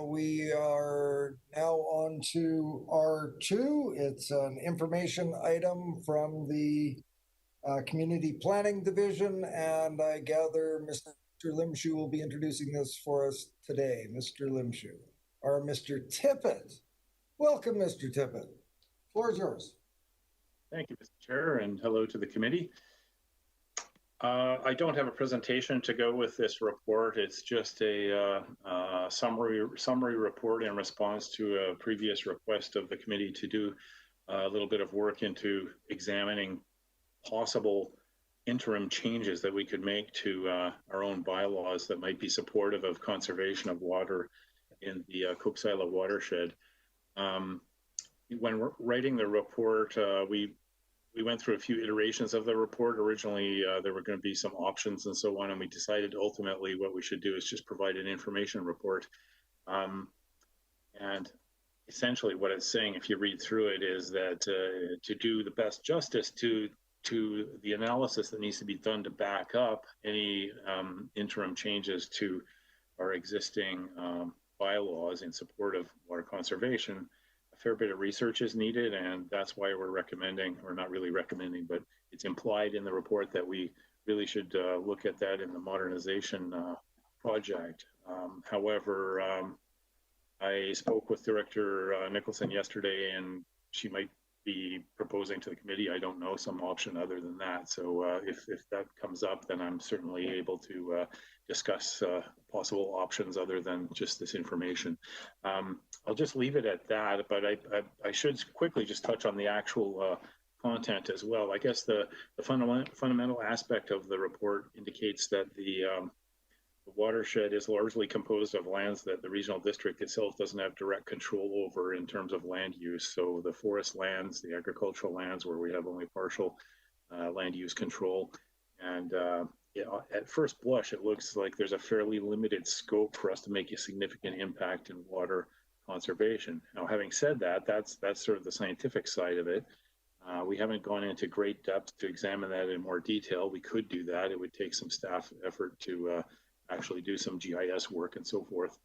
S12: We are now on to R2. It's an information item from the Community Planning Division, and I gather Mr. Limshu will be introducing this for us today. Mr. Limshu, or Mr. Tippett. Welcome, Mr. Tippett. Floor is yours.
S18: Thank you, Mr. Chair, and hello to the committee. I don't have a presentation to go with this report. It's just a summary report in response to a previous request of the committee to do a little bit of work into examining possible interim changes that we could make to our own bylaws that might be supportive of conservation of water in the Cook-Sila watershed. When writing the report, we went through a few iterations of the report. Originally, there were going to be some options and so on, and we decided ultimately what we should do is just provide an information report. And essentially what it's saying, if you read through it, is that to do the best justice to the analysis that needs to be done to back up any interim changes to our existing bylaws in support of water conservation, a fair bit of research is needed, and that's why we're recommending, or not really recommending, but it's implied in the report that we really should look at that in the modernization project. However, I spoke with Director Nicholson yesterday, and she might be proposing to the committee, I don't know, some option other than that. So if that comes up, then I'm certainly able to discuss possible options other than just this information. I'll just leave it at that, but I should quickly just touch on the actual content as well. I guess the fundamental aspect of the report indicates that the watershed is largely composed of lands that the regional district itself doesn't have direct control over in terms of land use. So the forest lands, the agricultural lands where we have only partial land use control. And at first blush, it looks like there's a fairly limited scope for us to make a significant impact in water conservation. Now, having said that, that's sort of the scientific side of it. We haven't gone into great depth to examine that in more detail. We could do that. It would take some staff effort to actually do some GIS work and so forth.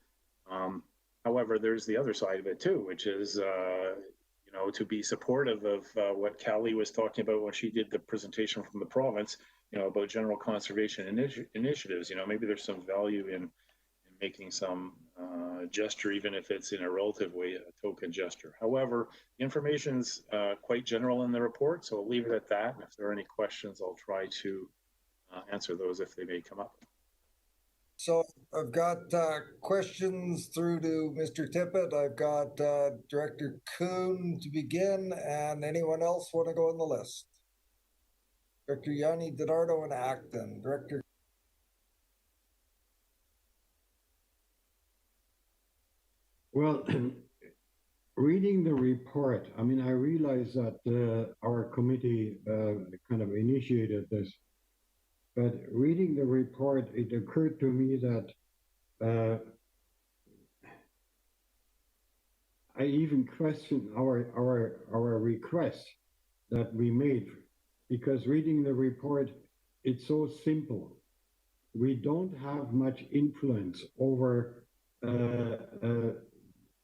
S18: However, there's the other side of it too, which is, you know, to be supportive of what Callie was talking about when she did the presentation from the province, you know, about general conservation initiatives. You know, maybe there's some value in making some gesture, even if it's in a relative way, a token gesture. However, the information's quite general in the report, so I'll leave it at that. And if there are any questions, I'll try to answer those if they may come up.
S12: So I've got questions through to Mr. Tippett. I've got Director Kuhn to begin, and anyone else want to go on the list? Director Yanni DiNardo and Acton. Director.
S17: Well, reading the report, I mean, I realize that our committee kind of initiated this, but reading the report, it occurred to me that I even question our request that we made, because reading the report, it's so simple. We don't have much influence over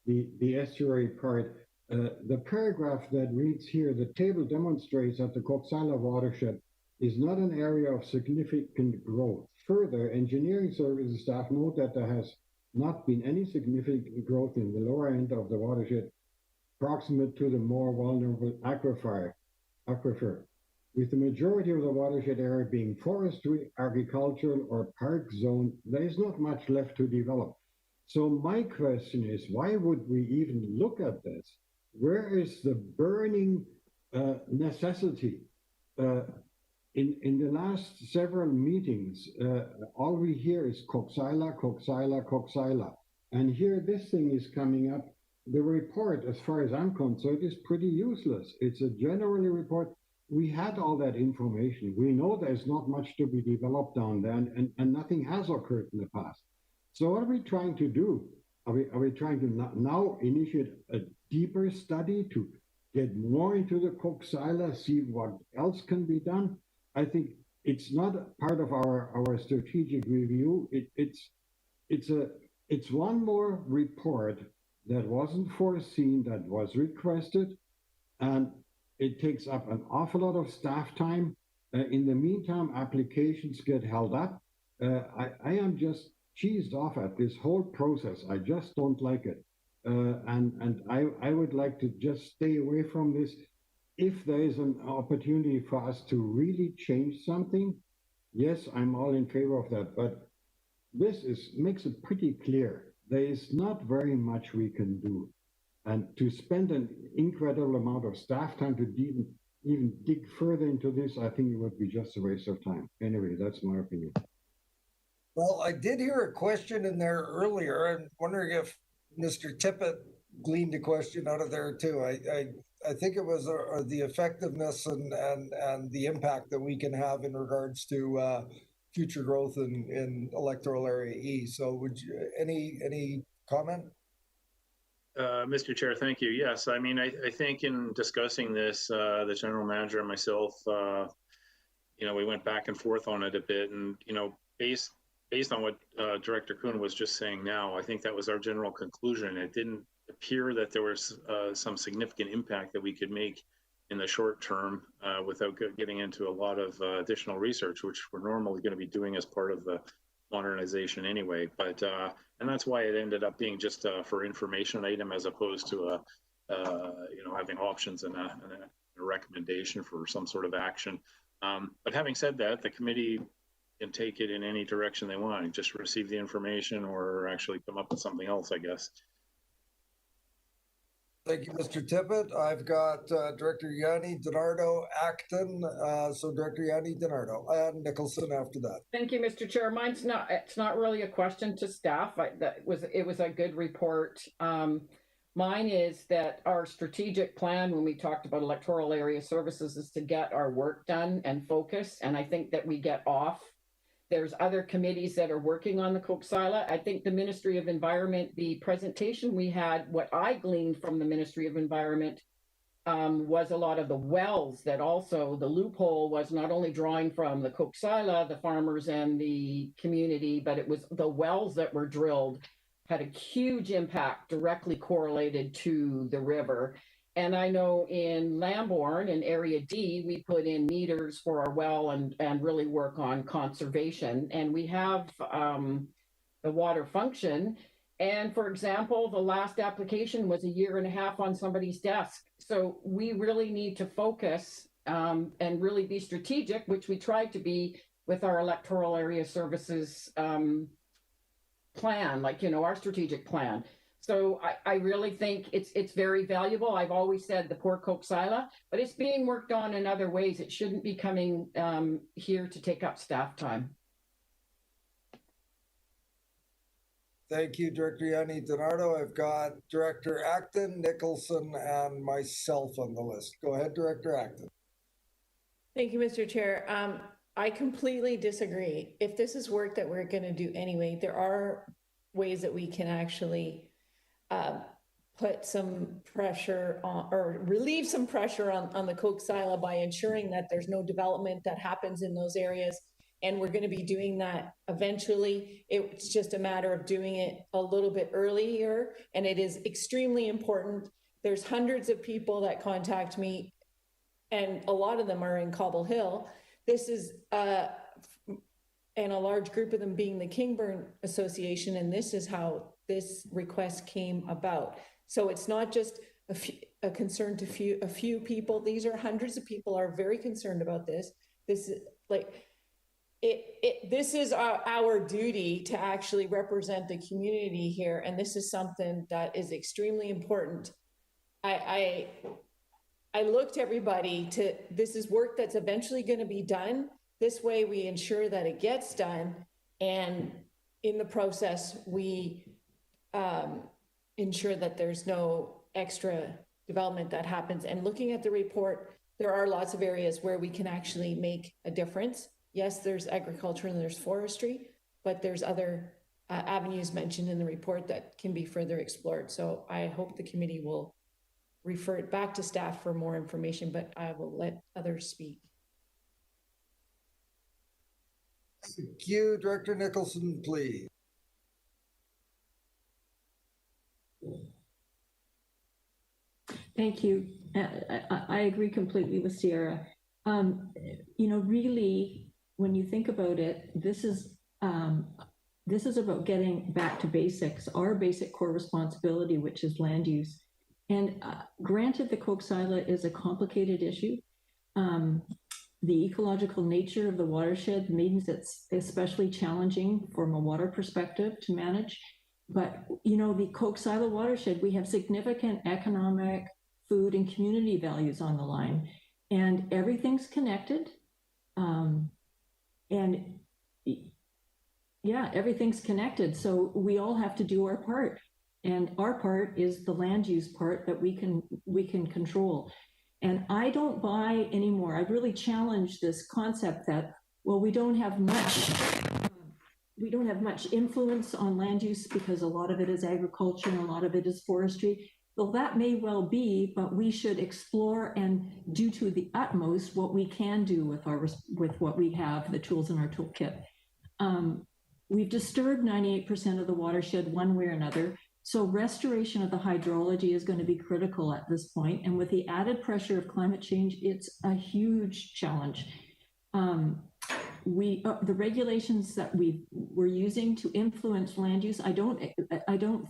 S17: the estuary part. The paragraph that reads here, the table demonstrates that the Coxsala watershed is not an area of significant growth. Further, engineering services staff note that there has not been any significant growth in the lower end of the watershed proximate to the more vulnerable aquifer, with the majority of the watershed area being forestry, agricultural, or park zone. There is not much left to develop. So my question is, why would we even look at this? Where is the burning necessity? In the last several meetings, all we hear is Coxsala, Coxsala, Coxsala. And here this thing is coming up. The report, as far as I'm concerned, is pretty useless. It's a general report. We had all that information. We know there's not much to be developed down there, and nothing has occurred in the past. So what are we trying to do? Are we trying to now initiate a deeper study to get more into the Coxsala, see what else can be done? I think it's not part of our strategic review. It's one more report that wasn't foreseen, that was requested, and it takes up an awful lot of staff time. In the meantime, applications get held up. I am just cheesed off at this whole process. I just don't like it. And I would like to just stay away from this. If there is an opportunity for us to really change something, yes, I'm all in favor of that. But this makes it pretty clear. There is not very much we can do. And to spend an incredible amount of staff time to even dig further into this, I think it would be just a waste of time. Anyway, that's my opinion.
S12: Well, I did hear a question in there earlier. I'm wondering if Mr. Tippett gleaned a question out of there too. I think it was the effectiveness and the impact that we can have in regards to future growth in electoral area E. So would you, any comment?
S18: Mr. Chair, thank you. Yes, I mean, I think in discussing this, the general manager and myself, we went back and forth on it a bit, and based on what Director Kuhn was just saying now, I think that was our general conclusion. It didn't appear that there was some significant impact that we could make in the short term without getting into a lot of additional research, which we're normally going to be doing as part of the modernization anyway. But and that's why it ended up being just for information item as opposed to having options and a recommendation for some sort of action. But having said that, the committee can take it in any direction they want, just receive the information or actually come up with something else, I guess.
S12: Thank you, Mr. Tippett. I've got Director Yanni DiNardo, Acton. So Director Yanni DiNardo and Nicholson after that.
S8: Thank you, Mr. Chair. It's not really a question to staff. It was a good report. Mine is that our strategic plan, when we talked about electoral area services, is to get our work done and focus. And I think that we get off. There's other committees that are working on the Coxsala. I think the Ministry of Environment, the presentation we had, what I gleaned from the Ministry of Environment was a lot of the wells that also, the loophole was not only drawing from the Coxsala, the farmers and the community, but it was the wells that were drilled had a huge impact directly correlated to the river. And I know in Lambourne, in Area D, we put in meters for our well and really work on conservation. And we have the water function. And for example, the last application was 1.5 years on somebody's desk. So we really need to focus and really be strategic, which we tried to be with our electoral area services plan, like, you know, our strategic plan. So I really think it's very valuable. I've always said the poor Coxsila, but it's being worked on in other ways. It shouldn't be coming here to take up staff time.
S12: Thank you, Director Yanni Donardo. I've got Director Acton, Nicholson, and myself on the list. Go ahead, Director Acton.
S11: Thank you, Mr. Chair. I completely disagree. If this is work that we're going to do anyway, there are ways that we can actually put some pressure on, or relieve some pressure on the Coxsila by ensuring that there's no development that happens in those areas. And we're going to be doing that eventually. It's just a matter of doing it a little bit earlier. And it is extremely important. There's hundreds of people that contact me, and a lot of them are in Cobble Hill. This is, and a large group of them being the Kingburn Association. And this is how this request came about. So it's not just a concern to a few people. These are hundreds of people are very concerned about this. This is like, this is our duty to actually represent the community here. And this is something that is extremely important. I looked everybody to, this is work that's eventually going to be done. This way we ensure that it gets done. And in the process, we ensure that there's no extra development that happens. And looking at the report, there are lots of areas where we can actually make a difference. Yes, there's agriculture and there's forestry, but there's other avenues mentioned in the report that can be further explored. So I hope the committee will refer it back to staff for more information, but I will let others speak.
S12: Thank you, Director Nicholson, please.
S10: Thank you. I agree completely with Sierra. You know, really, when you think about it, this is about getting back to basics, our basic core responsibility, which is land use. And granted, the Coxsila is a complicated issue. The ecological nature of the watershed means it's especially challenging from a water perspective to manage. But, you know, the Coxsila watershed, we have significant economic, food, and community values on the line. And everything's connected. And yeah, everything's connected. So we all have to do our part. And our part is the land use part that we can control. And I don't buy anymore. I really challenge this concept that, well, we don't have much influence on land use because a lot of it is agriculture and a lot of it is forestry. Well, that may well be, but we should explore and do to the utmost what we can do with what we have, the tools in our toolkit. We've disturbed 98% of the watershed one way or another. So restoration of the hydrology is going to be critical at this point. And with the added pressure of climate change, it's a huge challenge. The regulations that we're using to influence land use, I don't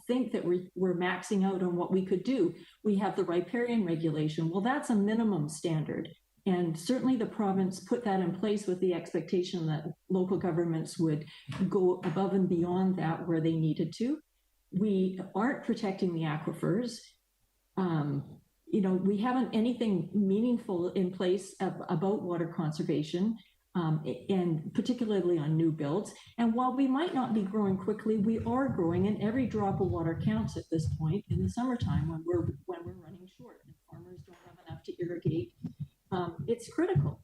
S10: think that we're maxing out on what we could do. We have the riparian regulation. Well, that's a minimum standard. And certainly the province put that in place with the expectation that local governments would go above and beyond that where they needed to. We aren't protecting the aquifers. You know, we haven't anything meaningful in place about water conservation. And particularly on new builds. And while we might not be growing quickly, we are growing, and every drop of water counts at this point in the summertime when we're running short and farmers don't have enough to irrigate. It's critical.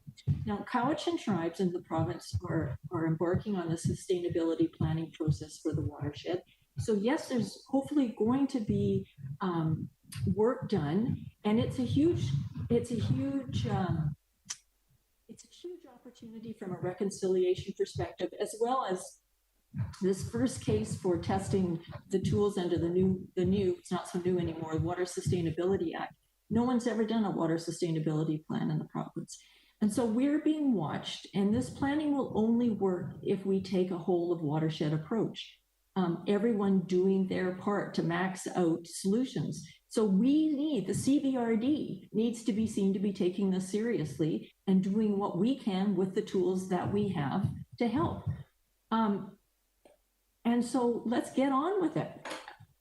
S10: Now, Cowichan tribes in the province are embarking on the sustainability planning process for the watershed. So yes, there's hopefully going to be work done, and it's a huge opportunity from a reconciliation perspective, as well as this first case for testing the tools under the new, it's not so new anymore, Water Sustainability Act. No one's ever done a water sustainability plan in the province. And so we're being watched, and this planning will only work if we take a whole of watershed approach. everyone doing their part to max out solutions. So the CVRD needs to be seen to be taking this seriously and doing what we can with the tools that we have to help. And so let's get on with it.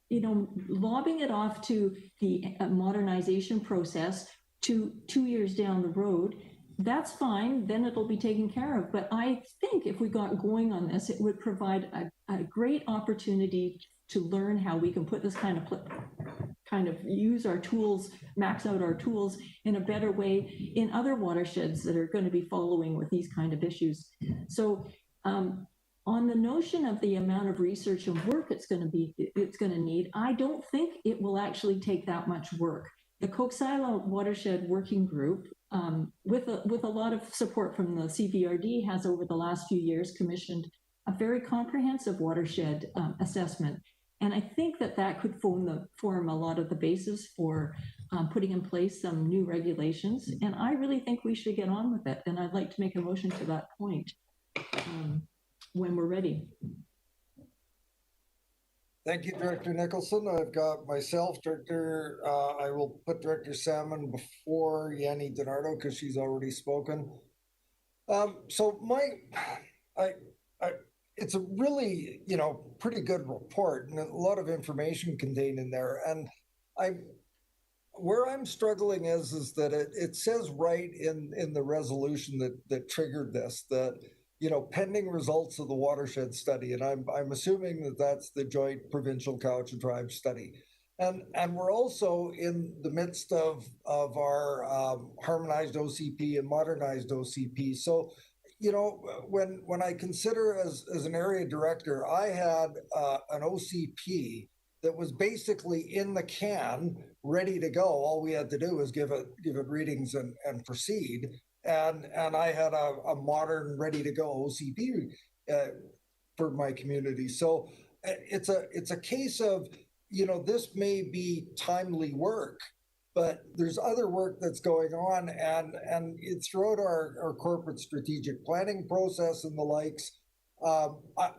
S10: You know, lobbing it off to the modernization process to 2 years down the road, that's fine, then it'll be taken care of. But I think if we got going on this, it would provide a great opportunity to learn how we can put this kind of use our tools, max out our tools in a better way in other watersheds that are going to be following with these kind of issues. So on the notion of the amount of research and work it's going to need, I don't think it will actually take that much work. The Coxsila Watershed Working Group, with a lot of support from the CVRD, has over the last few years commissioned a very comprehensive watershed assessment. And I think that could form a lot of the basis for putting in place some new regulations. And I really think we should get on with it. And I'd like to make a motion to that point when we're ready.
S12: Thank you, Director Nicholson. I've got myself, Director, I will put Director Salmon before Yanni DiNardo because she's already spoken. So it's a really, pretty good report and a lot of information contained in there. And where I'm struggling is that it says right in the resolution that triggered this, that pending results of the watershed study, and I'm assuming that that's the joint provincial Cowichan Tribe study, and we're also in the midst of our harmonized OCP and modernized OCP. So, when I consider as an area director, I had an OCP that was basically in the can, ready to go. All we had to do was give it readings and proceed. And I had a modern, ready to go OCP for my community. So it's a case of, this may be timely work, but there's other work that's going on, and it's throughout our corporate strategic planning process and the likes.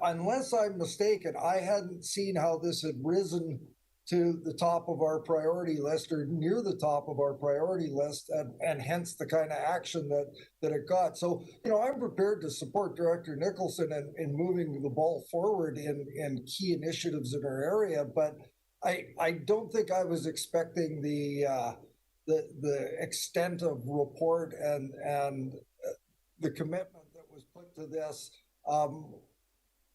S12: Unless I'm mistaken, I hadn't seen how this had risen to the top of our priority list or near the top of our priority list, and hence the kind of action that it got. So, I'm prepared to support Director Nicholson in moving the ball forward in key initiatives in our area, but I don't think I was expecting the extent of report and the commitment that was put to this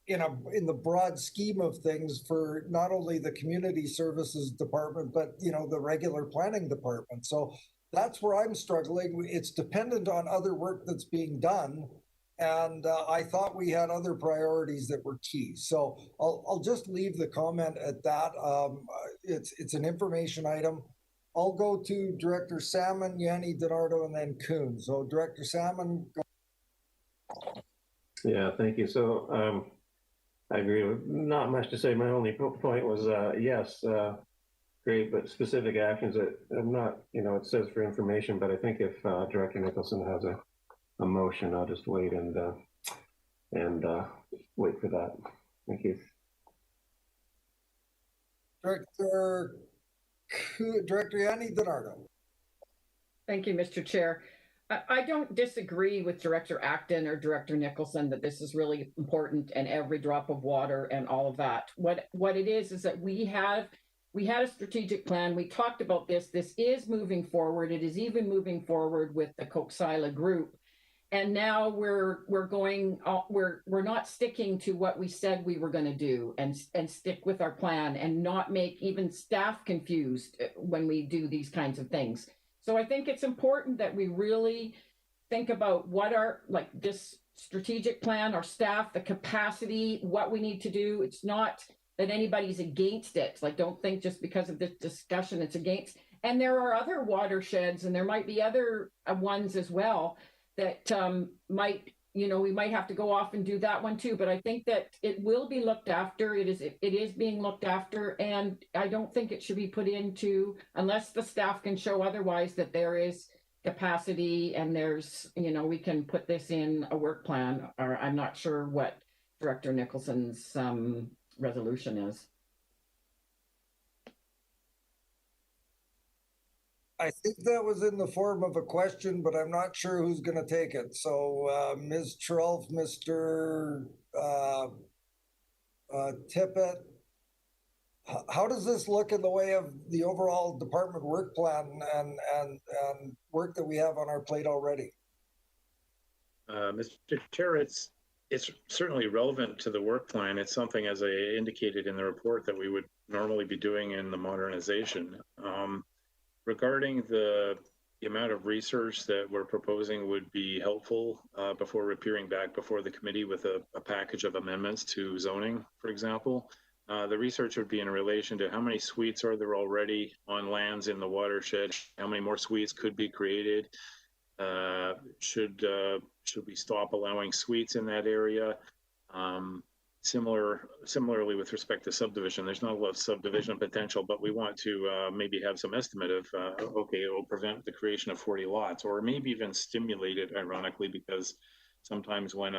S12: in the broad scheme of things for not only the community services department, but the regular planning department. So that's where I'm struggling. It's dependent on other work that's being done. And I thought we had other priorities that were key. So I'll just leave the comment at that. It's an information item. I'll go to Director Salmon, Yanni DiNardo, and then Kuhn. So Director Salmon. Go.
S3: Yeah, thank you. So I agree with not much to say. My only point was, yes, great, but specific actions that I'm not, it says for information, but I think if Director Nicholson has a motion, I'll just wait and wait for that. Thank you.
S12: Director Yanni DiNardo.
S8: Thank you, Mr. Chair. I don't disagree with Director Acton or Director Nicholson that this is really important and every drop of water and all of that. What it is that we had a strategic plan. We talked about this. This is moving forward. It is even moving forward with the Coxsila group. And now we're not sticking to what we said we were going to do and stick with our plan and not make even staff confused when we do these kinds of things. So I think it's important that we really think about what this strategic plan, our staff, the capacity, what we need to do. It's not that anybody's against it. Don't think just because of this discussion it's against. And there are other watersheds, and there might be other ones as well that we might have to go off and do that one too. But I think that it will be looked after. It is being looked after, and I don't think it should be put into, unless the staff can show otherwise, that there is capacity and there's, we can put this in a work plan. Or I'm not sure what Director Nicholson's resolution is.
S12: I think that was in the form of a question, but I'm not sure who's going to take it. So Ms. Trelf, Mr. Tippett, how does this look in the way of the overall department work plan and work that we have on our plate already?
S18: Mr. Chair, it's certainly relevant to the work plan. It's something, as I indicated in the report, that we would normally be doing in the modernization. Regarding the amount of research that we're proposing would be helpful before appearing back before the committee with a package of amendments to zoning, for example. The research would be in relation to how many suites are there already on lands in the watershed, how many more suites could be created, should we stop allowing suites in that area? Similarly with respect to subdivision, there's not a lot of subdivision potential, but we want to maybe have some estimate of, okay, it will prevent the creation of 40 lots, or maybe even stimulate it, ironically, because sometimes when,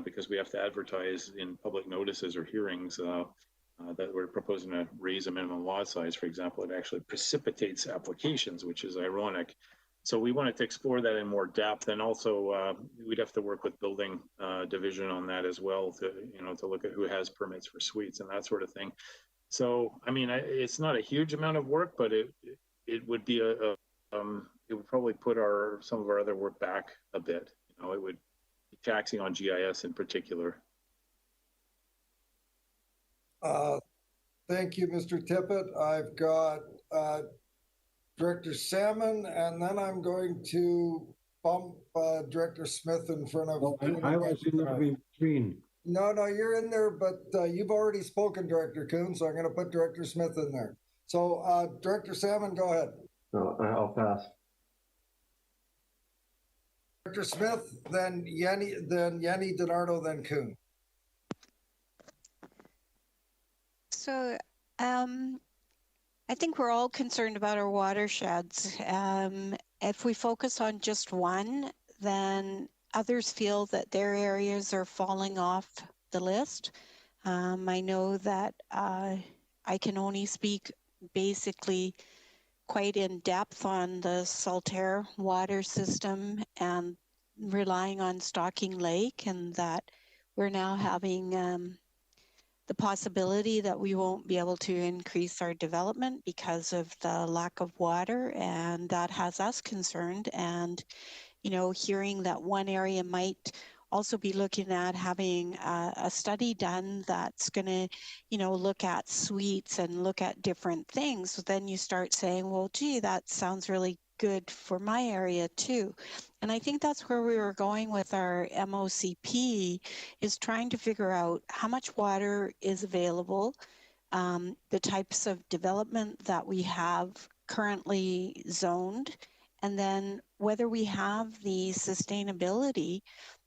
S18: because we have to advertise in public notices or hearings that we're proposing to raise a minimum lot size, for example, it actually precipitates applications, which is ironic. So we wanted to explore that in more depth, and also we'd have to work with building division on that as well to look at who has permits for suites and that sort of thing. So I mean, it's not a huge amount of work, but it would be it would probably put some of our other work back a bit. It would be taxing on GIS in particular.
S12: Thank you, Mr. Tippett. I've got Director Salmon, and then I'm going to bump Director Smith in front of.
S17: Well, I was in the between.
S12: No, you're in there, but you've already spoken, Director Kuhn, so I'm going to put Director Smith in there. So, Director Salmon, go ahead.
S3: No, I'll pass.
S12: Director Smith, then Yanni DiNardo, then Kuhn.
S14: So, I think we're all concerned about our watersheds. If we focus on just one, then others feel that their areas are falling off the list. I know that I can only speak basically quite in depth on the Saltaire water system and relying on Stocking Lake, and that we're now having the possibility that we won't be able to increase our development because of the lack of water, and that has us concerned. And hearing that one area might also be looking at having a study done that's going to look at suites and look at different things, so then you start saying, well, gee, that sounds really good for my area too. And I think that's where we were going with our MOCP, is trying to figure out how much water is available, the types of development that we have currently zoned, and then whether we have the sustainability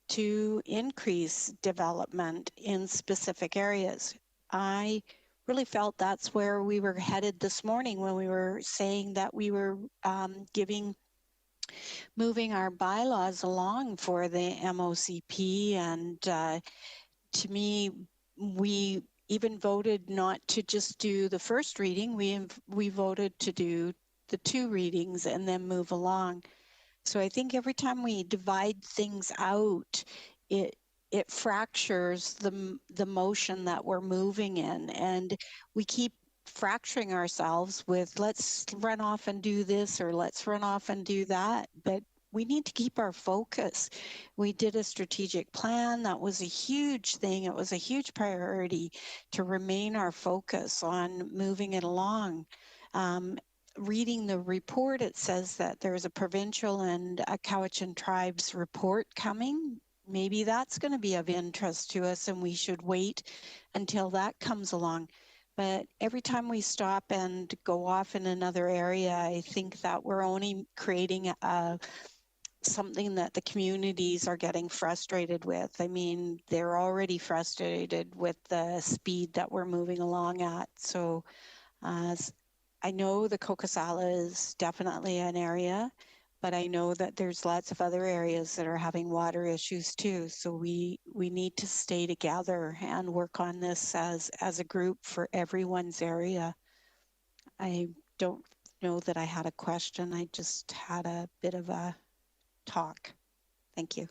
S14: to increase development in specific areas. I really felt that's where we were headed this morning when we were saying that we were moving our bylaws along for the MOCP. And to me, we even voted not to just do the first reading. We voted to do the 2 readings and then move along. So I think every time we divide things out, it fractures the motion that we're moving in, and we keep fracturing ourselves with let's run off and do this or let's run off and do that. But we need to keep our focus. We did a strategic plan. That was a huge thing. It was a huge priority to remain our focus on moving it along. Reading the report, it says that there's a provincial and a Cowichan tribes report coming. Maybe that's going to be of interest to us, and we should wait until that comes along. But every time we stop and go off in another area, I think that we're only creating something that the communities are getting frustrated with. I mean, they're already frustrated with the speed that we're moving along at. So I know the Kokosala is definitely an area but I know that there's lots of other areas that are having water issues too. So we need to stay together and work on this as a group for everyone's area. I don't know that I had a question. I just had a bit of a talk. Thank you.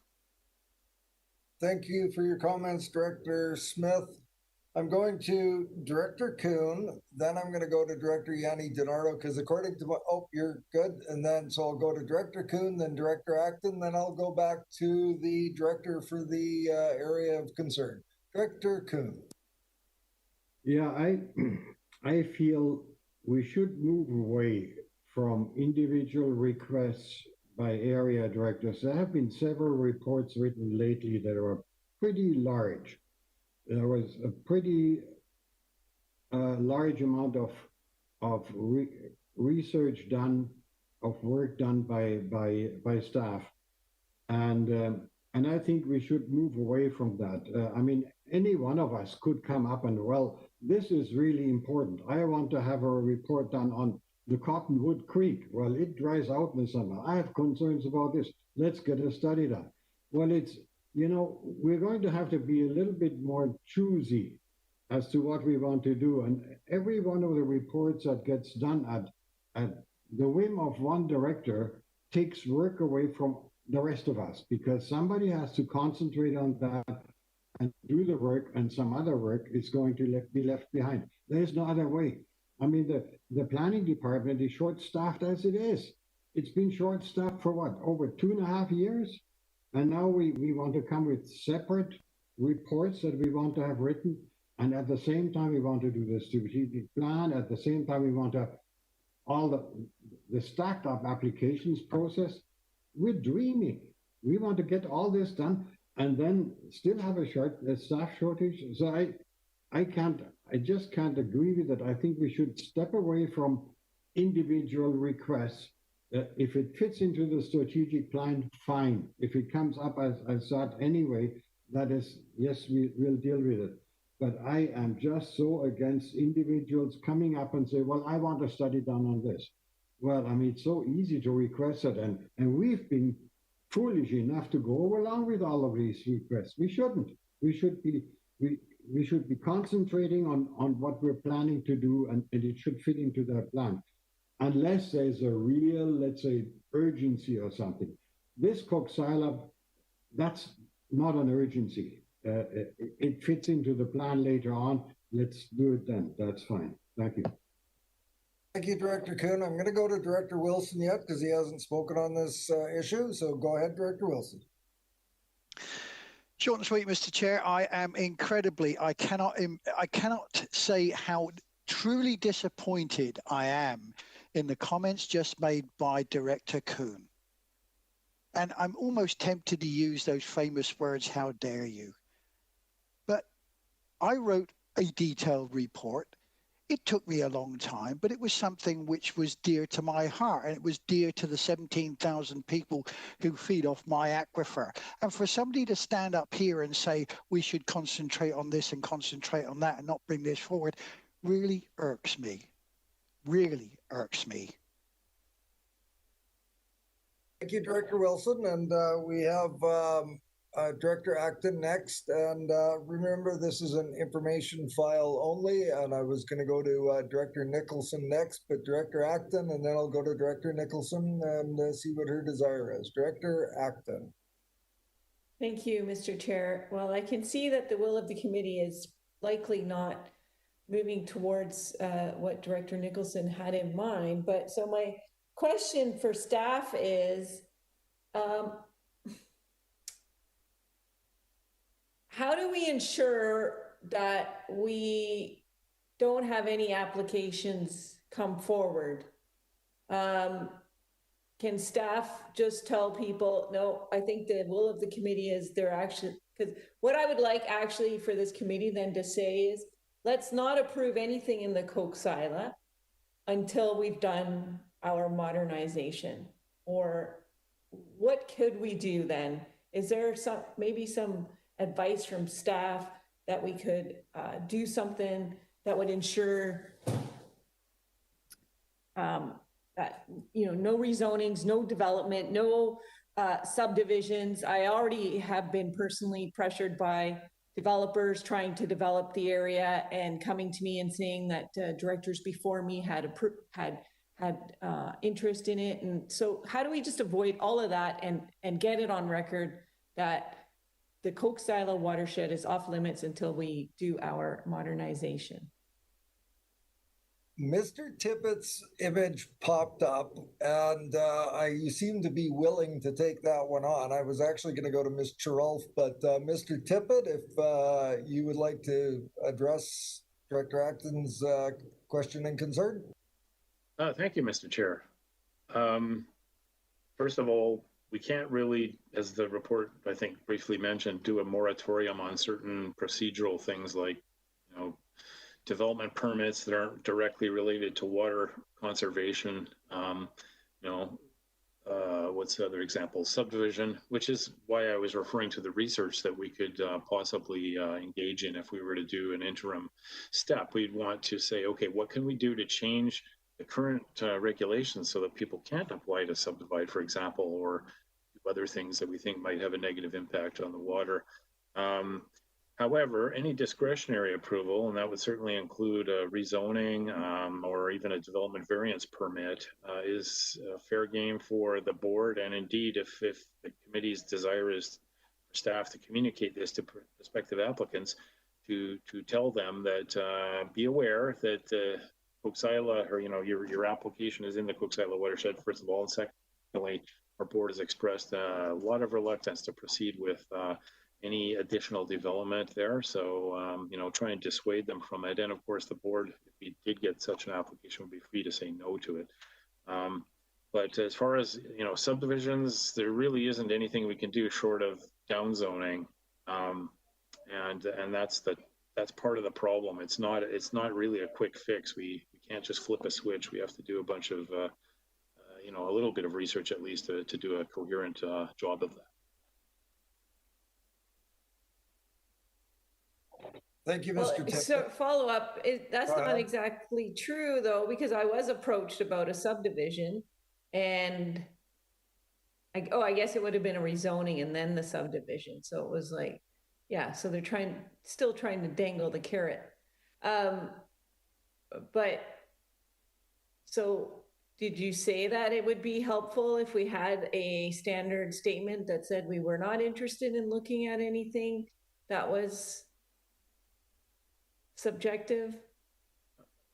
S12: Thank you for your comments, Director Smith. I'm going to Director Kuhn, then I'm going to go to Director Yanni DiNardo, because according to my, oh, you're good. And then, so I'll go to Director Kuhn, then Director Acton, then I'll go back to the Director for the area of concern. Director Kuhn.
S17: Yeah, I feel we should move away from individual requests by area directors. There have been several reports written lately that are pretty large. There was a pretty large amount of research done, of work done by staff, and I think we should move away from that. I mean, any one of us could come up and, well, this is really important. I want to have a report done on the Cottonwood Creek. Well, it dries out in the summer. I have concerns about this. Let's get a study done. Well, it's, you know, we're going to have to be a little bit more choosy as to what we want to do. And every one of the reports that gets done at the whim of one director takes work away from the rest of us, because somebody has to concentrate on that and do the work, and some other work is going to be left behind. There's no other way. I mean, the planning department is short-staffed as it is. It's been short-staffed for what, over 2.5 years? And now we want to come with separate reports that we want to have written. And at the same time, we want to do the strategic plan. At the same time, we want to all the stacked up applications process. We're dreaming. We want to get all this done and then still have a staff shortage. So I just can't agree with it. I think we should step away from individual requests. If it fits into the strategic plan, fine. If it comes up as that anyway, that is, yes, we'll deal with it. But I am just so against individuals coming up and say, well, I want a study done on this. Well, I mean, it's so easy to request it. And we've been foolish enough to go along with all of these requests. We shouldn't. We should be concentrating on what we're planning to do, and it should fit into that plan. Unless there's a real, let's say, urgency or something. This Coxsila, that's not an urgency. It fits into the plan later on. Let's do it then. That's fine. Thank you.
S12: Thank you, Director Kuhn. I'm going to go to Director Wilson yet because he hasn't spoken on this issue. So go ahead, Director Wilson.
S9: Short and sweet, Mr. Chair. I am incredibly, I cannot say how truly disappointed I am in the comments just made by Director Kuhn. And I'm almost tempted to use those famous words, how dare you? But I wrote a detailed report. It took me a long time, but it was something which was dear to my heart, and it was dear to the 17,000 people who feed off my aquifer. And for somebody to stand up here and say we should concentrate on this and concentrate on that and not bring this forward really irks me. Really irks me.
S12: Thank you, Director Wilson. And we have Director Acton next. And remember, this is an information file only. And I was going to go to Director Nicholson next, but Director Acton, and then I'll go to Director Nicholson and see what her desire is. Director Acton.
S11: Thank you, Mr. Chair. Well, I can see that the will of the committee is likely not moving towards what Director Nicholson had in mind. But so my question for staff is, how do we ensure that we don't have any applications come forward? Can staff just tell people, no, I think the will of the committee is their action? Because what I would like actually for this committee then to say is, let's not approve anything in the Coxsila until we've done our modernization. Or what could we do then? Is there maybe some advice from staff that we could do something that would ensure no rezonings, no development, no subdivisions. I already have been personally pressured by developers trying to develop the area and coming to me and saying that directors before me had interest in it. And so how do we just avoid all of that and get it on record that the Coke-Silo watershed is off limits until we do our modernization?
S12: Mr. Tippett's image popped up, and you seem to be willing to take that one on. I was actually going to go to Ms. Chirolf, but Mr. Tippett, if you would like to address Director Acton's question and concern.
S18: Thank you, Mr. Chair. First of all, we can't really, as the report I think briefly mentioned, do a moratorium on certain procedural things like, development permits that aren't directly related to water conservation. What's the other example? Subdivision, which is why I was referring to the research that we could possibly engage in if we were to do an interim step. We'd want to say, okay, what can we do to change the current regulations so that people can't apply to subdivide, for example, or do other things that we think might have a negative impact on the water. However, any discretionary approval, and that would certainly include a rezoning or even a development variance permit, is fair game for the board. And indeed, if the committee's desire is for staff to communicate this to prospective applicants, to tell them that be aware that Coke-Silo, or your application is in the Coke-Silo watershed, first of all, and secondly, our board has expressed a lot of reluctance to proceed with any additional development there. So, try and dissuade them from it. And of course, the board, if we did get such an application, would be free to say no to it. But as far as, subdivisions, there really isn't anything we can do short of downzoning. And that's part of the problem. It's not really a quick fix. We can't just flip a switch. We have to do a bunch of, a little bit of research at least to do a coherent job of that.
S12: Thank you, Mr. Tippett.
S11: So follow up, that's not exactly true though, because I was approached about a subdivision and I guess it would have been a rezoning and then the subdivision. So it was like, yeah, so they're still trying to dangle the carrot. But so did you say that it would be helpful if we had a standard statement that said we were not interested in looking at anything that was subjective?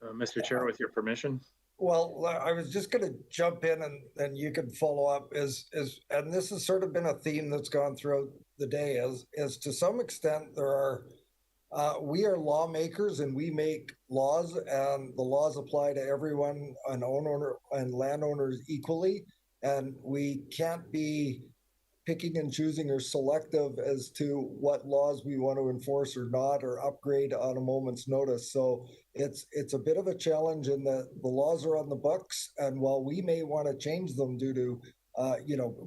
S18: Mr. Chair, with your permission.
S12: Well, I was just going to jump in and you can follow up and this has sort of been a theme that's gone throughout the day is to some extent we are lawmakers and we make laws and the laws apply to everyone, an owner and landowners equally. And we can't be picking and choosing or selective as to what laws we want to enforce or not, or upgrade on a moment's notice. So it's a bit of a challenge in that the laws are on the books. And while we may want to change them due to,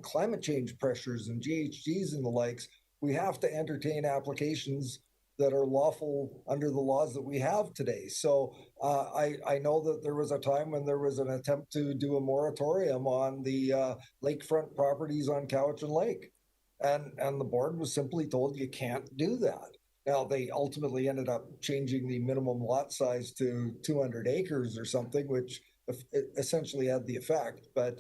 S12: climate change pressures and GHGs and the likes, we have to entertain applications that are lawful under the laws that we have today. So I know that there was a time when there was an attempt to do a moratorium on the lakefront properties on Cowichan Lake. And the board was simply told you can't do that. Now, they ultimately ended up changing the minimum lot size to 200 acres or something, which essentially had the effect. But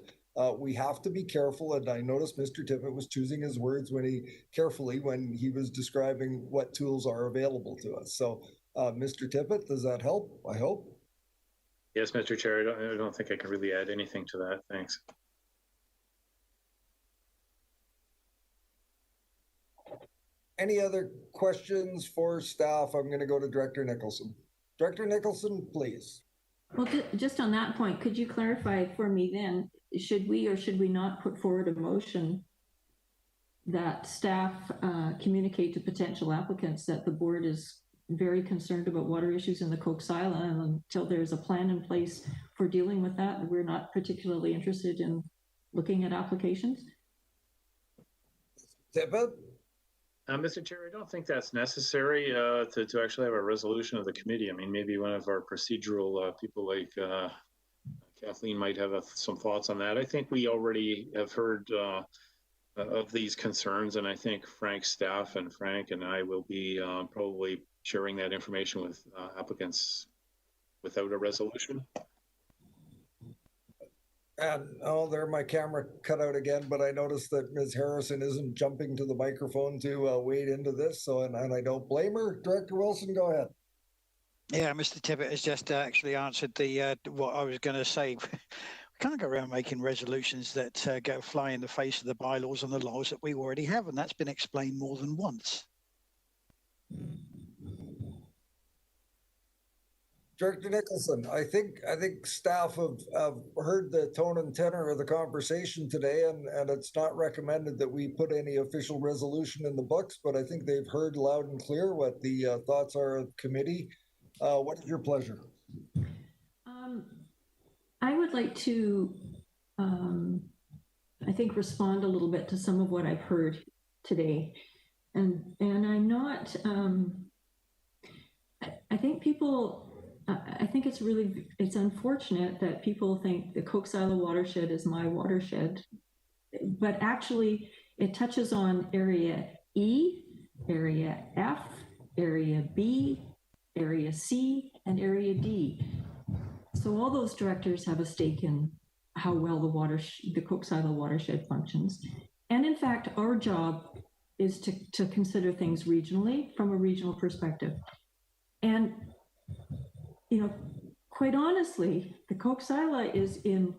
S12: we have to be careful, and I noticed Mr. Tippett was choosing his words when he was describing what tools are available to us. So, Mr. Tippett, does that help? I hope.
S18: Yes, Mr. Chair. I don't think I can really add anything to that. Thanks.
S12: Any other questions for staff? I'm going to go to Director Nicholson. Director Nicholson, please.
S10: Well, just on that point, could you clarify for me then, should we or should we not put forward a motion that staff communicate to potential applicants that the board is very concerned about water issues in the Coke-Silo, and until there's a plan in place for dealing with that, we're not particularly interested in looking at applications?
S18: Mr. Chair, I don't think that's necessary to actually have a resolution of the committee. I mean, maybe one of our procedural people like Kathleen might have some thoughts on that. I think we already have heard of these concerns, and I think Frank's staff and Frank and I will be probably sharing that information with applicants without a resolution.
S12: And oh, there my camera cut out again, but I noticed that Ms. Harrison isn't jumping to the microphone to wade into this, so and I don't blame her. Director Wilson, go ahead.
S9: Yeah, Mr. Tippett has just actually answered the what I was going to say. We can't go around making resolutions that go fly in the face of the bylaws and the laws that we already have, and that's been explained more than once.
S12: Director Nicholson, I think staff have heard the tone and tenor of the conversation today, and it's not recommended that we put any official resolution in the books, but I think they've heard loud and clear what the thoughts are of committee. What is your pleasure?
S10: I would like to, I think, respond a little bit to some of what I've heard today, and I'm not. I think people. I think it's unfortunate that people think the Coxsila watershed is my watershed, but actually it touches on Area E, Area F, Area B, Area C, and Area D. So all those directors have a stake in how well the Coxsila watershed functions. And in fact, our job is to consider things regionally from a regional perspective. And you know, quite honestly, the Coxsila is in,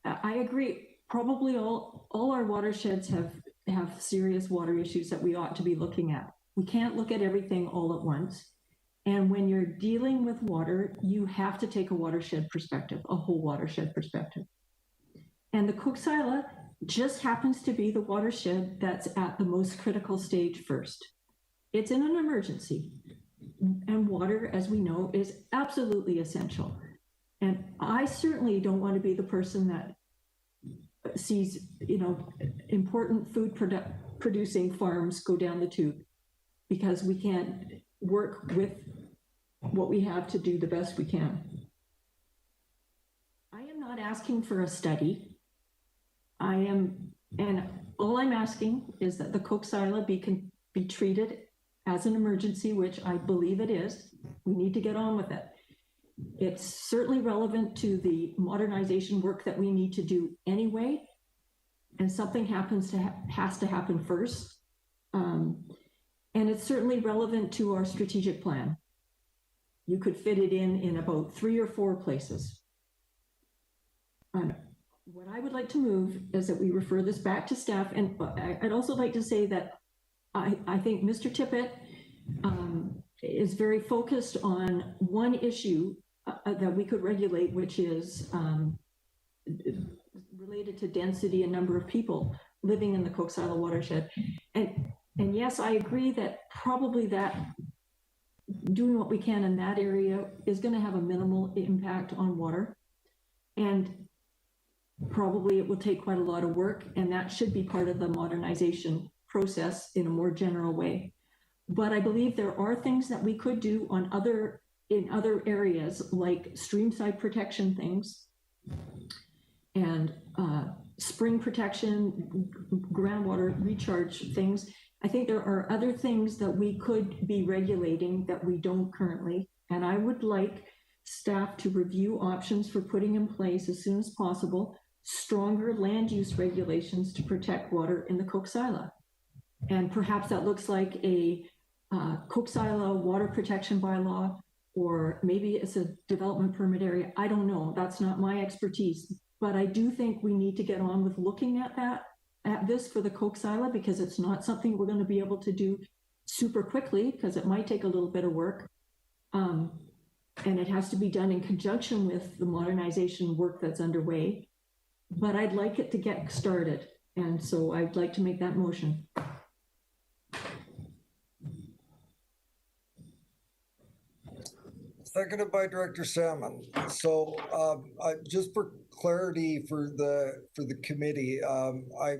S10: I agree, probably all our watersheds have serious water issues that we ought to be looking at. We can't look at everything all at once. And when you're dealing with water, you have to take a watershed perspective, a whole watershed perspective. And the Coxsila just happens to be the watershed that's at the most critical stage first. It's in an emergency. And water, as we know, is absolutely essential. And I certainly don't want to be the person that sees, you know, important food producing farms go down the tube because we can't work with what we have to do the best we can. I am not asking for a study. And all I'm asking is that the Coxsila be treated as an emergency, which I believe it is. We need to get on with it. It's certainly relevant to the modernization work that we need to do anyway, and something has to happen first. And it's certainly relevant to our strategic plan. You could fit it in about 3 or 4 places. What I would like to move is that we refer this back to staff, and I'd also like to say that I think Mr. Tippett is very focused on one issue that we could regulate, which is related to density and number of people living in the Coxsila watershed. And yes, I agree that probably that doing what we can in that area is going to have a minimal impact on water. And probably it will take quite a lot of work, and that should be part of the modernization process in a more general way. But I believe there are things that we could do in other areas, like streamside protection things and spring protection, groundwater recharge things. I think there are other things that we could be regulating that we don't currently. And I would like staff to review options for putting in place as soon as possible stronger land use regulations to protect water in the Coxsila. And perhaps that looks like a Coxsila water protection bylaw, or maybe it's a development permit area. I don't know. That's not my expertise. But I do think we need to get on with looking at this for the Coxsila, because it's not something we're going to be able to do super quickly, because it might take a little bit of work. And it has to be done in conjunction with the modernization work that's underway. But I'd like it to get started. And so I'd like to make that motion.
S12: Seconded by Director Salmon. So just for clarity for the committee, I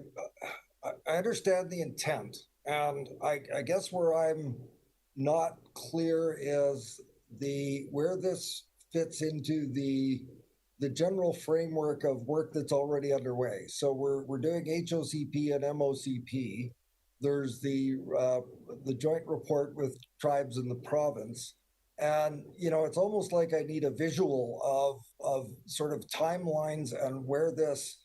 S12: understand the intent, and I guess where I'm not clear is where this fits into the the general framework of work that's already underway. So we're doing HOCP and MOCP. There's the joint report with tribes in the province. And, you know, it's almost like I need a visual of sort of timelines and where this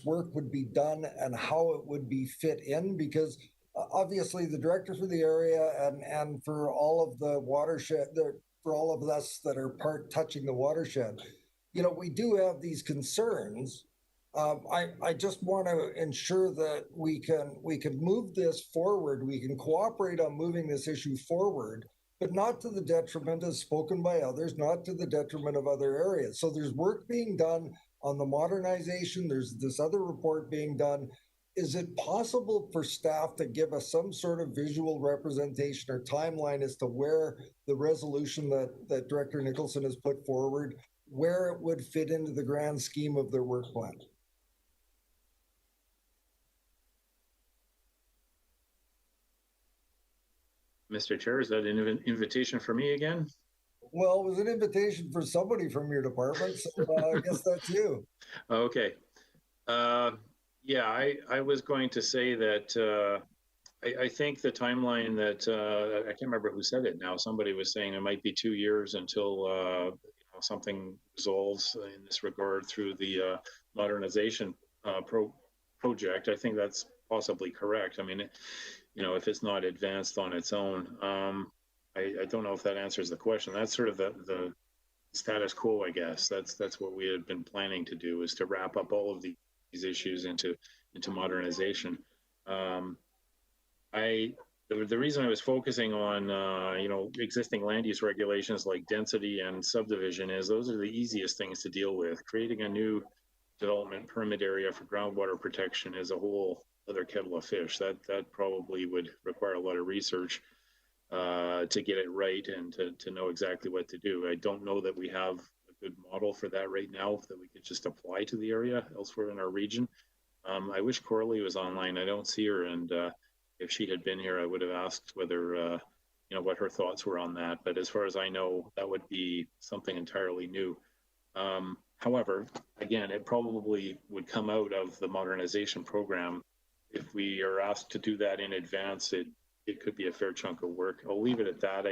S12: work would be done and how it would be fit in, because obviously the director for the area and for all of the watershed, for all of us that are touching the watershed, you know, we do have these concerns. I just want to ensure that we can move this forward. We can cooperate on moving this issue forward, but not to the detriment, as spoken by others, not to the detriment of other areas. So there's work being done on the modernization. There's this other report being done. Is it possible for staff to give us some sort of visual representation or timeline as to where the resolution that Director Nicholson has put forward, where it would fit into the grand scheme of their work plan?
S18: Mr. Chair, is that an invitation for me again?
S12: Well, it was an invitation for somebody from your department, so I guess that's you.
S18: Okay. Yeah, I was going to say that I think the timeline that I can't remember who said it now. Somebody was saying it might be 2 years until you know, something resolves in this regard through the modernization project. I think that's possibly correct. I mean, you know, if it's not advanced on its own, I don't know if that answers the question. That's sort of the status quo, I guess. That's what we had been planning to do, is to wrap up all of these issues into modernization. The reason I was focusing on you know, existing land use regulations like density and subdivision is those are the easiest things to deal with. Creating a new development permit area for groundwater protection is a whole other kettle of fish. That probably would require a lot of research to get it right and to know exactly what to do. I don't know that we have a good model for that right now that we could just apply to the area elsewhere in our region. I wish Coralie was online. I don't see her, and if she had been here, I would have asked whether you know, what her thoughts were on that. But as far as I know, that would be something entirely new. However, again, it probably would come out of the modernization program. If we are asked to do that in advance, it could be a fair chunk of work. I'll leave it at that.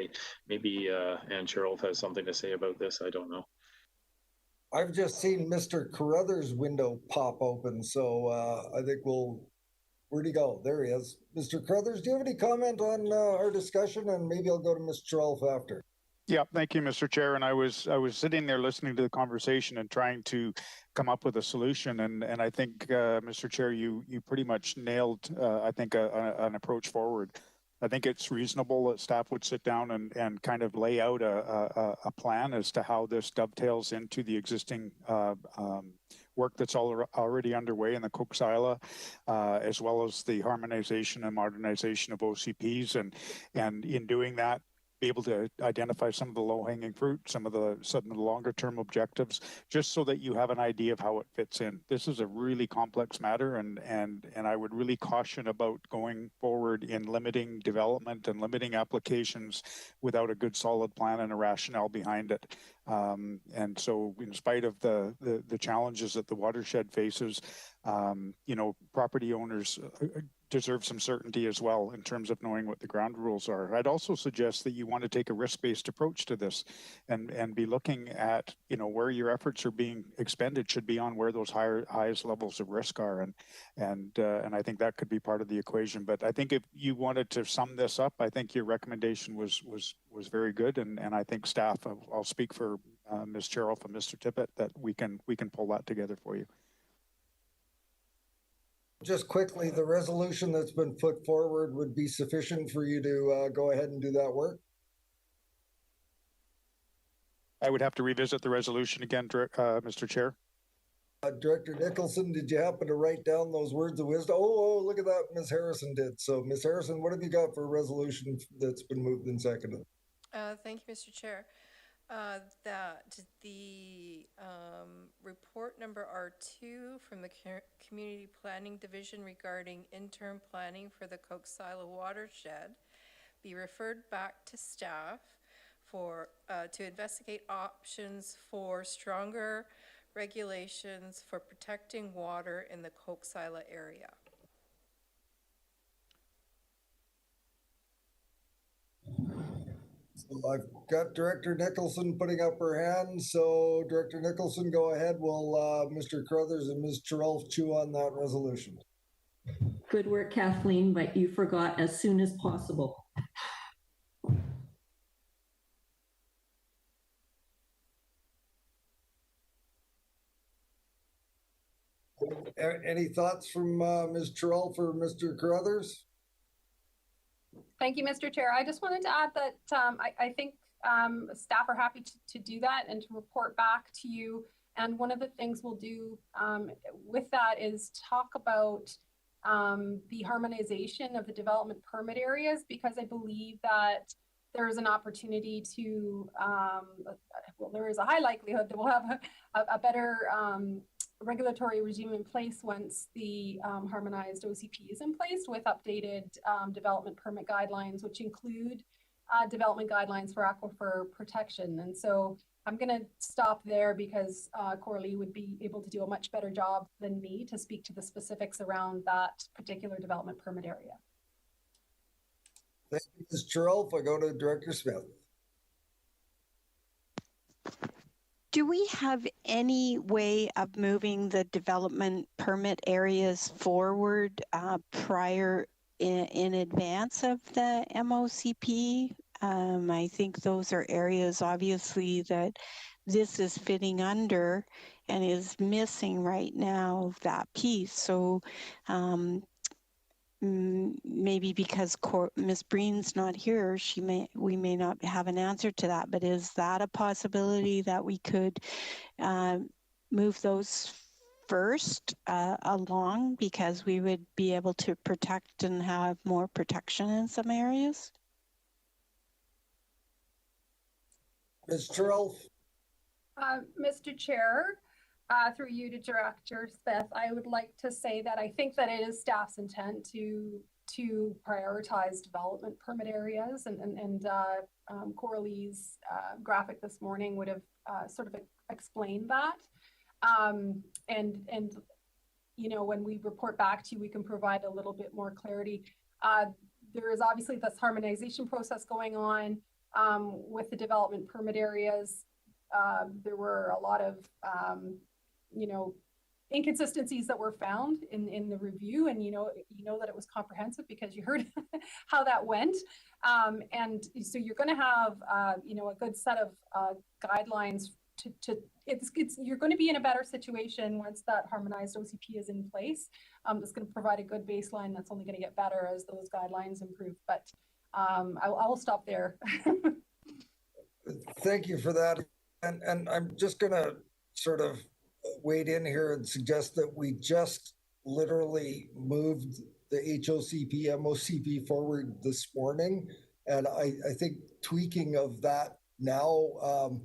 S18: Maybe Ann Cheryl has something to say about this. I don't know.
S12: I've just seen Mr. Carruthers' window pop open, so I think where'd he go? There he is. Mr. Carruthers, do you have any comment on our discussion? And maybe I'll go to Ms. Cheryl after.
S19: Yeah, thank you, Mr. Chair. And I was sitting there listening to the conversation and trying to come up with a solution. And I think, Mr. Chair, you pretty much nailed, I think, an approach forward. I think it's reasonable that staff would sit down and kind of lay out a plan as to how this dovetails into the existing work that's already underway in the Coxsila, as well as the harmonization and modernization of OCPs. And in doing that, be able to identify some of the low-hanging fruit, some of the longer-term objectives, just so that you have an idea of how it fits in. This is a really complex matter, and I would really caution about going forward in limiting development and limiting applications without a good solid plan and a rationale behind it. And so, in spite of the challenges that the watershed faces, you know, property owners deserve some certainty as well in terms of knowing what the ground rules are. I'd also suggest that you want to take a risk-based approach to this and be looking at, you know, where your efforts are being expended should be on where those highest levels of risk are. And I think that could be part of the equation. But I think if you wanted to sum this up, I think your recommendation was very good. And I think staff, I'll speak for Ms. Cheryl and Mr. Tippett, that we can pull that together for you.
S12: Just quickly, the resolution that's been put forward would be sufficient for you to go ahead and do that work?
S19: I would have to revisit the resolution again, Mr. Chair.
S12: Director Nicholson, did you happen to write down those words of wisdom? Oh, look at that, Ms. Harrison did. So, Ms. Harrison, what have you got for a resolution that's been moved and seconded?
S1: Thank you, Mr. Chair. That the report number R2 from the Community Planning Division regarding interim planning for the Coxsila watershed be referred back to staff for, to investigate options for stronger regulations for protecting water in the Coxsila area.
S12: So I've got Director Nicholson putting up her hand. So Director Nicholson, go ahead. Will Mr. Carruthers and Ms. Terrell chew on that resolution?
S10: Good work, Kathleen, but you forgot as soon as possible.
S12: Any thoughts from Ms. Terrell for Mr. Carruthers?
S15: Thank you, Mr. Chair. I just wanted to add that I think staff are happy to do that and to report back to you. And one of the things we'll do with that is talk about the harmonization of the development permit areas, because I believe that there is an opportunity to, well, there is a high likelihood that we'll have a better regulatory regime in place once the harmonized OCP is in place, with updated development permit guidelines, which include development guidelines for aquifer protection. And so I'm going to stop there because Coralie would be able to do a much better job than me to speak to the specifics around that particular development permit area.
S12: Thank you, Ms. Terrell. If I go to Director Smith.
S14: Do we have any way of moving the development permit areas forward prior in advance of the MOCP? I think those are areas obviously that this is fitting under and is missing right now, that piece. So maybe because Ms. Breen's not here, we may not have an answer to that, but is that a possibility that we could move those first along, because we would be able to protect and have more protection in some areas?
S12: Ms. Terrell.
S15: Mr. Chair, through you to Director Smith, I would like to say that I think that it is staff's intent to prioritize development permit areas, and Coralie's graphic this morning would have sort of explained that. And you know, when we report back to you, we can provide a little bit more clarity. There is obviously this harmonization process going on with the development permit areas. There were a lot of you know, inconsistencies that were found in the review, and you know that it was comprehensive because you heard how that went, and so you're going to have you know, a good set of guidelines you're going to be in a better situation once that harmonized OCP is in place. It's going to provide a good baseline that's only going to get better as those guidelines improve, but I'll stop there.
S12: Thank you for that. And I'm just going to sort of wade in here and suggest that we just literally moved the HOCP, MOCP forward this morning. And I think tweaking of that now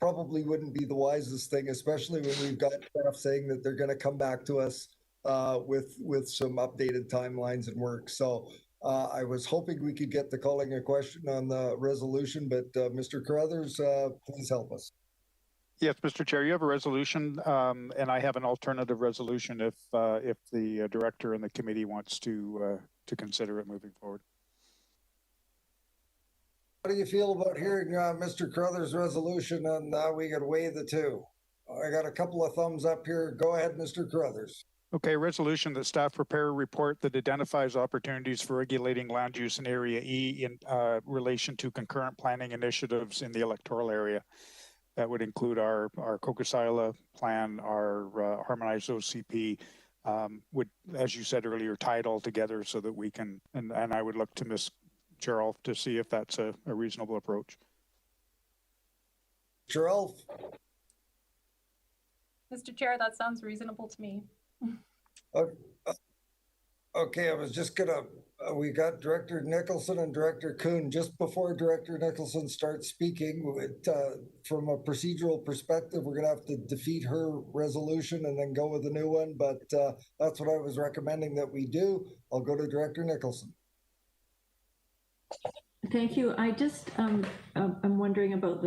S12: probably wouldn't be the wisest thing, especially when we've got staff saying that they're going to come back to us with some updated timelines and work. So I was hoping we could get the calling a question on the resolution, but Mr. Carruthers, please help us.
S19: Yes, Mr. Chair, you have a resolution, and I have an alternative resolution if the director and the committee wants to consider it moving forward.
S12: How do you feel about hearing Mr. Carruthers' resolution, and we could weigh the two? I got a couple of thumbs up here. Go ahead, Mr. Carruthers.
S19: Okay, resolution that staff prepare a report that identifies opportunities for regulating land use in Area E in relation to concurrent planning initiatives in the electoral area. That would include our Coxsila plan, our harmonized OCP, would, as you said earlier, tie it all together so that we can, and I would look to Ms. Gerald to see if that's a reasonable approach.
S12: Gerald?
S15: Mr. Chair, that sounds reasonable to me.
S12: Okay, I was just gonna, we got Director Nicholson and Director Kuhn. Just before Director Nicholson starts speaking, from a procedural perspective, we're gonna have to defeat her resolution and then go with a new one, but that's what I was recommending that we do. I'll go to Director Nicholson.
S10: Thank you. I just, I'm wondering about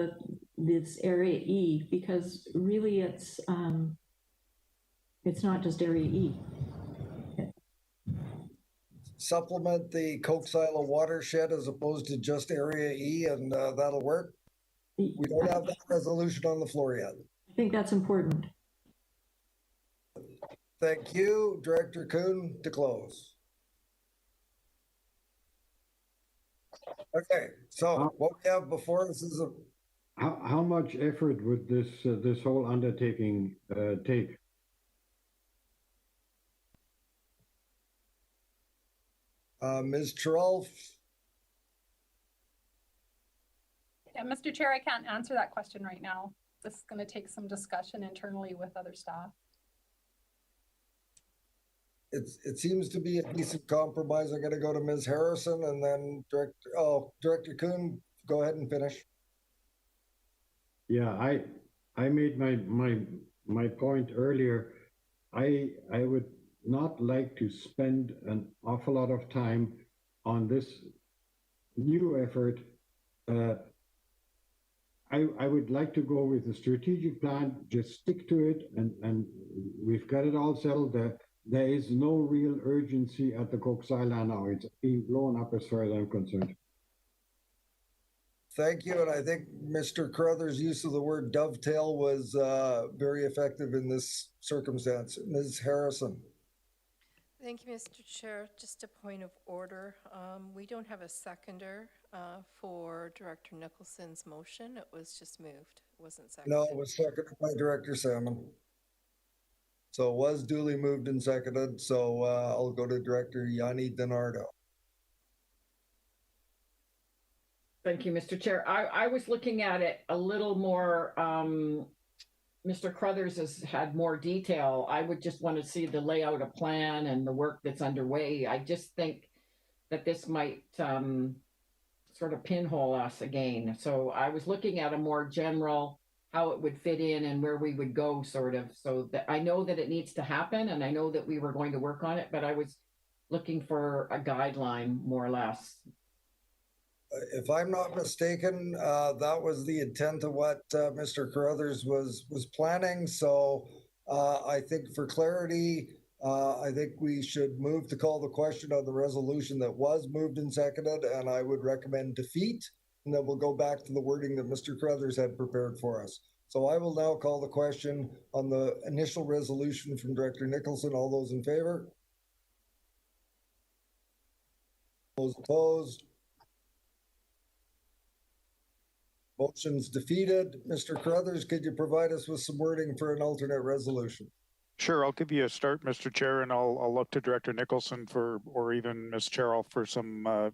S10: this area E, because really it's not just area E.
S12: Supplement the Coxsilo watershed as opposed to just area E, and that'll work. We don't have that resolution on the floor yet.
S10: I think that's important.
S12: Thank you, Director Kuhn, to close. Okay, so what we have before us is a.
S17: How much effort would this whole undertaking take?
S12: Ms. Terrell.
S15: Yeah, Mr. Chair, I can't answer that question right now. This is going to take some discussion internally with other staff.
S12: It seems to be a decent compromise. I'm going to go to Ms. Harrison and then Director Kuhn, go ahead and finish.
S17: Yeah, I made my point earlier. I would not like to spend an awful lot of time on this new effort. I would like to go with a strategic plan, just stick to it, and we've got it all settled there. There is no real urgency at the Coxsilo now. It's being blown up as far as I'm concerned.
S12: Thank you, and I think Mr. Carruthers' use of the word dovetail was very effective in this circumstance. Ms. Harrison.
S1: Thank you, Mr. Chair. Just a point of order. We don't have a seconder for Director Nicholson's motion. It was just moved. It wasn't seconded.
S12: No, it was seconded by Director Salmon. So it was duly moved and seconded. So I'll go to Director Yanni DiNardo.
S8: Thank you, Mr. Chair. I was looking at it a little more, Mr. Carruthers has had more detail. I would just want to see the layout of plan and the work that's underway. I just think that this might sort of pinhole us again. So I was looking at a more general, how it would fit in and where we would go sort of, so that I know that it needs to happen and I know that we were going to work on it, but I was looking for a guideline more or less.
S12: If I'm not mistaken, that was the intent of what Mr. Carruthers was planning. So I think for clarity, I think we should move to call the question on the resolution that was moved and seconded, and I would recommend defeat, and then we'll go back to the wording that Mr. Carruthers had prepared for us. So I will now call the question on the initial resolution from Director Nicholson. All those in favor? Those opposed? Motion's defeated. Mr. Carruthers, could you provide us with some wording for an alternate resolution?
S19: Sure, I'll give you a start, Mr. Chair, and I'll look to Director Nicholson or even Ms. Charles for some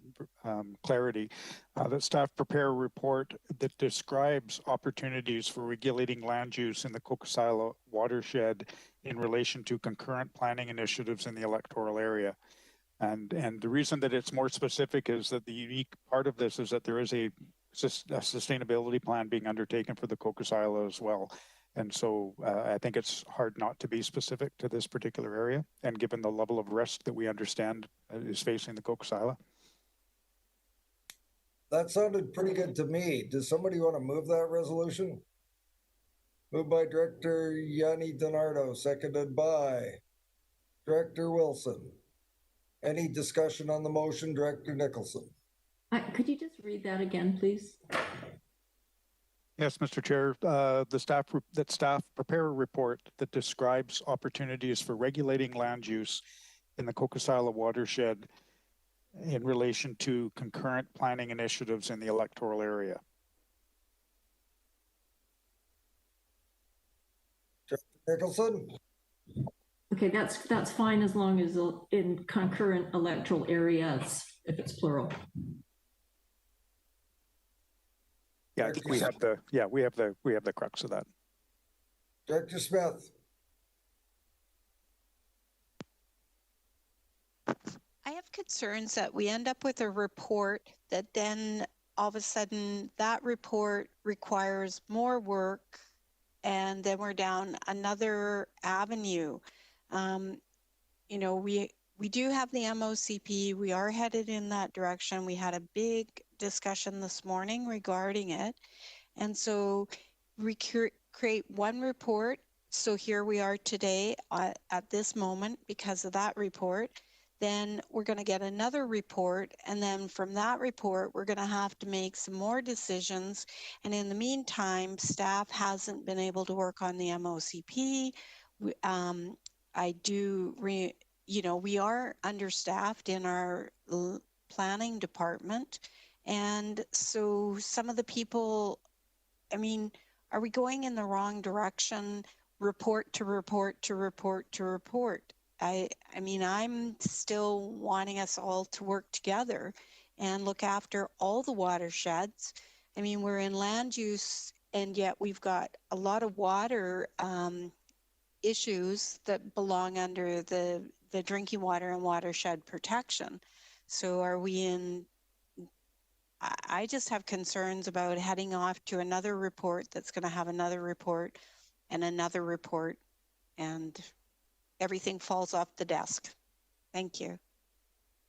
S19: clarity. That staff prepare a report that describes opportunities for regulating land use in the Coxsilo watershed in relation to concurrent planning initiatives in the electoral area. And the reason that it's more specific is that the unique part of this is that there is a sustainability plan being undertaken for the Coxsilo as well. And so I think it's hard not to be specific to this particular area, and given the level of risk that we understand is facing the Coxsilo.
S12: That sounded pretty good to me. Does somebody want to move that resolution? Moved by Director Yanni DiNardo, seconded by Director Wilson. Any discussion on the motion, Director Nicholson?
S10: Could you just read that again, please?
S19: Yes, Mr. Chair, staff prepare a report that describes opportunities for regulating land use in the Coxsilo watershed in relation to concurrent planning initiatives in the electoral area.
S12: Director Nicholson?
S10: Okay, that's fine as long as in concurrent electoral areas, if it's plural.
S19: Yeah, I think we have the crux of that.
S12: Director Smith.
S14: I have concerns that we end up with a report that then all of a sudden that report requires more work, and then we're down another avenue. You know, we do have the MOCP. We are headed in that direction. We had a big discussion this morning regarding it. And so we create one report. So here we are today at this moment because of that report. Then we're going to get another report. And then from that report, we're going to have to make some more decisions. And in the meantime, staff hasn't been able to work on the MOCP. We are understaffed in our planning department. And so some of the people, I mean, are we going in the wrong direction? Report to report to report to report. I mean, I'm still wanting us all to work together and look after all the watersheds. I mean, we're in land use, and yet we've got a lot of water issues that belong under the drinking water and watershed protection. So are we in, I just have concerns about heading off to another report that's going to have another report and another report, and everything falls off the desk. Thank you.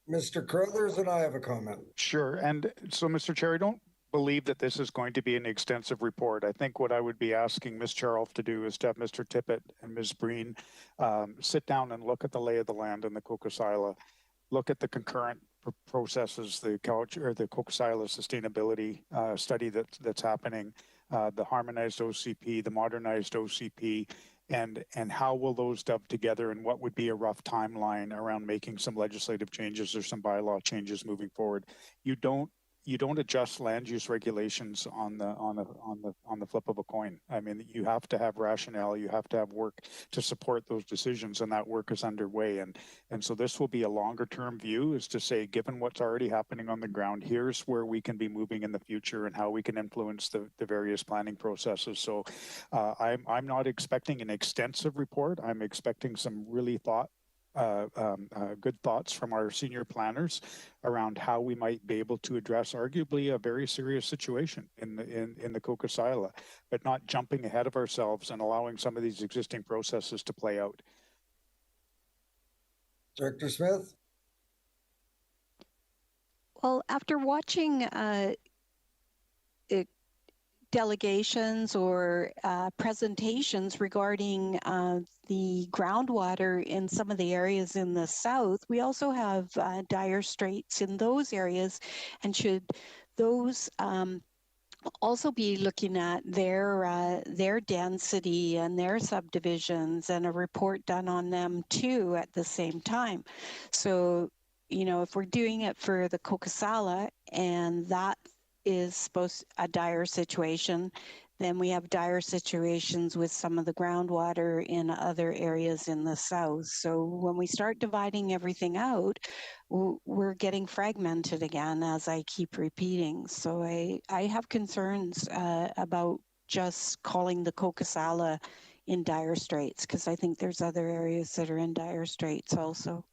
S12: Mr. Carruthers, and I have a comment.
S19: Sure. And so, Mr. Chair, I don't believe that this is going to be an extensive report. I think what I would be asking Ms. Charles to do is to have Mr. Tippett and Ms. Breen sit down and look at the lay of the land in the Cocosila, look at the concurrent processes, the Cocosila sustainability study that's happening, the harmonized OCP, the modernized OCP, and how will those dove together, and what would be a rough timeline around making some legislative changes or some bylaw changes moving forward. You don't adjust land use regulations on the flip of a coin. I mean, you have to have rationale, you have to have work to support those decisions, and that work is underway. And so this will be a longer term view, is to say, given what's already happening on the ground, here's where we can be moving in the future and how we can influence the various planning processes. So I'm not expecting an extensive report. I'm expecting some really good thoughts from our senior planners around how we might be able to address arguably a very serious situation in the Cocosila, but not jumping ahead of ourselves and allowing some of these existing processes to play out.
S12: Director Smith?
S14: Well, after watching delegations or presentations regarding the groundwater in some of the areas in the south, we also have dire straits in those areas, and should those also be looking at their density and their subdivisions, and a report done on them too at the same time. So, you know, if we're doing it for the Cocosila and that is a dire situation, then we have dire situations with some of the groundwater in other areas in the south. So when we start dividing everything out, we're getting fragmented again, as I keep repeating. So I have concerns about just calling the Cocosila in dire straits, because I think there's other areas that are in dire straits also.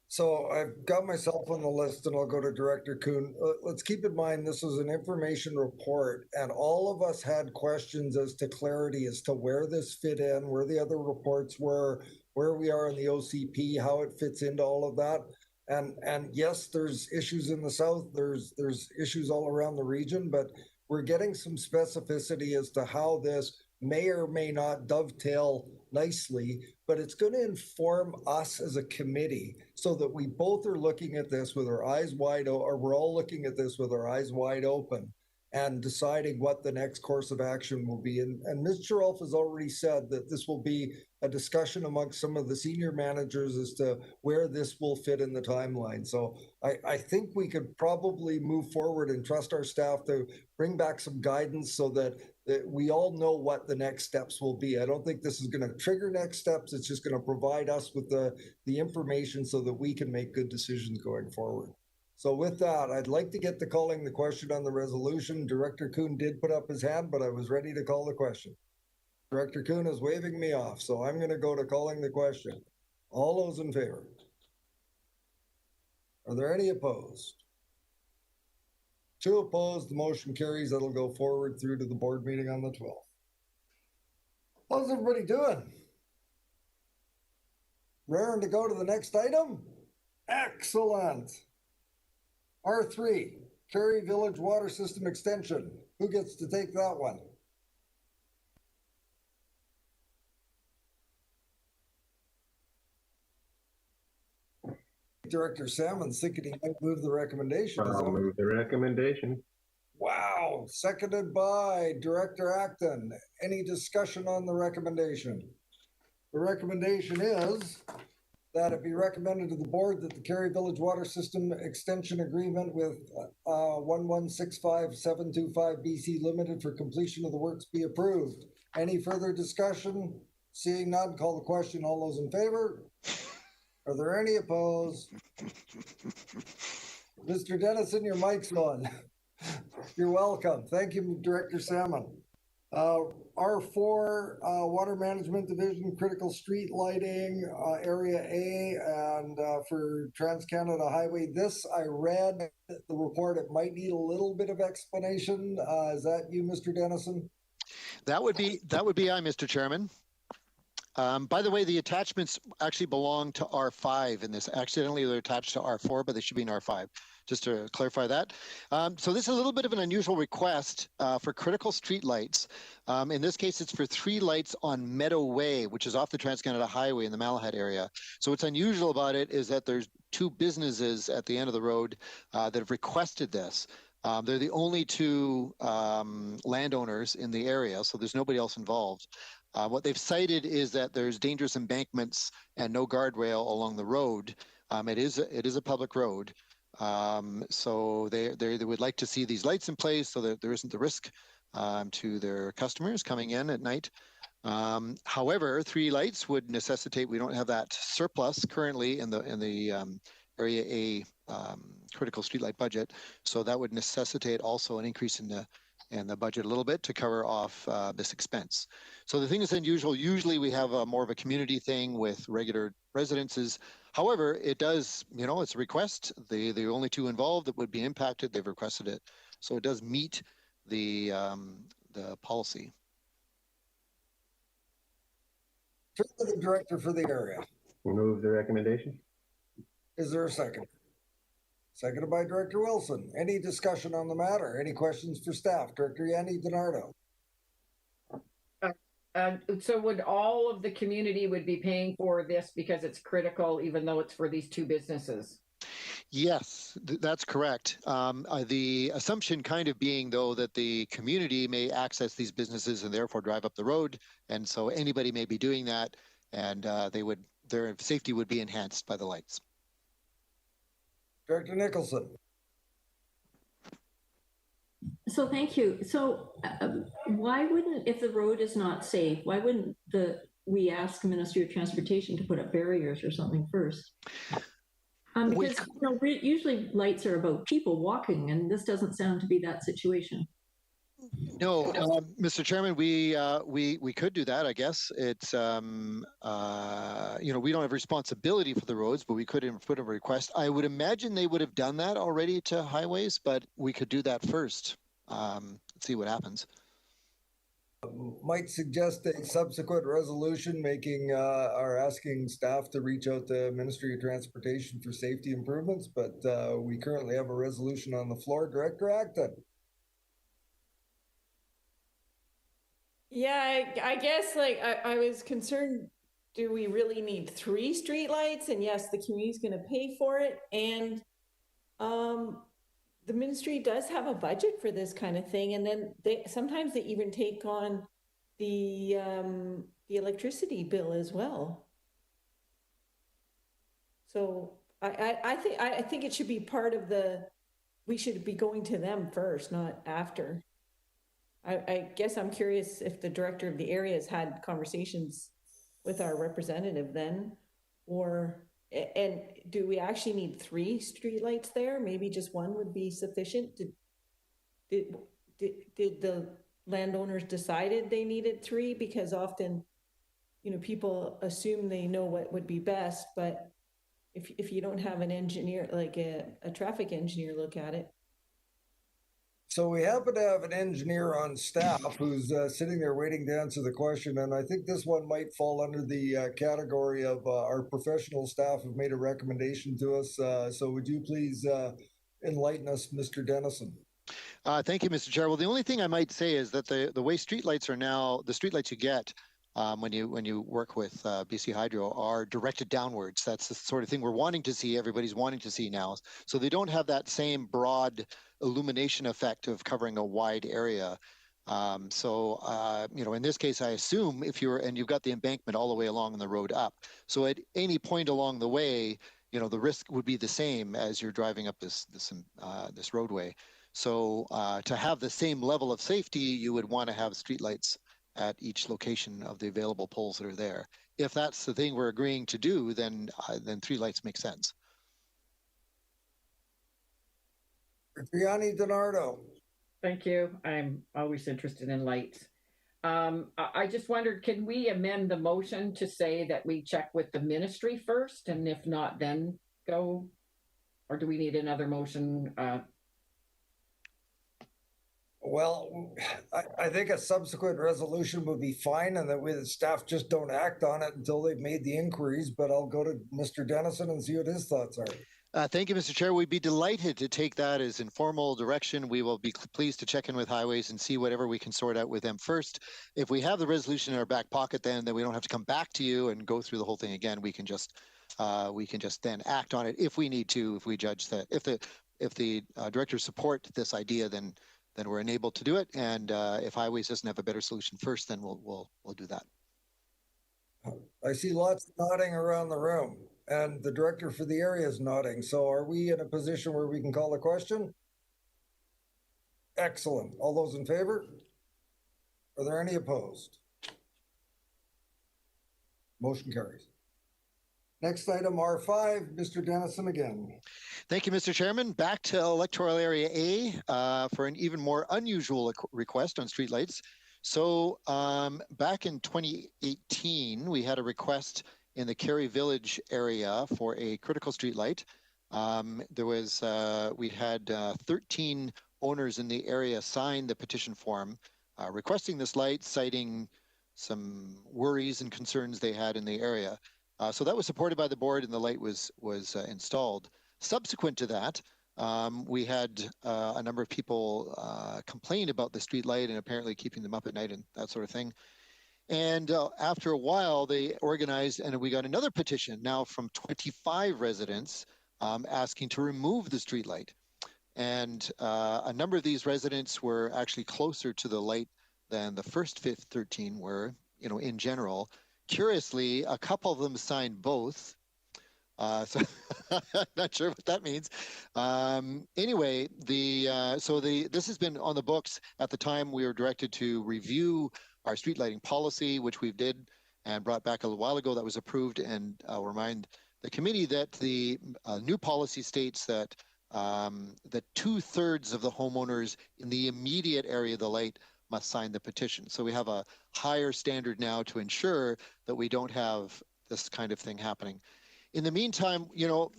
S12: So I've got myself on the list, and I'll go to Director Kuhn. Let's keep in mind this is an information report, and all of us had questions as to clarity as to where this fit in, where the other reports were, where we are in the OCP, how it fits into all of that. And yes, there's issues in the south. There's issues all around the region, but we're getting some specificity as to how this may or may not dovetail nicely, but it's going to inform us as a committee so that we both are looking at this with our eyes wide open, or we're all looking at this with our eyes wide open and deciding what the next course of action will be. And Ms. Charolf has already said that this will be a discussion amongst some of the senior managers as to where this will fit in the timeline. So I think we could probably move forward and trust our staff to bring back some guidance so that we all know what the next steps will be. I don't think this is going to trigger next steps. It's just going to provide us with the information so that we can make good decisions going forward. So with that, I'd like to get to calling the question on the resolution. Director Kuhn did put up his hand, but I was ready to call the question. Director Kuhn is waving me off, so I'm going to go to calling the question. All those in favor? Are there any opposed? 2 opposed, the motion carries. That'll go forward through to the board meeting on the 12th. How's everybody doing? Raring to go to the next item? Excellent. R3, Kerry Village Water System Extension. Who gets to take that one? Director Salmon's thinking he might move the recommendation.
S3: I'll move the recommendation.
S12: Wow, seconded by Director Acton. Any discussion on the recommendation? The recommendation is that it be recommended to the board that the Kerry Village Water System Extension Agreement with 1165725 BC Limited for completion of the works be approved. Any further discussion? Seeing none, call the question. All those in favor? Are there any opposed? Mr. Dennison, your mic's on. You're welcome. Thank you, Director Salmon. R4, Water Management Division, Critical Street Lighting, Area A, and for Trans-Canada Highway. This, I read the report. It might need a little bit of explanation. Is that you, Mr. Dennison?
S20: That would be I, Mr. Chairman. By the way, the attachments actually belong to R5 in this. Accidentally, they're attached to R4, but they should be in R5, just to clarify that. So this is a little bit of an unusual request for critical street lights. In this case, it's for 3 lights on Meadow Way, which is off the Trans-Canada Highway in the Malahat area. So what's unusual about it is that there's 2 businesses at the end of the road that have requested this. They're the only 2 landowners in the area, so there's nobody else involved. What they've cited is that there's dangerous embankments and no guardrail along the road. It is a public road, so they would like to see these lights in place so that there isn't the risk to their customers coming in at night. However, 3 lights would necessitate. We don't have that surplus currently in the Area A critical streetlight budget, so that would necessitate also an increase in the budget a little bit to cover off this expense. So the thing is unusual. Usually we have more of a community thing with regular residences. However, it does, it's a request. The only 2 involved that would be impacted, they've requested it. So it does meet the policy.
S12: Turn to the director for the area.
S3: Move the recommendation.
S12: Is there a second? Seconded by Director Wilson. Any discussion on the matter? Any questions for staff? Director Yanni DiNardo.
S8: So would all of the community would be paying for this because it's critical, even though it's for these 2 businesses?
S20: Yes, that's correct. The assumption kind of being, though, that the community may access these businesses and therefore drive up the road. And so anybody may be doing that, and their safety would be enhanced by the lights.
S12: Director Nicholson.
S10: So thank you. So why wouldn't, if the road is not safe, why wouldn't we ask the Ministry of Transportation to put up barriers or something first? Because usually lights are about people walking, and this doesn't sound to be that situation.
S20: No, Mr. Chairman, we could do that. I guess it's we don't have responsibility for the roads, but we could put a request. I would imagine they would have done that already to highways, but we could do that first. See what happens.
S12: Might suggest a subsequent resolution making or asking staff to reach out to Ministry of Transportation for safety improvements, but we currently have a resolution on the floor. Director Acton.
S11: Yeah, I guess I was concerned, do we really need 3 streetlights? And yes, the community's going to pay for it. And the ministry does have a budget for this kind of thing. And then sometimes they even take on the electricity bill as well. So I think it should be part of we should be going to them first, not after. I guess I'm curious if the director of the area has had conversations with our representative then, and do we actually need 3 streetlights there? Maybe just 1 would be sufficient. Did the landowners decided they needed 3? Because often, people assume they know what would be best, but if you don't have an engineer, like a traffic engineer look at it.
S12: So we happen to have an engineer on staff who's sitting there waiting to answer the question, and I think this one might fall under the category of our professional staff have made a recommendation to us. So would you please enlighten us, Mr. Dennison?
S20: Thank you, Mr. Chair. Well, the only thing I might say is that the way streetlights are now, the streetlights you get when you work with BC Hydro are directed downwards. That's the sort of thing we're wanting to see. Everybody's wanting to see now. So they don't have that same broad illumination effect of covering a wide area. In this case, I assume if you've got the embankment all the way along the road up. So at any point along the way, the risk would be the same as you're driving up this roadway. So to have the same level of safety, you would want to have streetlights at each location of the available poles that are there. If that's the thing we're agreeing to do, then 3 lights make sense.
S12: Gianni DiNardo.
S8: Thank you. I'm always interested in lights. I just wondered, can we amend the motion to say that we check with the ministry first, and if not, then go? Or do we need another motion?
S12: Well, I think a subsequent resolution would be fine, and that we, the staff, just don't act on it until they've made the inquiries. But I'll go to Mr. Dennison and see what his thoughts are.
S20: Thank you, Mr. Chair. We'd be delighted to take that as informal direction. We will be pleased to check in with Highways and see whatever we can sort out with them first. If we have the resolution in our back pocket, then we don't have to come back to you and go through the whole thing again. We can just then act on it if we need to. If we judge that if the directors support this idea, then we're enabled to do it. And if Highways doesn't have a better solution first, then we'll do that.
S12: I see lots of nodding around the room, and the director for the area is nodding. So are we in a position where we can call a question? Excellent. All those in favor? Are there any opposed? Motion carries. Next item, R5, Mr. Dennison again.
S20: Thank you, Mr. Chairman. Back to Electoral Area A for an even more unusual request on streetlights. So back in 2018, we had a request in the Kerry Village area for a critical streetlight. We had 13 owners in the area sign the petition form requesting this light, citing some worries and concerns they had in the area. So that was supported by the board, and the light was installed. Subsequent to that, we had a number of people complain about the street light and apparently keeping them up at night and that sort of thing. And after a while, they organized, and we got another petition now from 25 residents asking to remove the street light. And a number of these residents were actually closer to the light than the first 13 were, in general. Curiously, a couple of them signed both. So not sure what that means. Anyway, this has been on the books. At the time, we were directed to review our street lighting policy, which we did and brought back a little while ago. That was approved, and I'll remind the committee that the new policy states that that 2/3 of the homeowners in the immediate area of the light must sign the petition. So we have a higher standard now to ensure that we don't have this kind of thing happening. In the meantime,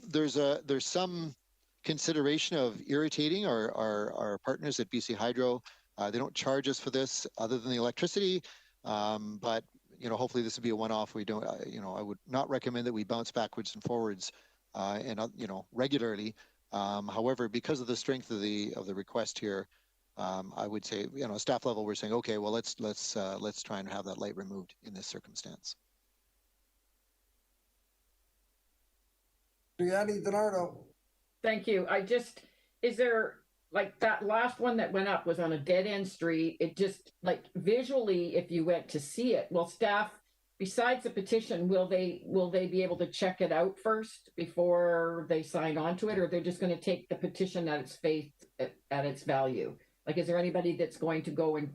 S20: there's some consideration of irritating our partners at BC Hydro. They don't charge us for this other than the electricity, but hopefully this will be a one-off. We don't, I would not recommend that we bounce backwards and forwards, regularly. However, because of the strength of the request here, I would say, staff level, we're saying, okay, well, let's try and have that light removed in this circumstance.
S12: Gianni DiNardo.
S8: Thank you. Is there, like, that last one that went up was on a dead end street? It just, like, visually, if you went to see it, well, staff, besides the petition, will they be able to check it out first before they sign on to it, or they're just going to take the petition at its face, at its value? Like, is there anybody that's going to go and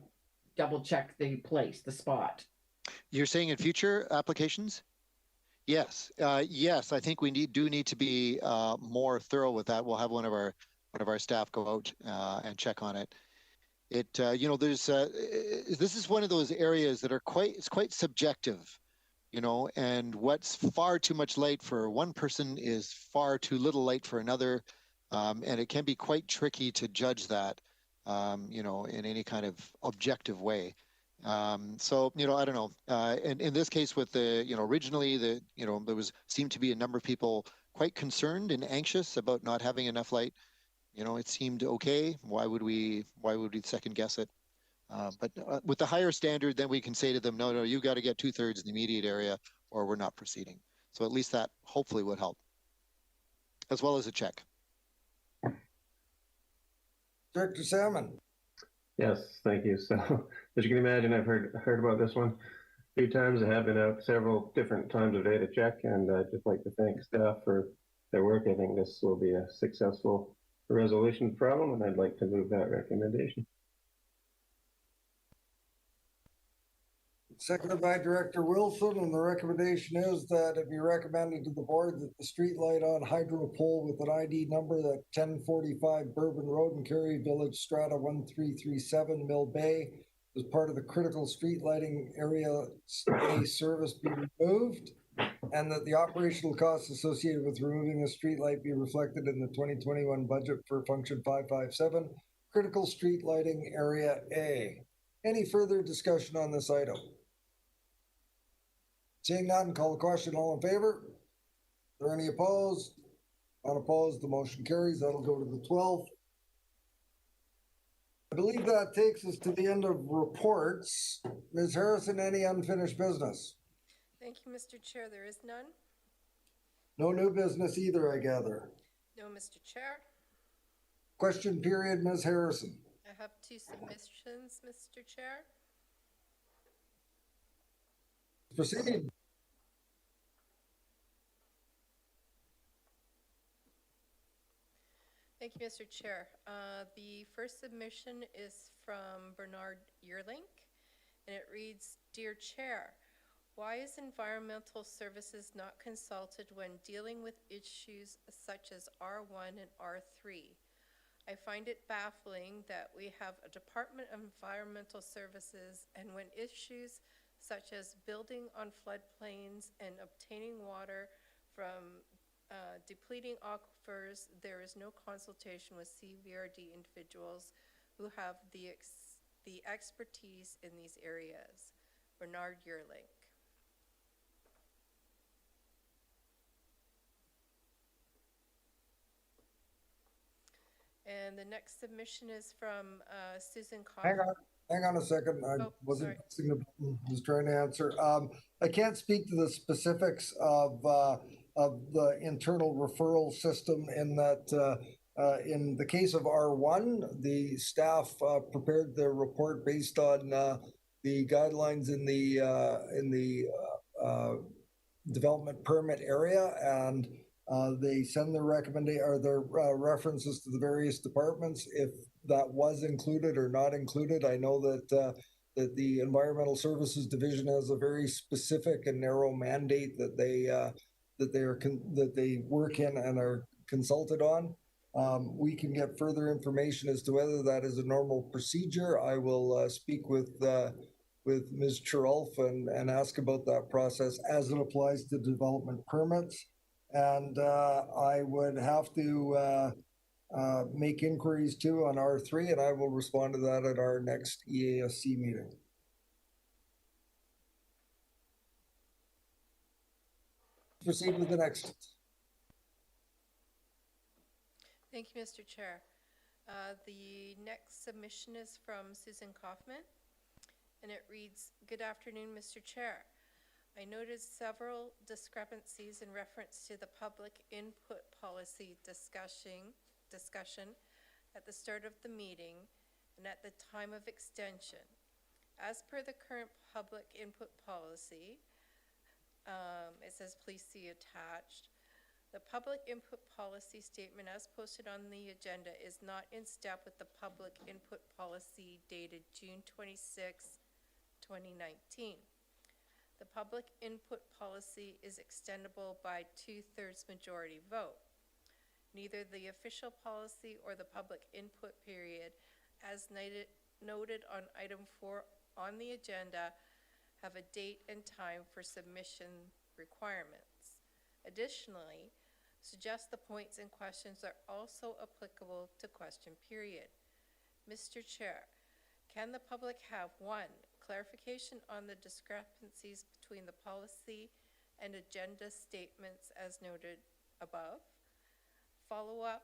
S8: double check the place, the spot?
S20: You're saying in future applications? Yes, yes. I think we do need to be more thorough with that. We'll have one of our staff go out and check on it. There's this is one of those areas that are quite subjective, and what's far too much light for one person is far too little light for another, and it can be quite tricky to judge that. you know, in any kind of objective way. So, you know, I don't know. And in this case with the, you know, originally you know, seemed to be a number of people quite concerned and anxious about not having enough light. You know, it seemed okay. Why would we second guess it? But with the higher standard, then we can say to them, no, you got to get 2/3 in the immediate area or we're not proceeding. So at least that hopefully would help, as well as a check.
S12: Director Salmon.
S3: Yes, thank you. So, as you can imagine, I've heard about this one a few times. I have been out several different times of day to check, and I'd just like to thank staff for their work. I think this will be a successful resolution of the problem, and I'd like to move that recommendation.
S12: Seconded by Director Wilson, and the recommendation is that it be recommended to the board that the street light on hydro pole with an ID number at 1045 Bourbon Road in Cary Village, Strata 1337, Mill Bay, as part of the critical street lighting area A service be removed, and that the operational costs associated with removing the street light be reflected in the 2021 budget for function 557, critical street lighting area A. Any further discussion on this item? Seeing none, call the question. All in favor? Are there any opposed? Unopposed, the motion carries. That'll go to the 12th. I believe that takes us to the end of reports. Ms. Harrison, any unfinished business?
S7: Thank you, Mr. Chair. There is none.
S12: No new business either, I gather.
S7: No, Mr. Chair.
S12: Question period, Ms. Harrison.
S7: I have 2 submissions, Mr. Chair.
S12: Proceed.
S7: Thank you, Mr. Chair. The first submission is from Bernard Yearlink, and it reads, Dear Chair, why is environmental services not consulted when dealing with issues such as R1 and R3? I find it baffling that we have a Department of Environmental Services, and when issues such as building on floodplains and obtaining water from depleting aquifers, there is no consultation with CVRD individuals who have the expertise in these areas. Bernard Yearlink. And the next submission is from Susan Kaufman.
S12: Hang on a second. I wasn't pressing the button. I was trying to answer. I can't speak to the specifics of the internal referral system in that in the case of R1, the staff prepared their report based on the guidelines in the development permit area, and they send their recommendation or their references to the various departments if that was included or not included. I know that that the Environmental Services Division has a very specific and narrow mandate that they work in and are consulted on. We can get further information as to whether that is a normal procedure. I will speak with Ms. Chirulf and ask about that process as it applies to development permits. And I would have to make inquiries too on R3, and I will respond to that at our next EASC meeting. Proceed with the next.
S7: Thank you, Mr. Chair. The next submission is from Susan Kaufman, and it reads, Good afternoon, Mr. Chair. I noticed several discrepancies in reference to the public input policy discussion at the start of the meeting and at the time of extension. As per the current public input policy, it says please see attached. The public input policy statement as posted on the agenda is not in step with the public input policy dated June 26, 2019. The public input policy is extendable by 2/3 majority vote. Neither the official policy or the public input period, as noted on item 4 on the agenda, have a date and time for submission requirements. Additionally, suggest the points and questions are also applicable to question period. Mr. Chair, can the public have one, clarification on the discrepancies between the policy and agenda statements as noted above? Follow-up,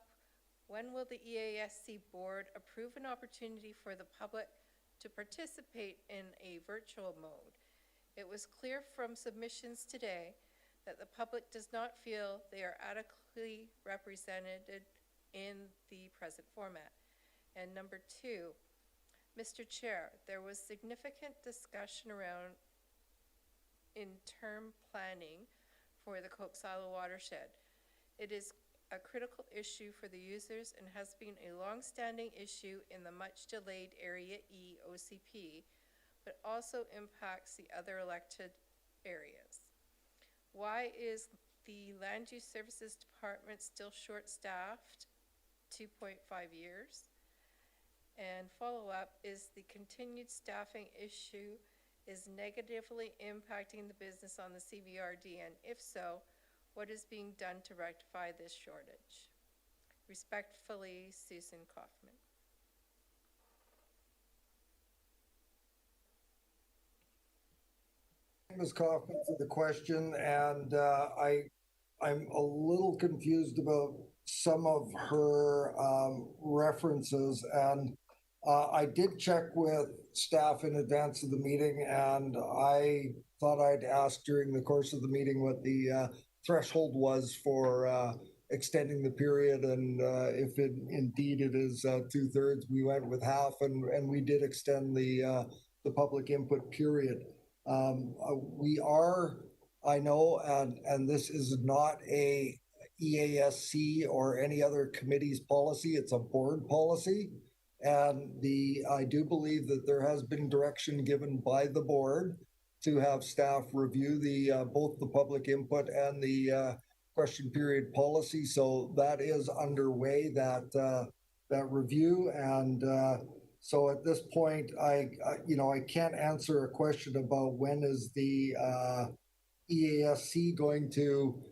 S7: when will the EASC board approve an opportunity for the public to participate in a virtual mode? It was clear from submissions today that the public does not feel they are adequately represented in the present format. And number two, Mr. Chair, there was significant discussion around interim planning for the Cook Silo watershed. It is a critical issue for the users and has been a long-standing issue in the much-delayed Area E OCP, but also impacts the other elected areas. Why is the Land Use Services Department still short-staffed 2.5 years? And follow-up, is the continued staffing issue is negatively impacting the business on the CVRD, and if so, what is being done to rectify this shortage? Respectfully, Susan Kaufman.
S12: Ms. Kaufman for the question, and I'm a little confused about some of her references, and I did check with staff in advance of the meeting, and I thought I'd ask during the course of the meeting what the threshold was for extending the period, and if indeed it is 2/3, we went with half, and we did extend the public input period. We are, I know, and this is not a EASC or any other committee's policy, it's a board policy. And I do believe that there has been direction given by the board to have staff review both the public input and the question period policy. So that is underway, that review. And so at this point, I can't answer a question about when is the EASC going to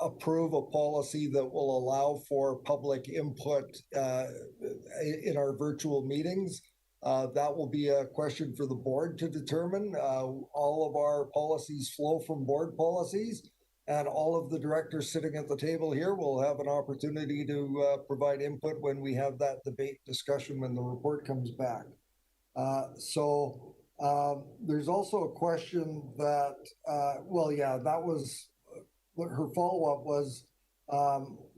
S12: approve a policy that will allow for public input in our virtual meetings. That will be a question for the board to determine. All of our policies flow from board policies, and all of the directors sitting at the table here will have an opportunity to provide input when we have that debate discussion when the report comes back. There's also a question that, that was her follow-up was,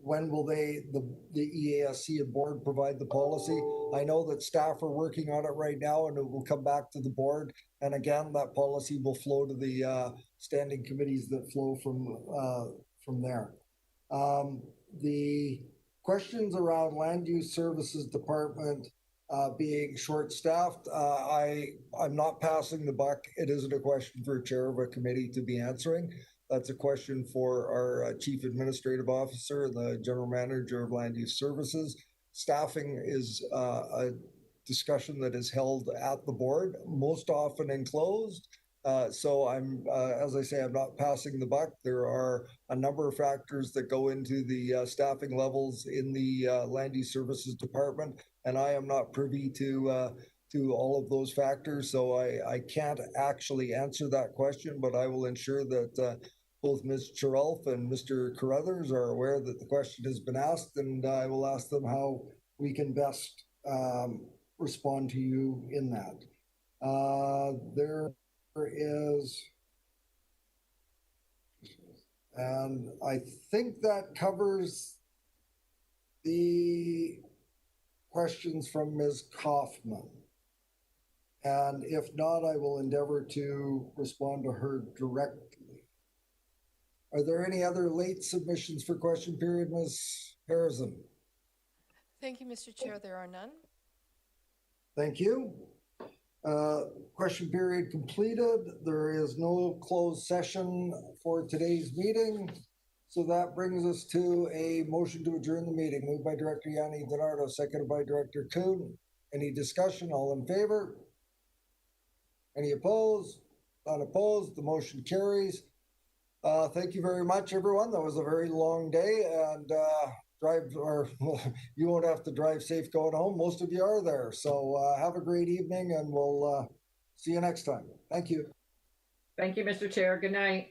S12: when will the EASC and board provide the policy? I know that staff are working on it right now, and it will come back to the board. And again, that policy will flow to the standing committees that flow from there. The questions around Land Use Services Department being short-staffed, I'm not passing the buck. It isn't a question for a chair of a committee to be answering. That's a question for our Chief Administrative Officer and the General Manager of Land Use Services. Staffing is a discussion that is held at the board, most often enclosed. So as I say, I'm not passing the buck. There are a number of factors that go into the staffing levels in the Land Use Services Department, and I am not privy to all of those factors. So I can't actually answer that question, but I will ensure that both Ms. Chiralf and Mr. Carruthers are aware that the question has been asked, and I will ask them how we can best respond to you in that. There is, and I think that covers the questions from Ms. Kaufman. And if not, I will endeavor to respond to her directly. Are there any other late submissions for question period, Ms. Harrison?
S7: Thank you, Mr. Chair. There are none.
S12: Thank you. Question period completed. There is no closed session for today's meeting. So that brings us to a motion to adjourn the meeting. Moved by Director Yanni DiNardo, seconded by Director Kuhn. Any discussion? All in favor? Any opposed? Not opposed. The motion carries. Thank you very much, everyone. That was a very long day, and drive, or you won't have to drive safe going home. Most of you are there. So have a great evening, and we'll see you next time. Thank you.
S8: Thank you, Mr. Chair. Good night.